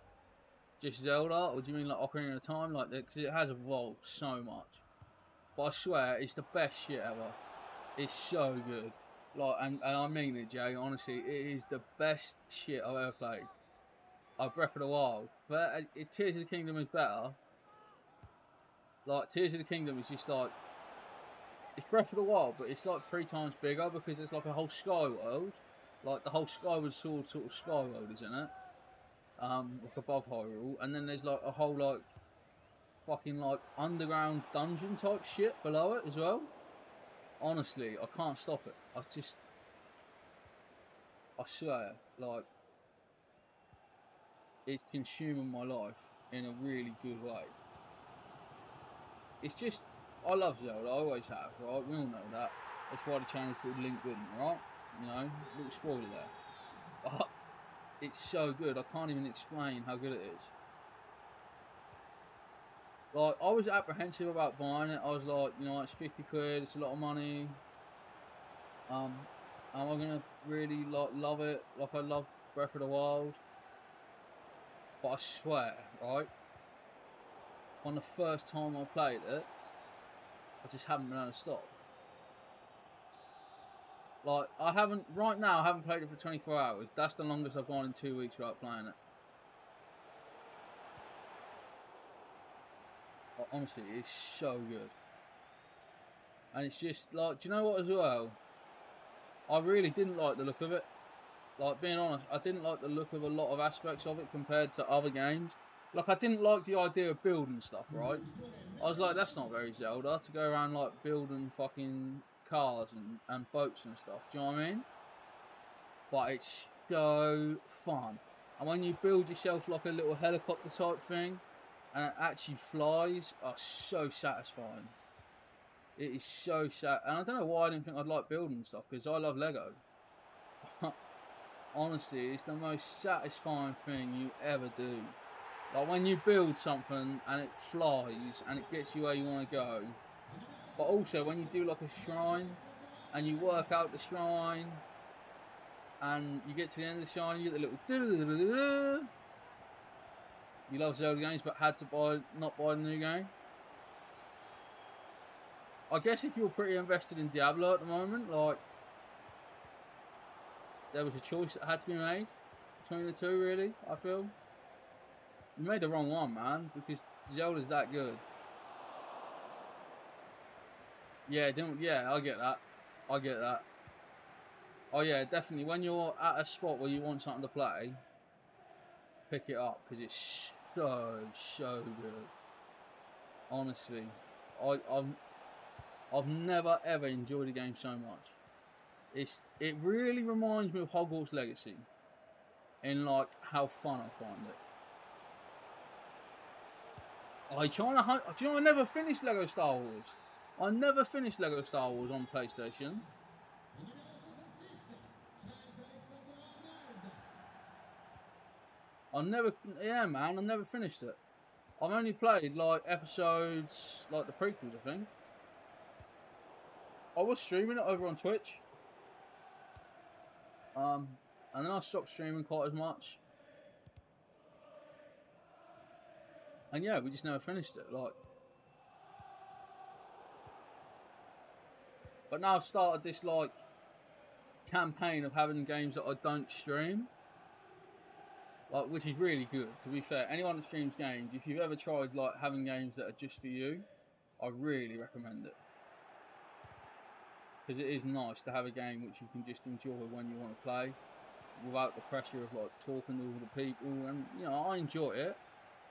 just Zelda, or do you mean like Ocarina of Time? Like, because it has evolved so much. But I swear, it's the best shit ever. It's so good. Like, and I mean it, Jay. Honestly, it is the best shit I've ever played. Breath of the Wild, but Tears of the Kingdom is better. Like, Tears of the Kingdom is just like It's Breath of the Wild, but it's like 3 times bigger because it's like a whole sky world. Like the whole Skyward Sword sort of sky world, isn't it? Like above Hyrule, and then there's like a whole like fucking like underground dungeon type shit below it as well. Honestly, I can't stop it. I swear, like it's consuming my life in a really good way. It's just, I love Zelda, I always have, right? We all know that. That's why the channel's called Link Gooden, right? You know, little spoiler there. But it's so good, I can't even explain how good it is. Like, I was apprehensive about buying it. I was like, you know, it's 50 quid, it's a lot of money. Am I gonna really like love it like I love Breath of the Wild? But I swear, right? On the first time I played it, I just haven't been able to stop. Like, I haven't, right now, I haven't played it for 24 hours. That's the longest I've gone in 2 weeks without playing it. Like, honestly, it's so good. And it's just, like, do you know what as well? I really didn't like the look of it. Like, being honest, I didn't like the look of a lot of aspects of it compared to other games. Like, I didn't like the idea of building stuff, right? I was like, that's not very Zelda, to go around, like, building fucking cars and boats and stuff. Do you know what I mean? But it's so fun. And when you build yourself, like, a little helicopter type thing, and it actually flies, are so satisfying. It is so sad. And I don't know why I didn't think I'd like building stuff, because I love Lego. Honestly, it's the most satisfying thing you ever do. Like when you build something and it flies and it gets you where you want to go. But also when you do like a shrine and you work out the shrine and you get to the end of the shrine, you get the little. You love Zelda games, but had to not buy the new game. I guess if you're pretty invested in Diablo at the moment, like there was a choice that had to be made between the two. Really, I feel. You made the wrong one, man, because Zelda's that good. Yeah, I get that. I get that. Oh yeah, definitely. When you're at a spot where you want something to play, pick it up because it's so good. Honestly, I've never ever enjoyed a game so much. It really reminds me of Hogwarts Legacy, in like how fun I find it. Do you know I never finished Lego Star Wars? I never finished Lego Star Wars on PlayStation. Yeah, man, I never finished it. I've only played like episodes, like the prequels, I think. I was streaming it over on Twitch, and then I stopped streaming quite as much. And yeah, we just never finished it. Like, but now I've started this like campaign of having games that I don't stream, like which is really good. To be fair, anyone that streams games, if you've ever tried like having games that are just for you, I really recommend it. Because it is nice to have a game which you can just enjoy when you want to play, without the pressure of like talking to all the people. And you know, I enjoy it.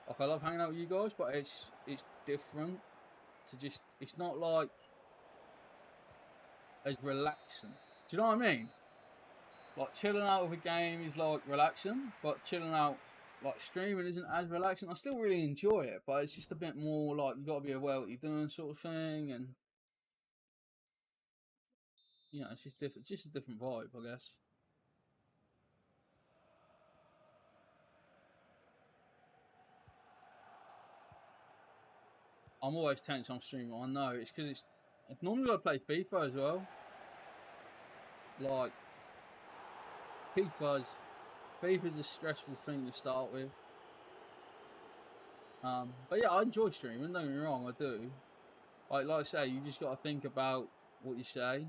Like I love hanging out with you guys, but it's different to just. It's not like as relaxing. Do you know what I mean? Like chilling out with a game is like relaxing, but chilling out like streaming isn't as relaxing. I still really enjoy it, but it's just a bit more like you got to be aware what you're doing, sort of thing, and you know, it's just different. It's just a different vibe, I guess. I'm always tense on streaming. I know it's because it's. Normally I play FIFA as well. Like FIFA's FIFA's a stressful thing to start with. But yeah, I enjoy streaming. Don't get me wrong, I do. Like I say, you just got to think about what you say.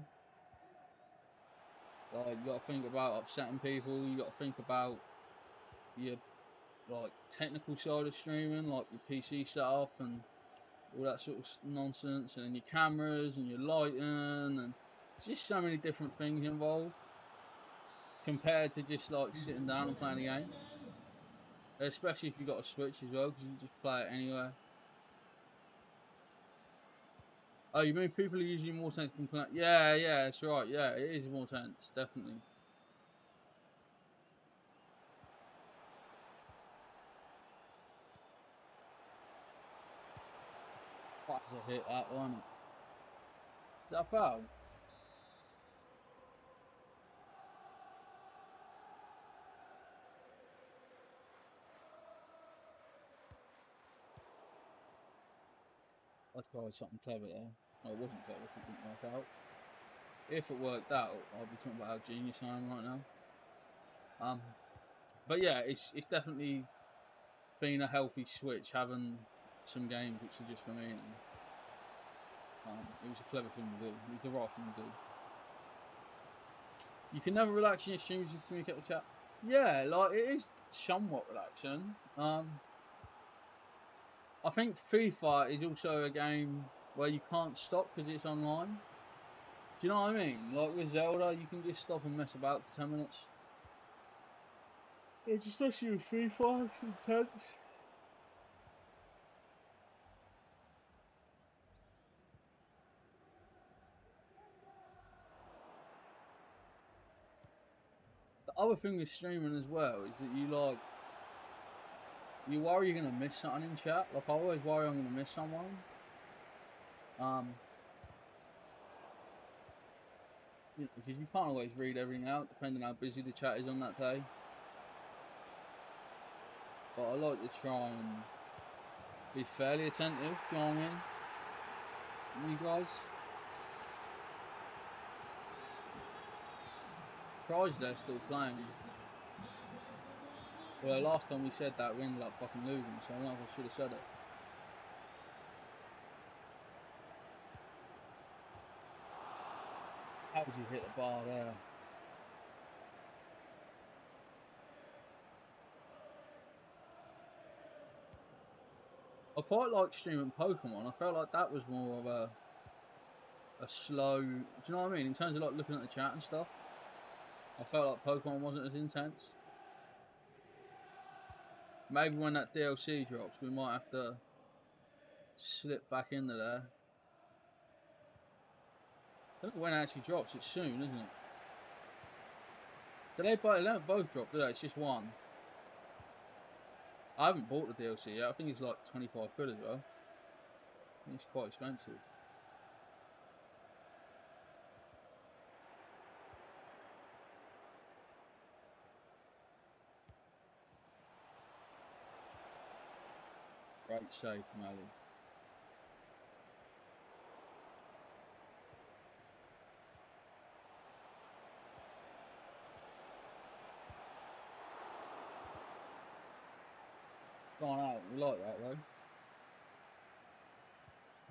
Like you got to think about upsetting people. You got to think about your like technical side of streaming, like your PC setup and all that sort of nonsense, and then your cameras and your lighting, and it's just so many different things involved compared to just like sitting down and playing a game. Especially if you've got a Switch as well, because you can just play it anywhere. Oh, you mean people are usually more tense than playing? Yeah, yeah, that's right. Yeah, it is more tense, definitely. What was a hit that, wasn't it? Is that a foul? I tried something clever there. No, it wasn't clever because it didn't work out. If it worked out, I'd be talking about how genius I am right now. But yeah, it's definitely been a healthy switch having some games which are just for me now. It was a clever thing to do. It was the right thing to do. You can never relax in your streams and communicate with chat. Yeah, like it is somewhat relaxing. I think FIFA is also a game where you can't stop because it's online. Do you know what I mean? Like with Zelda, you can just stop and mess about for 10 minutes. It's especially with FIFA, it's intense. The other thing with streaming as well is that you worry you're gonna miss something in chat. Like I always worry I'm gonna miss someone. Because you can't always read everything out depending on how busy the chat is on that day. But I like to try and be fairly attentive, do you know what I mean? To you guys. Surprised they're still playing. Well, last time we said that, we ended up fucking losing, so I don't know if I should have said it. How did you hit the bar there? I quite like streaming Pokemon. I felt like that was more of a slow. Do you know what I mean? In terms of like looking at the chat and stuff, I felt like Pokemon wasn't as intense. Maybe when that DLC drops, we might have to slip back into there. I don't know when it actually drops. It's soon, isn't it? They don't both drop, do they? It's just one. I haven't bought the DLC yet. I think it's like 25 quid as well. I think it's quite expensive. Great save from Ali. Gone out. We like that though.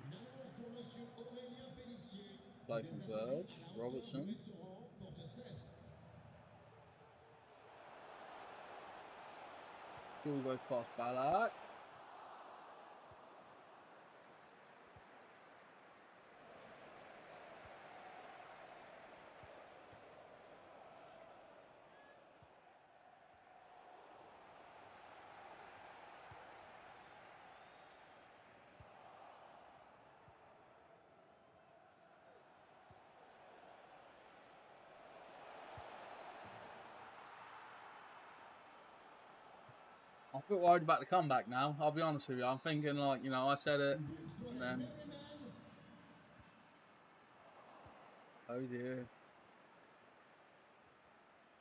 Inhalamos pour Monsieur Aurélien Pélissier. Play Vous from êtes attendu Verge. à la hauteur du Robertson. restaurant, porte 16. Ball goes past Ballack. I'm a bit worried about the comeback now. I'll be honest with you. I'm thinking like, I said it, But pour and les then, Merrymen. oh dear.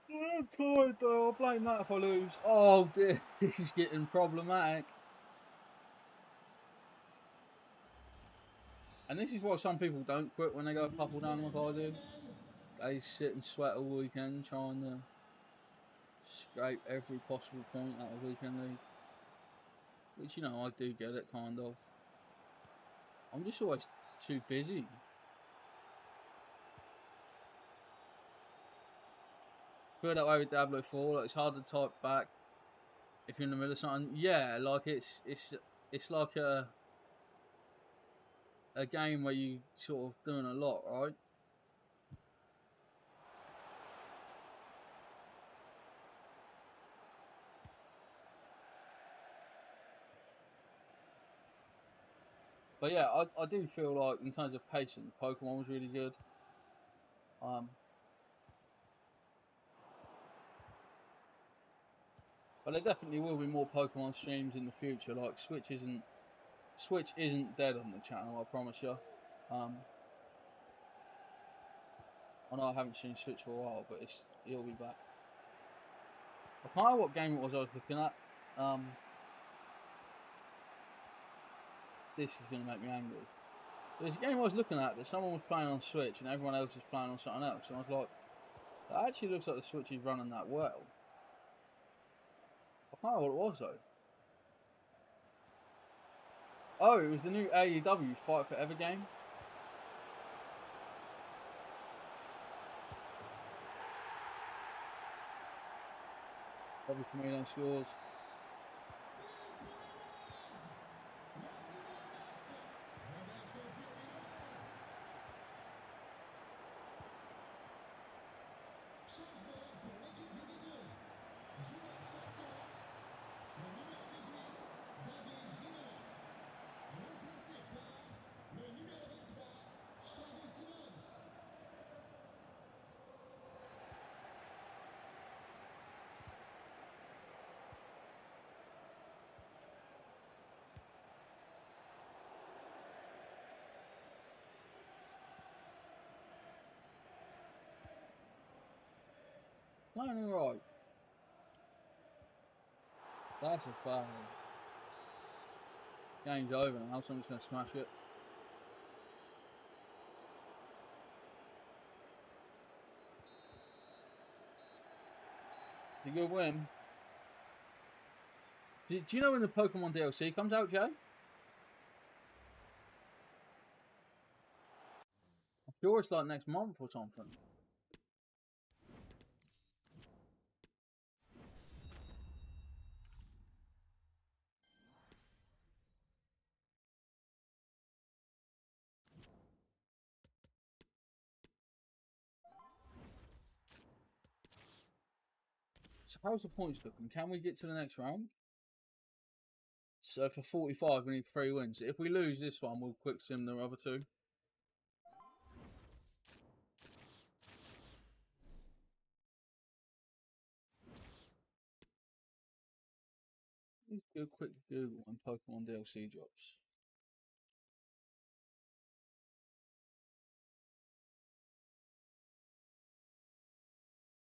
I'm tired though. I'll blame that if I lose. Oh dear, this is getting problematic. And this is why some people don't quit when they go a couple down like I do. They sit and sweat all weekend trying to scrape every possible point out of weekend league. Which, I do get it, kind of. I'm just always too busy. Feel that way with Diablo 4. Like, it's hard to type back if you're in the middle of something. Yeah, like it's like a game where you sort of doing a lot, right? But yeah, I do feel like in terms of patience, Pokemon was really good. Um, but there definitely will be more Pokemon streams in the future. Like Switch isn't dead on the channel, I promise you. Um, I know I haven't seen Switch for a while, but it'll be back. I can't remember what game it was I was looking at. This is going to make me angry. There's a game I was looking at that someone was playing on Switch and everyone else was playing on something else. And I was like, that actually looks like the Switch is running that well. I can't remember what it was though. Oh, it was the new AEW Fight Forever game. Bobby Firmino scores. Playing alright. That's a foul. Game's over now, someone's going to smash it. It's a good win. Do you know when the Pokemon DLC comes out, Jay? I'm sure it's like next month or something. So how's the points looking? Can we get to the next round? So for 45 we need 3 wins. If we lose this one, we'll quick sim the other 2. Let's do a quick Google when Pokemon DLC drops.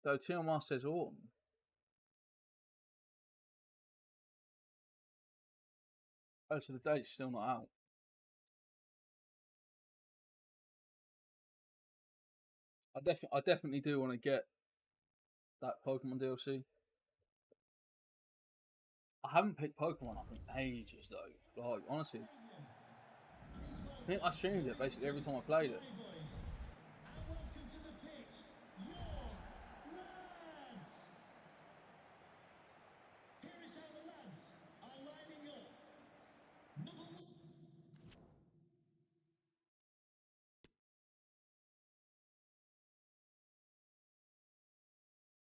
So TMR says autumn. Oh, so the date's still not out. I definitely do want to get that Pokemon DLC. I haven't picked Pokemon up in ages though. Like honestly, I think I streamed it basically every time I played it.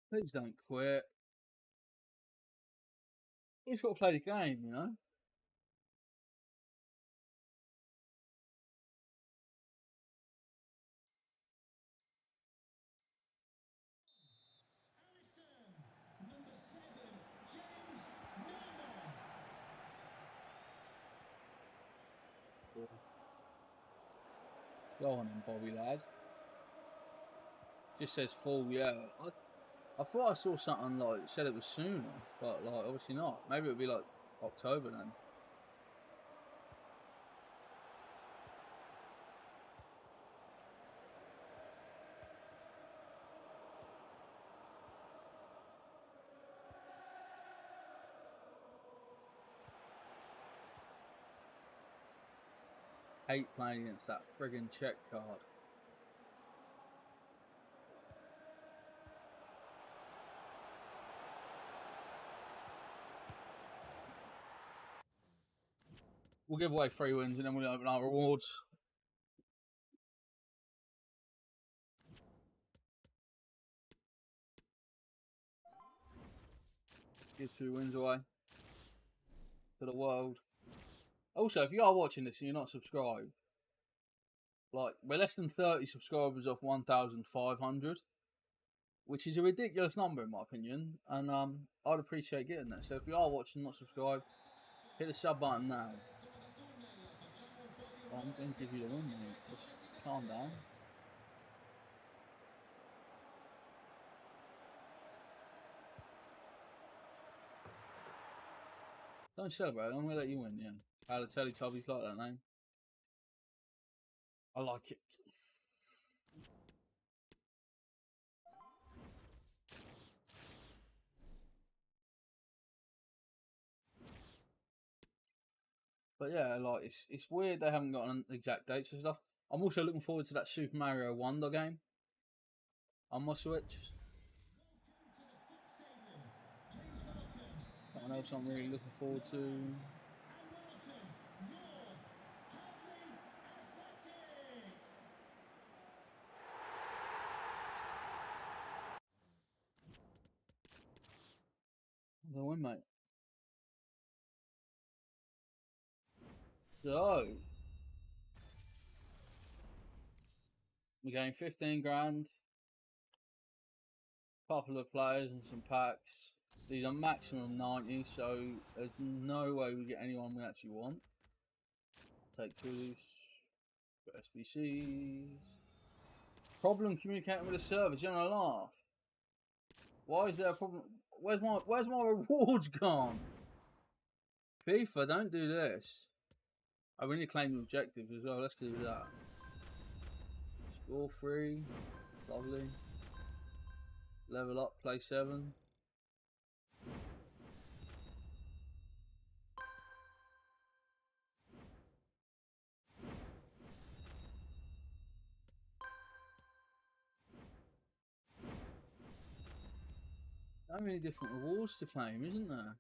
Please don't quit. You just got to play the game, you know. Go on then, Bobby lad. Just says full, yeah. I thought I saw something like it said it was sooner, but like obviously not. Maybe it would be like October then. Hate playing against that friggin' check card. We'll give away 3 wins and then we'll open our rewards. Give 2 wins away to the world. Also, if you are watching this and you're not subscribed, like, we're less than 30 subscribers off 1,500, which is a ridiculous number in my opinion, and I'd appreciate getting that. So if you are watching and not subscribed, hit the sub button now. I'm going to give you the win, mate. Just calm down. Don't celebrate, I'm going to let you win, yeah. How the Teletubbies like that name. I like it. But yeah, like, it's weird they haven't got an exact dates and stuff. I'm also looking forward to that Super Mario Wonder game on my Switch. Something else I'm really looking forward to. The win, mate. So we're getting 15 grand, couple of players and some packs. These are maximum 90, so there's no way we get anyone we actually want. Take Kudus, got SBCs. Problem communicating with the servers. You're gonna laugh. Why is there a problem? Where's my rewards gone? FIFA, don't do this. Oh, we need to claim the objectives as well. Let's do that. Score 3, lovely. Level up, play 7. So many different rewards to claim, isn't there?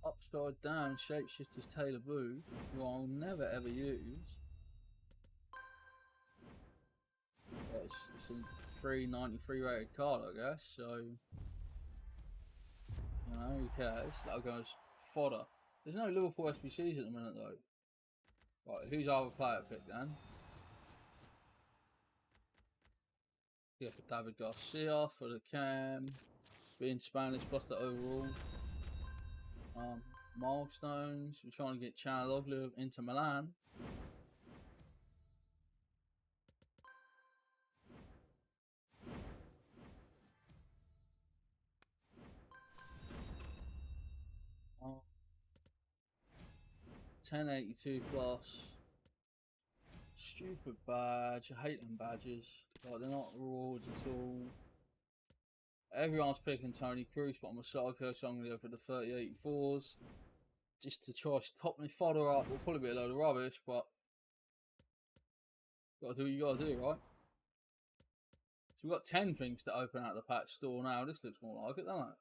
Upside down shapeshifter's Taylor Booth, who I'll never ever use. But it's a 393 rated card, I guess, so you know, who cares? That'll go as fodder. There's no Liverpool SBCs at the minute though. Right, who's our other player pick then? Yeah, for David Garcia for the cam. Being Spanish plus the overall. Milestones. We're trying to get Chanaloglu into Milan. Oh. 1082 plus. Stupid badge. I hate them badges. Like, they're not rewards at all. Everyone's picking Tony Cruz, but I'm a psycho, so I'm going to go for the 3084s. Just to try to top me fodder up. Will probably be a load of rubbish, but gotta do what you gotta do, right? So we've got 10 things to open out the patch store now. This looks more like it, doesn't it?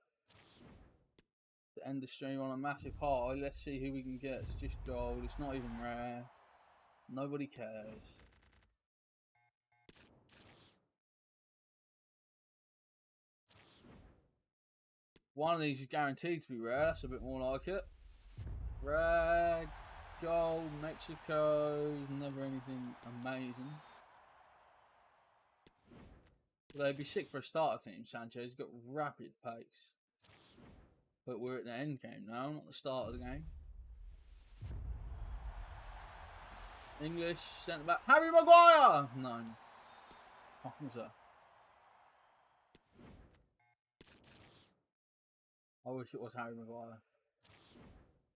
To end the stream on a massive high. Let's see who we can get. It's just gold. It's not even rare. Nobody cares. One of these is guaranteed to be rare. That's a bit more like it. Rare, gold, Mexico. Never anything amazing. But they'd be sick for a starter team. Sanchez got rapid pace. But we're at the end game now, not the start of the game. English, centre back, Harry Maguire! No. What was that? I wish it was Harry Maguire.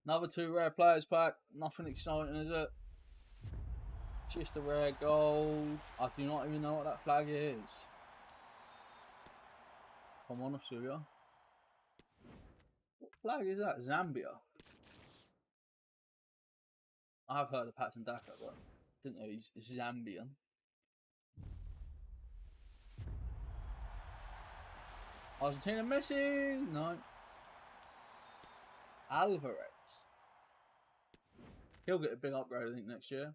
Another 2 rare players pack. Nothing exciting, is it? Just a rare gold. I do not even know what that flag is. If I'm honest with you. What flag is that? Zambia. I have heard of Patson Daka, but didn't know he's Zambian. Argentina, Messi. No. Alvarez. He'll get a big upgrade, I think, next year.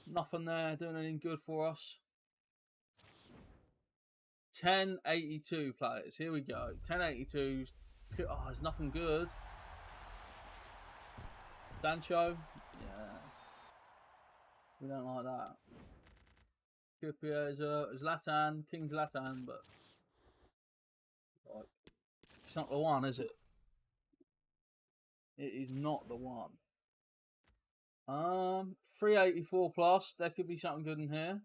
Nothing there doing anything good for us. 1082 players. Here we go. 1082s. Oh, there's nothing good. Sancho. Yeah. We don't like that. Trippier is Zlatan. King Zlatan, but like, it's not the one, is it? It is not the one. 384 plus. There could be something good in here.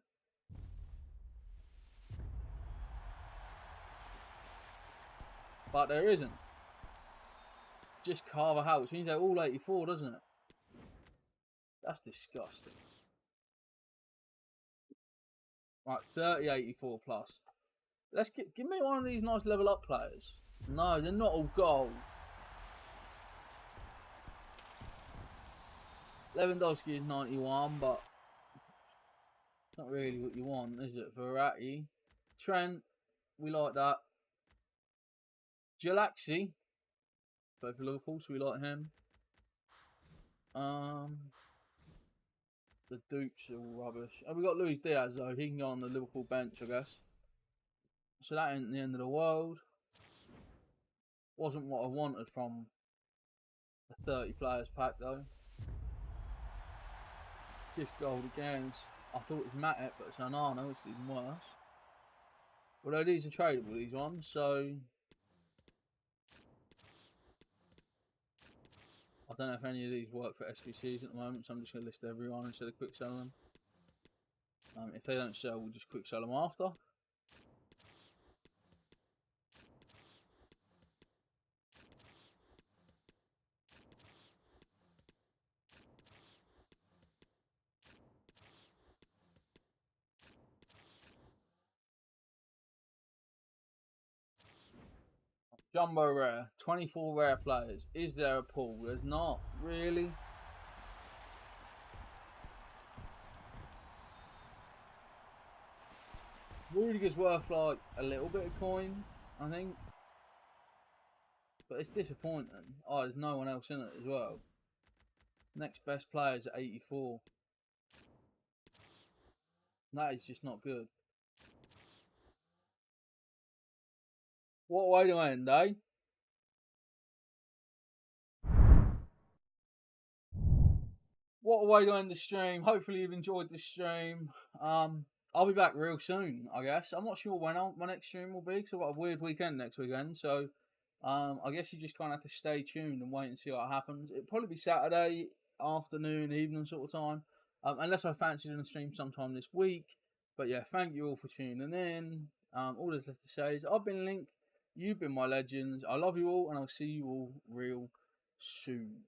But there isn't. Just Carvajal, which means they're all 84, doesn't it? That's disgusting. Right, 3084 plus. Let's give me one of these nice level up players. No, they're not all gold. Lewandowski is 91, but it's not really what you want, is it? Verratti. Trent, we like that. Galaxy. Play for Liverpool, so we like him. The Dukes are all rubbish. And we got Luis Diaz though. He can go on the Liverpool bench, I guess. So that ain't the end of the world. Wasn't what I wanted from the 30 players pack though. Gift gold again. I thought it was Matip, but it's Anana, which is even worse. Although these are tradable, these ones, so I don't know if any of these work for SBCs at the moment, so I'm just going to list everyone instead of quick selling them. If they don't sell, we'll just quick sell them after. Jumbo rare, 24 rare players. Is there a pool? There's not, really. Rudiger's worth like a little bit of coin, I think. But it's disappointing. Oh, there's no one else in it as well. Next best player is at 84. That is just not good. What way to end, eh? What a way to end the stream. Hopefully you've enjoyed this stream. I'll be back real soon, I guess. I'm not sure when my next stream will be, because I've got a weird weekend next weekend. So, I guess you just kind of have to stay tuned and wait and see what happens. It'll probably be Saturday afternoon, evening sort of time. Unless I fancy doing a stream sometime this week. But yeah, thank you all for tuning in. All there's left to say is I've been Link. You've been my legends. I love you all, and I'll see you all real soon.